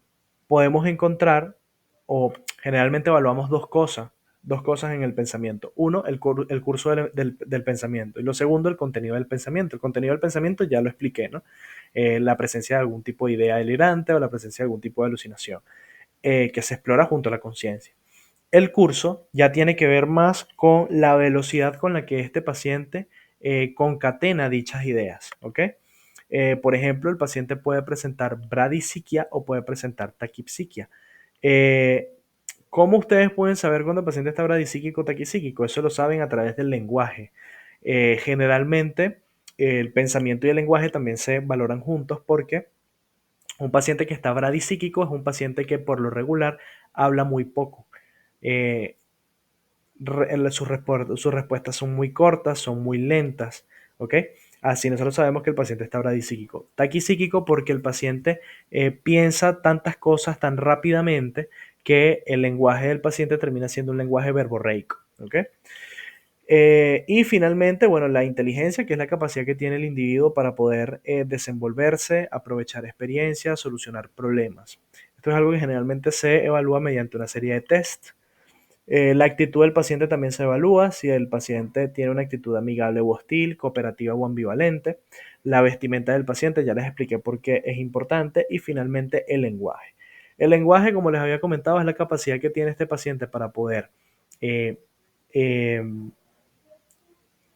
podemos encontrar, o generalmente evaluamos dos cosas en el pensamiento. Uno, el curso del pensamiento, y lo segundo, el contenido del pensamiento. El contenido del pensamiento ya lo expliqué, ¿no? La presencia de algún tipo de idea delirante o la presencia de algún tipo de alucinación que se explora junto a la conciencia. El curso ya tiene que ver más con la velocidad con la que este paciente concatena dichas ideas, ¿ok? Por ejemplo, el paciente puede presentar bradisiquia o puede presentar taquipsiquia. Eh, ¿Cómo ustedes pueden saber cuando el paciente está bradisíquico o taquipsíquico? Eso lo saben a través del lenguaje. Generalmente, el pensamiento y el lenguaje también se valoran juntos porque un paciente que está bradisíquico es un paciente que por lo regular habla muy poco. Eh, sus respuestas son muy cortas, son muy lentas, ¿ok? Así nosotros sabemos que el paciente está bradisíquico. Taquisíquico porque el paciente piensa tantas cosas tan rápidamente que el lenguaje del paciente termina siendo un lenguaje verborreico, ¿ok? Y finalmente, bueno, la inteligencia, que es la capacidad que tiene el individuo para poder desenvolverse, aprovechar experiencias, solucionar problemas. Esto es algo que generalmente se evalúa mediante una serie de test. La actitud del paciente también se evalúa, si el paciente tiene una actitud amigable o hostil, cooperativa o ambivalente. La vestimenta del paciente, ya les expliqué por qué es importante. Y finalmente el lenguaje. El lenguaje, como les había comentado, es la capacidad que tiene este paciente para poder eh, eh,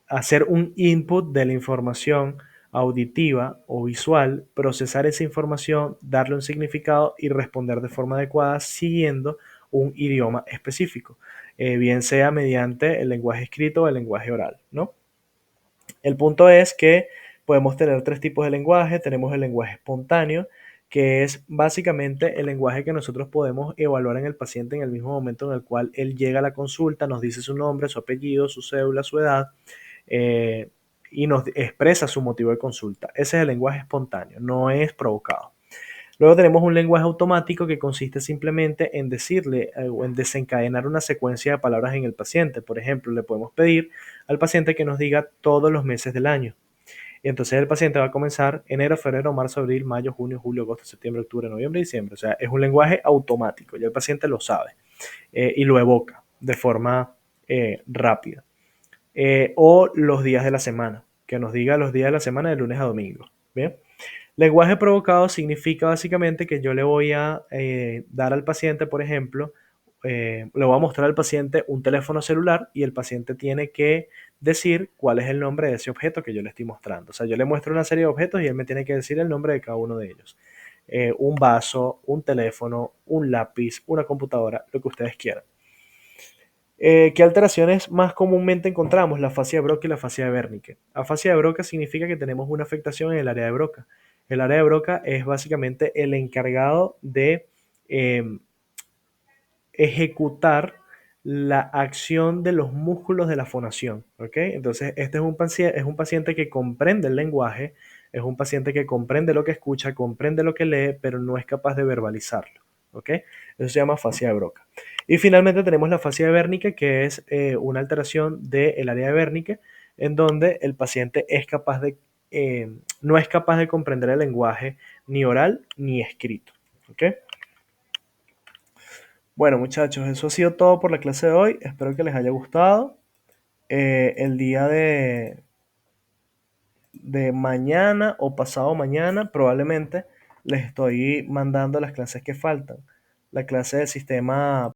hacer un input de la información auditiva o visual, procesar esa información, darle un significado y responder de forma adecuada siguiendo un idioma específico, bien sea mediante el lenguaje escrito o el lenguaje oral, ¿no? El punto es que podemos tener tres tipos de lenguaje. Tenemos el lenguaje espontáneo, que es básicamente el lenguaje que nosotros podemos evaluar en el paciente en el mismo momento en el cual él llega a la consulta, nos dice su nombre, su apellido, su cédula, su edad, eh, y nos expresa su motivo de consulta. Ese es el lenguaje espontáneo, no es provocado. Luego tenemos un lenguaje automático que consiste simplemente en decirle o en desencadenar una secuencia de palabras en el paciente. Por ejemplo, le podemos pedir al paciente que nos diga todos los meses del año. Y entonces el paciente va a comenzar enero, febrero, marzo, abril, mayo, junio, julio, agosto, septiembre, octubre, noviembre, diciembre. O sea, es un lenguaje automático, ya el paciente lo sabe y lo evoca de forma rápida. O los días de la semana, que nos diga los días de la semana de lunes a domingo. ¿Bien? Lenguaje provocado significa básicamente que yo le voy a dar al paciente, por ejemplo, le voy a mostrar al paciente un teléfono celular y el paciente tiene que decir cuál es el nombre de ese objeto que yo le estoy mostrando. O sea, yo le muestro una serie de objetos y él me tiene que decir el nombre de cada uno de ellos. Un vaso, un teléfono, un lápiz, una computadora, lo que ustedes quieran. ¿Qué alteraciones más comúnmente encontramos? La fascia de Broca y la fascia de Wernicke. La fascia de Broca significa que tenemos una afectación en el área de Broca. El área de Broca es básicamente el encargado de eh, ejecutar la acción de los músculos de la fonación. ¿Ok? Entonces, este es un paciente que comprende el lenguaje, es un paciente que comprende lo que escucha, comprende lo que lee, pero no es capaz de verbalizarlo. ¿Ok? Eso se llama fascia de Broca. Y finalmente tenemos la fascia de Wernicke, que es una alteración del área de Wernicke, en donde el paciente es capaz no es capaz de comprender el lenguaje ni oral ni escrito. ¿Ok? Bueno, muchachos, eso ha sido todo por la clase de hoy. Espero que les haya gustado. El día de mañana o pasado mañana probablemente les estoy mandando las clases que faltan. La clase del sistema